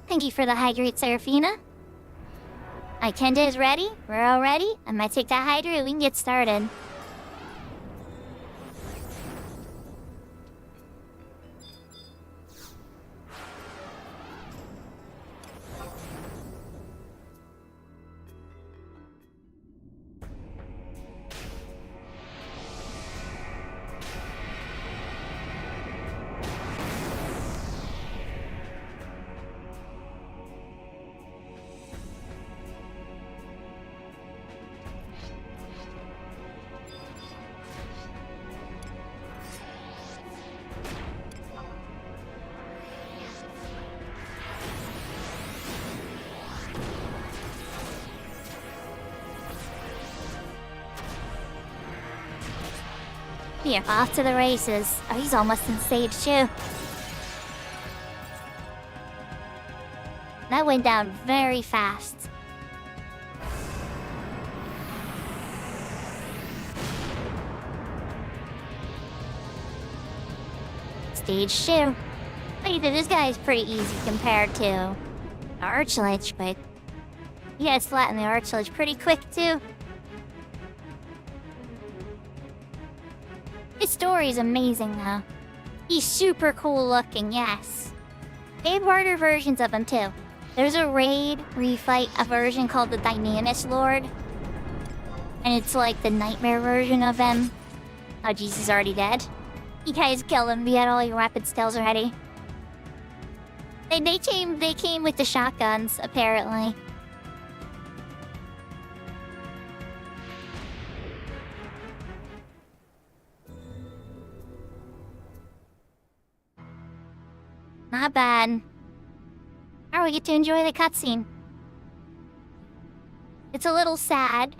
Thank you for the hydrate, Seraphina. My Kenda is ready. We're all ready. I might take that hydrate and we can get started. We are off to the races. Oh, he's almost in stage 2. That went down very fast. Stage 2. Wait, this guy is pretty easy compared to the Archlich, but he gets flat in the Archlich pretty quick too. His story is amazing though. He's super cool looking, yes. They have harder versions of him too. There's a raid where you fight a version called the Dynamis Lord. And it's like the nightmare version of him. Oh jeez, he's already dead. You guys killed him, we had all your weapon skills already. They came with the shotguns, apparently. Not bad. Alright, we get to enjoy the cutscene. It's a little sad.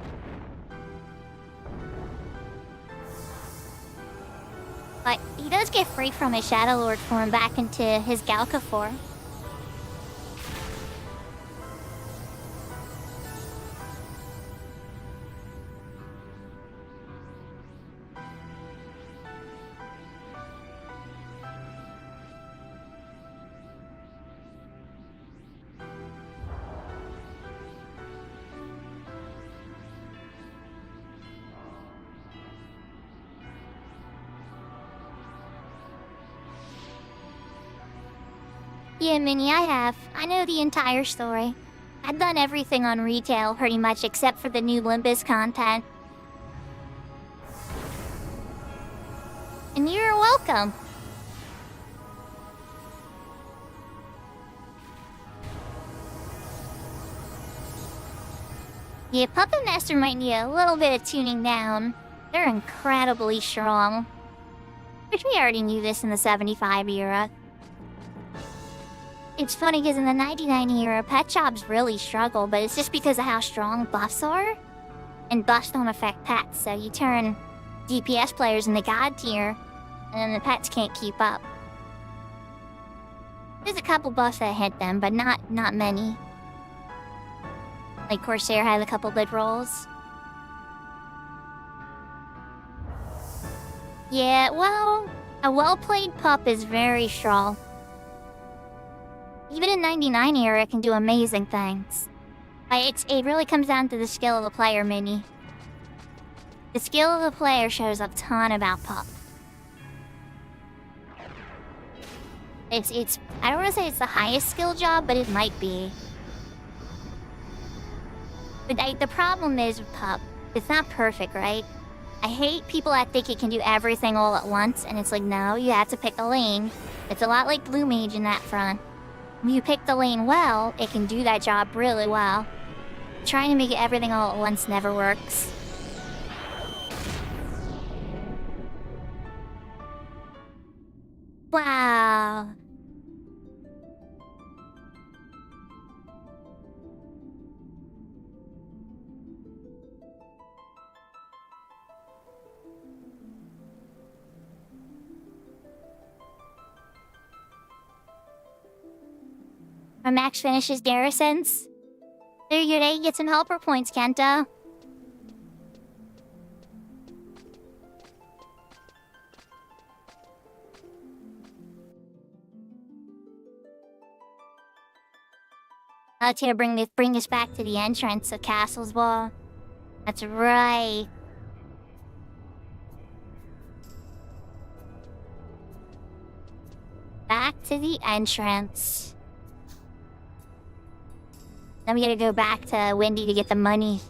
But he does get free from his Shadow Lord form back into his Galka form. Yeah, Minnie, I have. I know the entire story. I've done everything on retail, pretty much, except for the new Limbus content. And you're welcome. Yeah, Puppet Master might need a little bit of tuning down. They're incredibly strong. Which we already knew this in the 75 era. It's funny because in the 99 era, pet shops really struggle, but it's just because of how strong buffs are. And buffs don't affect pets, so you turn DPS players into god tier, and then the pets can't keep up. There's a couple buffs that hit them, but not many. Like Corsair had a couple good rolls. Yeah, well, a well-played pup is very strong. Even in 99 era, it can do amazing things. It really comes down to the skill of the player, Minnie. The skill of the player shows a ton about pup. I don't want to say it's the highest skill job, but it might be. But the problem is with pup, it's not perfect, right? I hate people that think it can do everything all at once, and it's like, no, you have to pick a lane. It's a lot like Blue Mage in that front. When you pick the lane well, it can do that job really well. Trying to make it everything all at once never works. Wow. When Max finishes garrisons. There you go, get some helper points, Kento. Let's here bring us back to the entrance of Castle's Wall. That's right. Back to the entrance. Then we gotta go back to Wendy to get the money.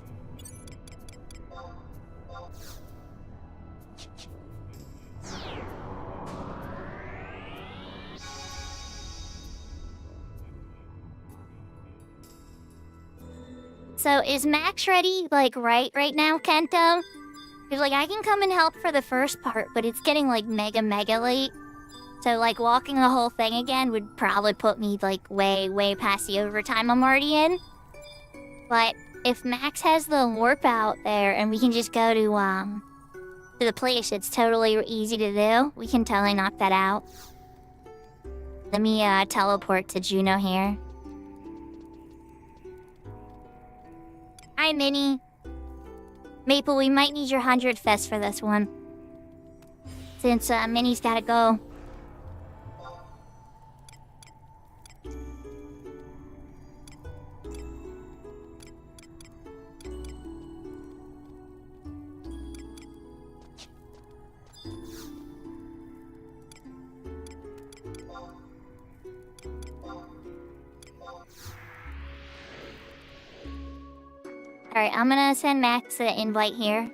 So is Max ready, like, right now, Kento? Cause, like, I can come and help for the first part, but it's getting, like, mega late. So, like, walking the whole thing again would probably put me, like, way past the overtime I'm already in. But if Max has the warp out there and we can just go to the place, it's totally easy to do. We can totally knock that out. Let me teleport to Juno here. Hi, Minnie. Maple, we might need your 100 fest for this one. Since Minnie's gotta go. Alright, I'm gonna send Max an invite here.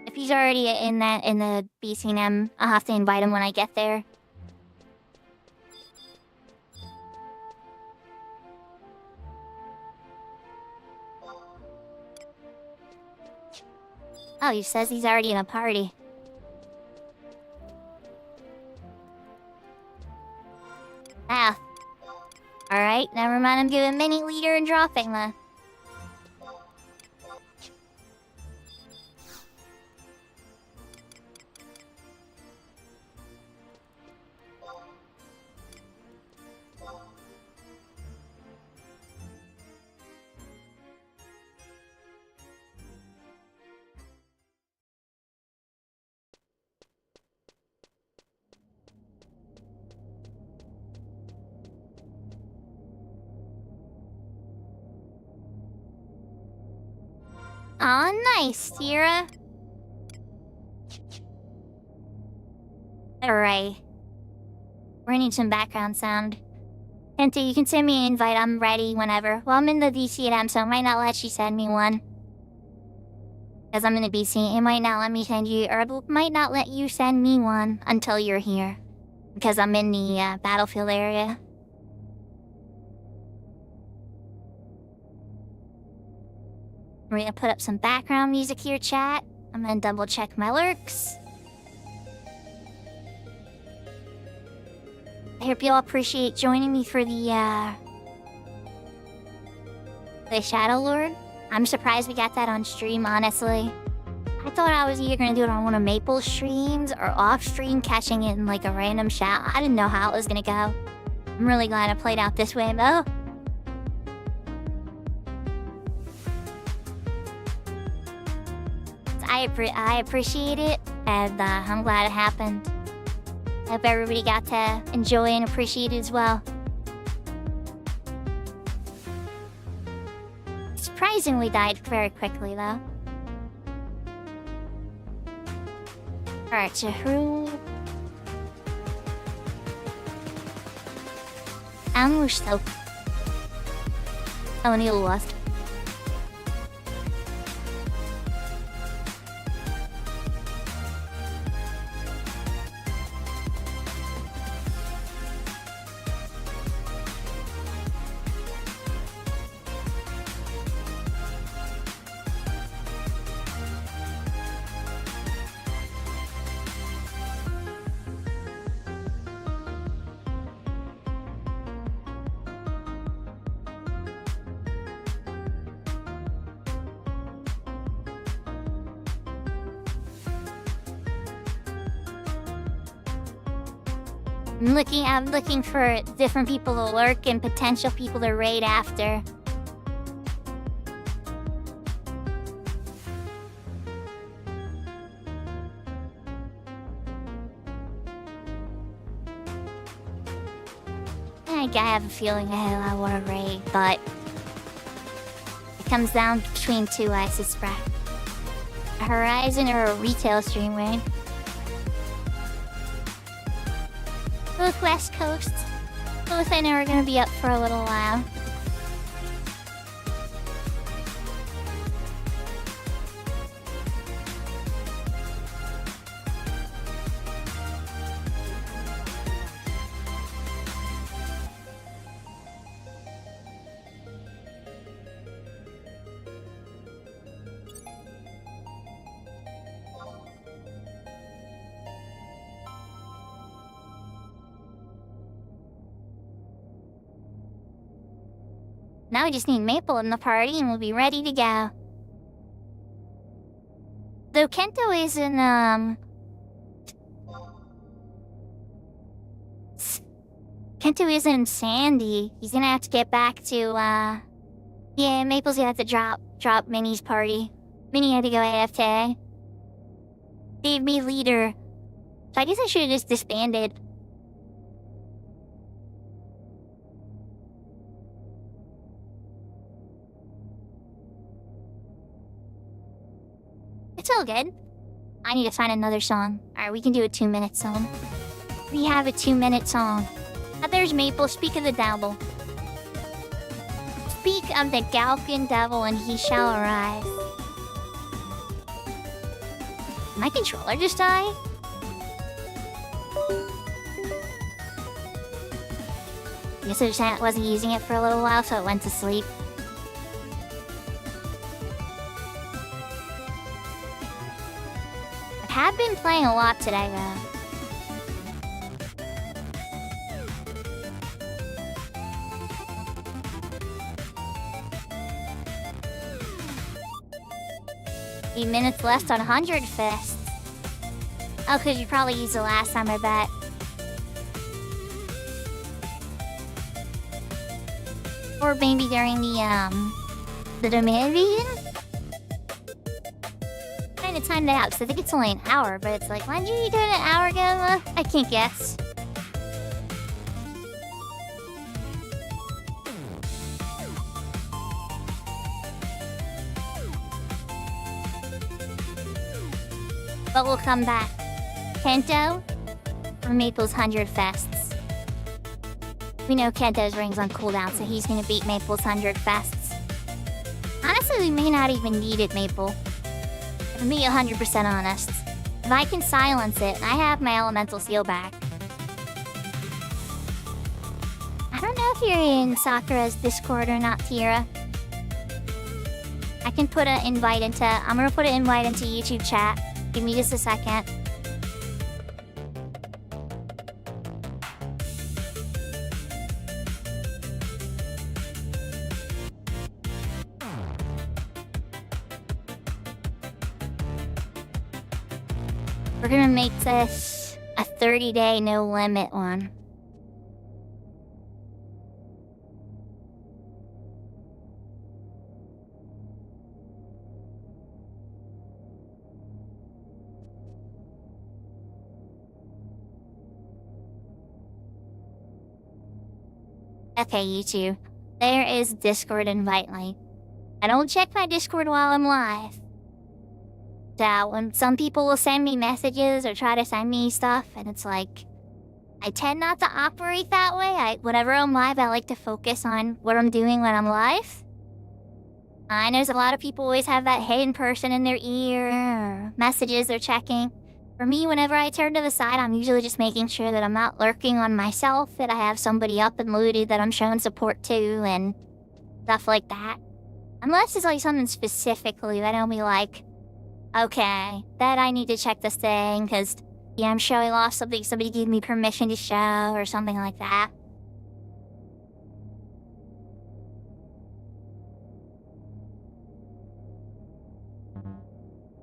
If he's already in the BCNM, I'll have to invite him when I get there. Oh, he says he's already in a party. Ah. Alright. Wait, never mind, I'm doing mini leader and dropping the. Aw, nice, Sierra. Alright. We're gonna need some background sound. Kenta, you can send me an invite. I'm ready whenever. Well, I'm in the DCM, so I might not let you send me one. Because I'm in the BC, it might not let me send you, or it might not let you send me one until you're here. Because I'm in the battlefield area. We're gonna put up some background music here, chat. I'm gonna double check my lurks. I hope you all appreciate joining me for the Shadow Lord. I'm surprised we got that on stream, honestly. I thought I was either gonna do it on one of Maple's streams or off stream, catching it in like a random shout. I didn't know how it was gonna go. I'm really glad I played out this way, though. I appreciate it, and I'm glad it happened. I hope everybody got to enjoy and appreciate it as well. Surprisingly died very quickly, though. Alright, so who... I'm so... Oh, Neil lost. I'm looking for different people to lurk and potential people to raid after. I have a feeling I want to raid, but it comes down between two, I suspect. A Horizon or a retail stream raid. Both West Coasts. Both I know are gonna be up for a little while. Now we just need Maple in the party and we'll be ready to go. Though Kento isn't, Kento isn't Sandy. He's gonna have to get back to, yeah, Maple's gonna have to drop Minnie's party. Minnie had to go AFK. Leave me leader. So I guess I should have just disbanded. It's all good. I need to find another song. Alright, we can do a 2-minute song. We have a 2-minute song. There's Maple. Speak of the devil. Speak of the Galcan devil and he shall arise. My controller just died? Guess I just wasn't using it for a little while, so it went to sleep. I have been playing a lot today, though. 8 minutes left on 100 fists. Oh, because you probably used the last time, I bet. Or maybe during the Dominion? Trying to time that out, because I think it's only an hour, but it's like, when did you do it an hour ago? I can't guess. But we'll come back. Kento for Maple's 100 fests. We know Kento's ring's on cooldown, so he's gonna beat Maple's 100 fests. Honestly, we may not even need it, Maple. To be 100% honest. If I can silence it, I have my elemental seal back. I don't know if you're in Sakura's Discord or not, Tira. I can put an invite into... I'm gonna put an invite into YouTube chat. Give me just a second. We're gonna make this a 30-day no-limit one. Okay, YouTube. There is Discord invite link. I don't check my Discord while I'm live. So when some people will send me messages or try to send me stuff, and it's like, I tend not to operate that way. Whenever I'm live, I like to focus on what I'm doing when I'm live. I know there's a lot of people always have that hidden person in their ear, or messages they're checking. For me, whenever I turn to the side, I'm usually just making sure that I'm not lurking on myself, that I have somebody up and looted that I'm showing support to, and stuff like that. Unless it's like something specifically that I'll be like, okay, that I need to check this thing, because, yeah, I'm showing off something somebody gave me permission to show, or something like that.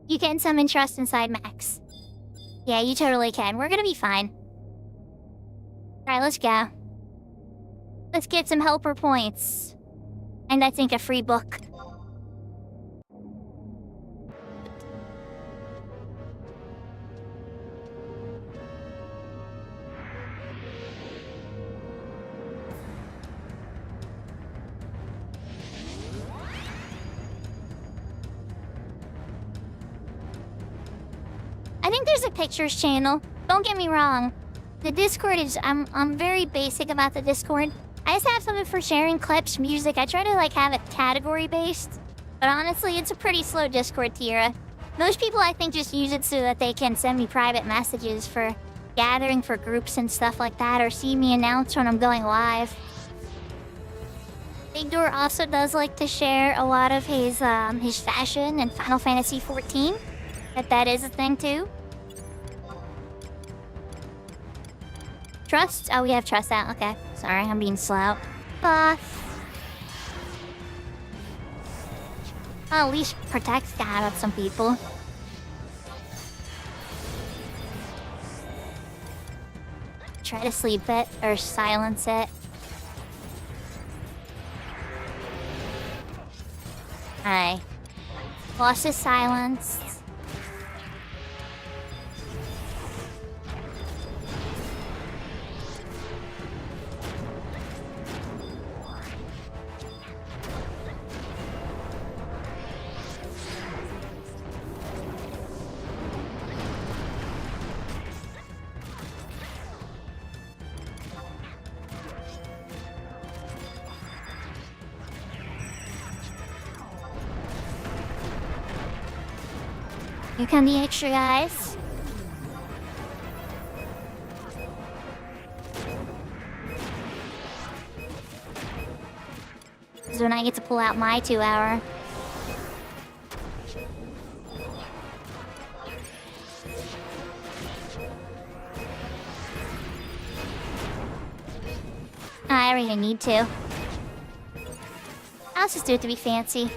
You can summon trust inside Max. Yeah, you totally can. We're gonna be fine. Alright, let's go. Let's get some helper points. And I think a free book. I think there's a pictures channel. Don't get me wrong. The Discord is... I'm very basic about the Discord. I just have something for sharing clips, music. I try to, like, have it category-based. But honestly, it's a pretty slow Discord, Tira. Most people, I think, just use it so that they can send me private messages for gathering for groups and stuff like that, or see me announce when I'm going live. Big Door also does like to share a lot of his fashion in Final Fantasy XIV. That is a thing, too. Trust? Oh, we have trust out. Okay. Sorry, I'm being slow. Buff. Well, at least protects that of some people. Try to sleep it, or silence it. Alright. Boss is silenced. Here come the extra guys. This is when I get to pull out my 2-hour. I really need to. I'll just do it to be fancy.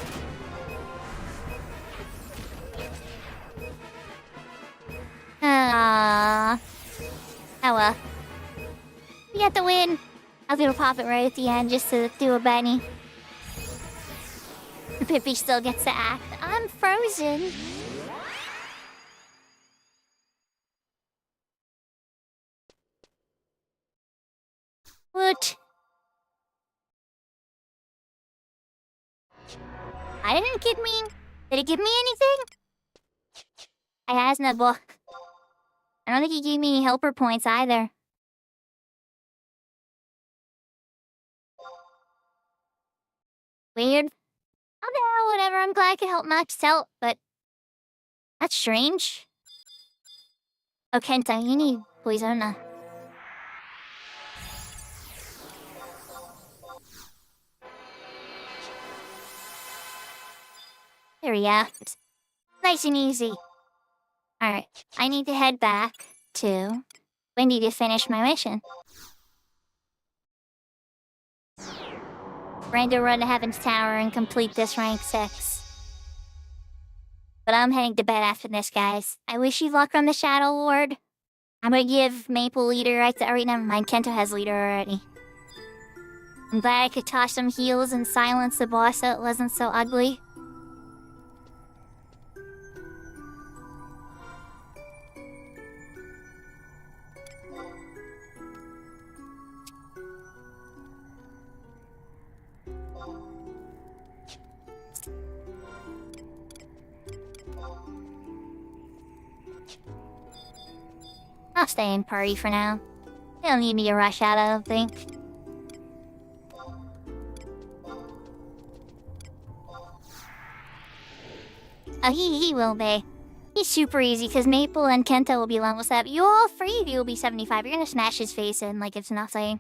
Oh well. We got the win. I was gonna pop it right at the end just to do a Benny. Pippi still gets to act. I'm frozen. What? I didn't give me... Did it give me anything? I has no book. I don't think he gave me any helper points either. Weird. Oh no, whatever. I'm glad I could help Max out, but... That's strange. Oh, Kenta, you need Poisona. There we go. Nice and easy. Alright, I need to head back to Wendy to finish my mission. Ready to run to Heaven's Tower and complete this rank 6. But I'm heading to bed after this, guys. I wish you luck on the Shadow Lord. I'm gonna give Maple leader right to... Alright, never mind. Kento has leader already. I'm glad I could toss some heals and silence the boss so it wasn't so ugly. I'll stay in party for now. They don't need me to rush out, I don't think. Oh, he will be. He's super easy, because Maple and Kenta will be level 7. You all three of you will be 75. You're gonna smash his face in like it's nothing.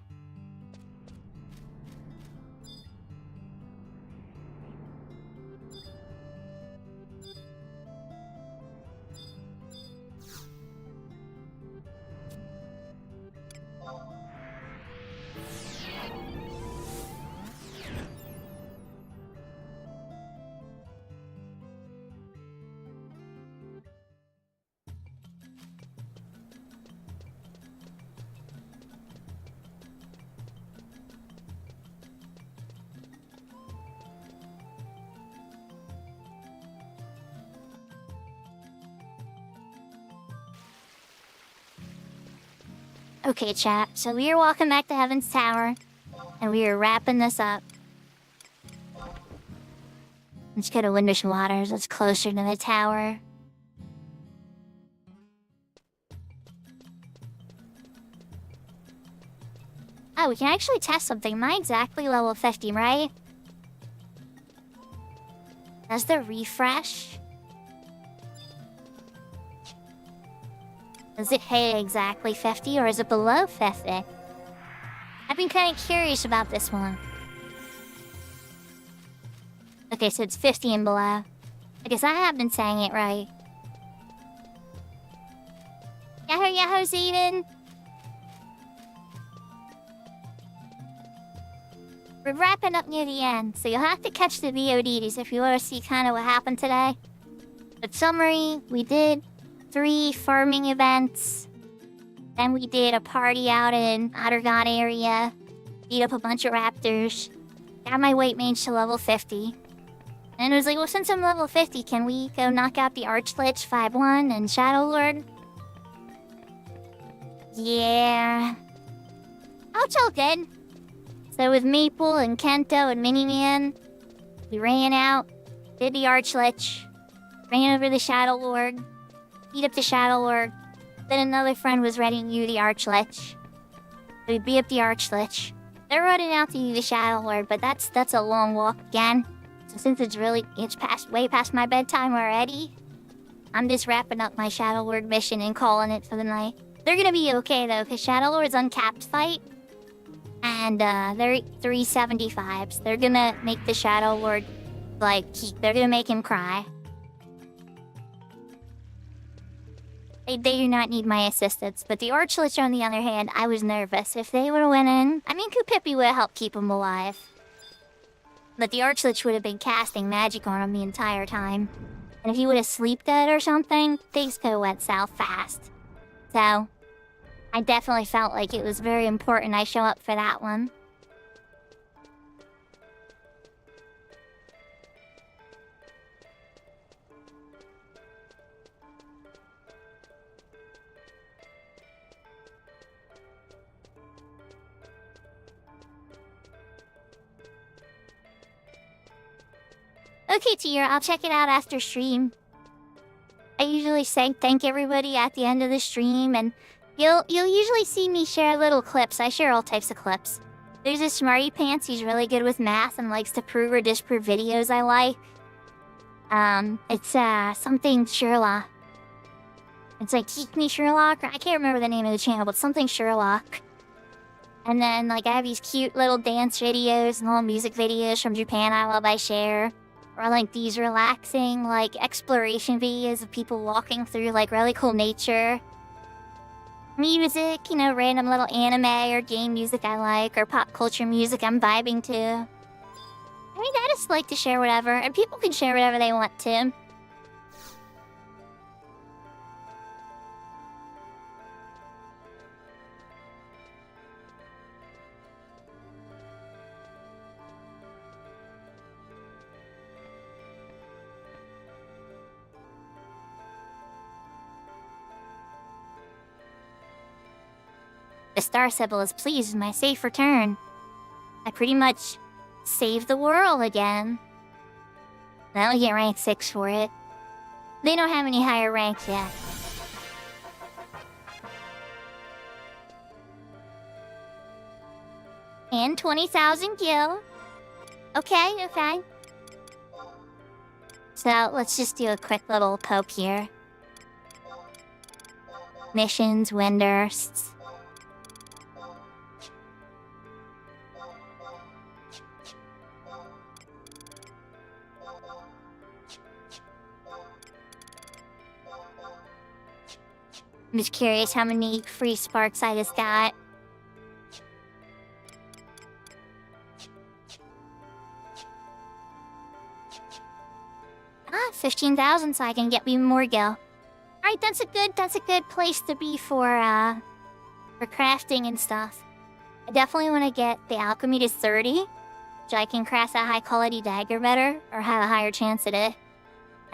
Okay, chat, so we are walking back to Heaven's Tower, and we are wrapping this up. Let's go to Windish Waters, that's closer to the tower. Oh, we can actually test something. Am I exactly level 50, right? Does the refresh? Does it hit exactly 50 or is it below 50? I've been kind of curious about this one. Okay, so it's 50 and below. I guess I have been saying it right. Yahoo, Yahoo, Zayden! We're wrapping up near the end, so you'll have to catch the VODs if you want to see kind of what happened today. But summary, we did 3 farming events. Then we did a party out in Outer God area. Beat up a bunch of raptors. Got my weight mage to level 50. And it was like, well, since I'm level 50, can we go knock out the Archlich 5-1 and Shadow Lord? Yeah. Oh, it's all good. So with Maple and Kento and Miniman, we ran out, did the Archlich, ran over the Shadow Lord, beat up the Shadow Lord. Then another friend was ready to do the Archlich. So we beat up the Archlich. They're running out to do the Shadow Lord, but that's a long walk again. So since it's way past my bedtime already, I'm just wrapping up my Shadow Lord mission and calling it for the night. They're gonna be okay though, because Shadow Lord's uncapped fight. And they're 375s. They're gonna make the Shadow Lord, like, they're gonna make him cry. They do not need my assistance, but the Archlich, on the other hand, I was nervous. If they would have went in, I mean, Kupipi would have helped keep him alive. But the Archlich would have been casting magic on him the entire time. And if he would have sleep dead or something, things could have went south fast. So, I I definitely felt like it was very important I show up for that one. Okay, Tier, I'll check it out after stream. I usually say thank everybody at the end of the stream, and you'll usually see me share little clips. I share all types of clips. There's a Smarty Pants, he's really good with math and likes to prove or disprove videos I like. It's something Sherlock. It's like Geek Me Sherlock, or I can't remember the name of the channel, but something Sherlock. And then like I have these cute little dance videos and little music videos from Japan I love I share. Or like these relaxing like exploration videos of people walking through like really cool nature. Music, you know, random little anime or game music I like, or pop culture music I'm vibing to. I mean, I just like to share whatever, and people can share whatever they want to. The star symbol is pleased with my safe return. I pretty much saved the world again. I'll get rank 6 for it. They don't have any higher ranks yet. And 20,000 gil. Okay. So, let's just do a quick little poke here. Missions, Windursts. I'm just curious how many free sparks I just got. Ah, 15,000, so I can get even more gil. Alright, that's a good place to be for crafting and stuff. I definitely want to get the alchemy to 30, so I can craft a high quality dagger better, or have a higher chance at it.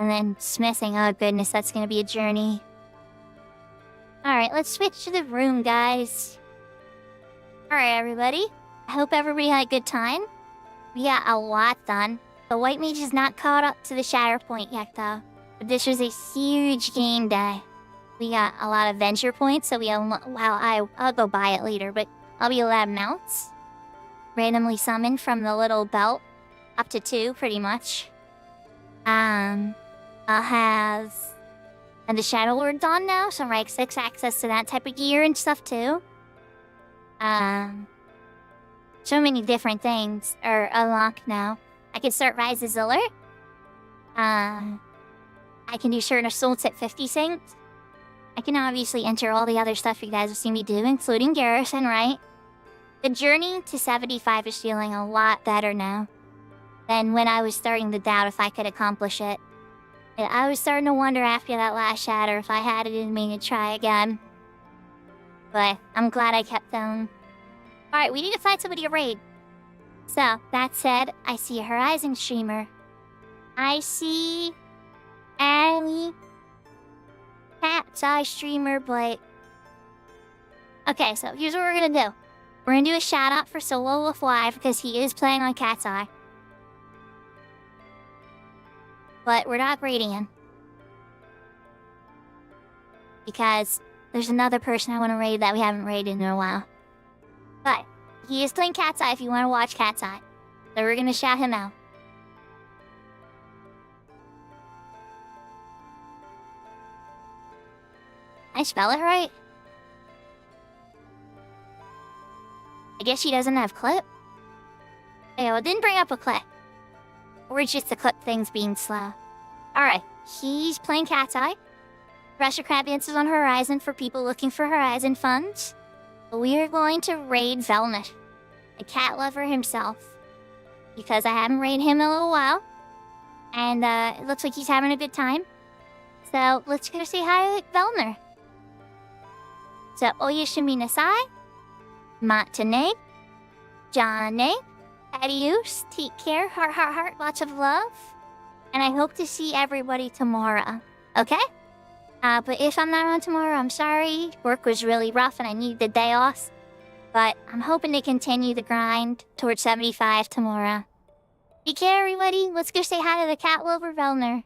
And then smithing, oh goodness, that's gonna be a journey. Alright, let's switch to the room, guys. Alright, everybody. I hope everybody had a good time. We got a lot done. The White Mage is not caught up to the Shatter Point yet, though. But this was a huge game day. We got a lot of venture points, so I'll go buy it later, but I'll be allowed mounts. Randomly summoned from the little belt. Up to 2, pretty much. I'll have... And the Shadow Lord Dawn now, so rank 6 access to that type of gear and stuff too. So many different things are unlocked now. I can start Rise of Ziller. I can do certain assaults at 50 sync. I can obviously enter all the other stuff you guys have seen me do, including Garrison, right? The journey to 75 is feeling a lot better now than when I was starting to doubt if I could accomplish it. I was starting to wonder after that last shatter if I had it in me to try again. But I'm glad I kept going. Alright, we need to find somebody to raid. So, that said, I see a Horizon streamer. I see... Annie... Cat's Eye streamer, but... Okay, so here's what we're gonna do. We're gonna do a shout out for Solo Wolf Live because he is playing on Cat's Eye. But we're not raiding him. Because there's another person I want to raid that we haven't raided in a while. But he is playing Cat's Eye if you want to watch Cat's Eye. So we're going to shout him out. I spell it right? I guess she doesn't have clip. Okay, well, it didn't bring up a clip. Or it's just the clip things being slow. Alright, he's playing Cat's Eye. Russia Crab Dances on Horizon for people looking for Horizon funds. We are going to raid Velnet, a cat lover himself. Because I haven't raided him in a little while. And it looks like he's having a good time. So let's go say hi to Velner. So, oyashimi nasai. Matane. Jane. Adios. Take care. Heart, heart, heart. Lots of love. And I hope to see everybody tomorrow. Okay? But if I'm not on tomorrow, I'm sorry. Work was really rough and I need the day off. But I'm hoping to continue the grind towards 75 tomorrow. Take care, everybody. Let's go say hi to the cat lover, Velner.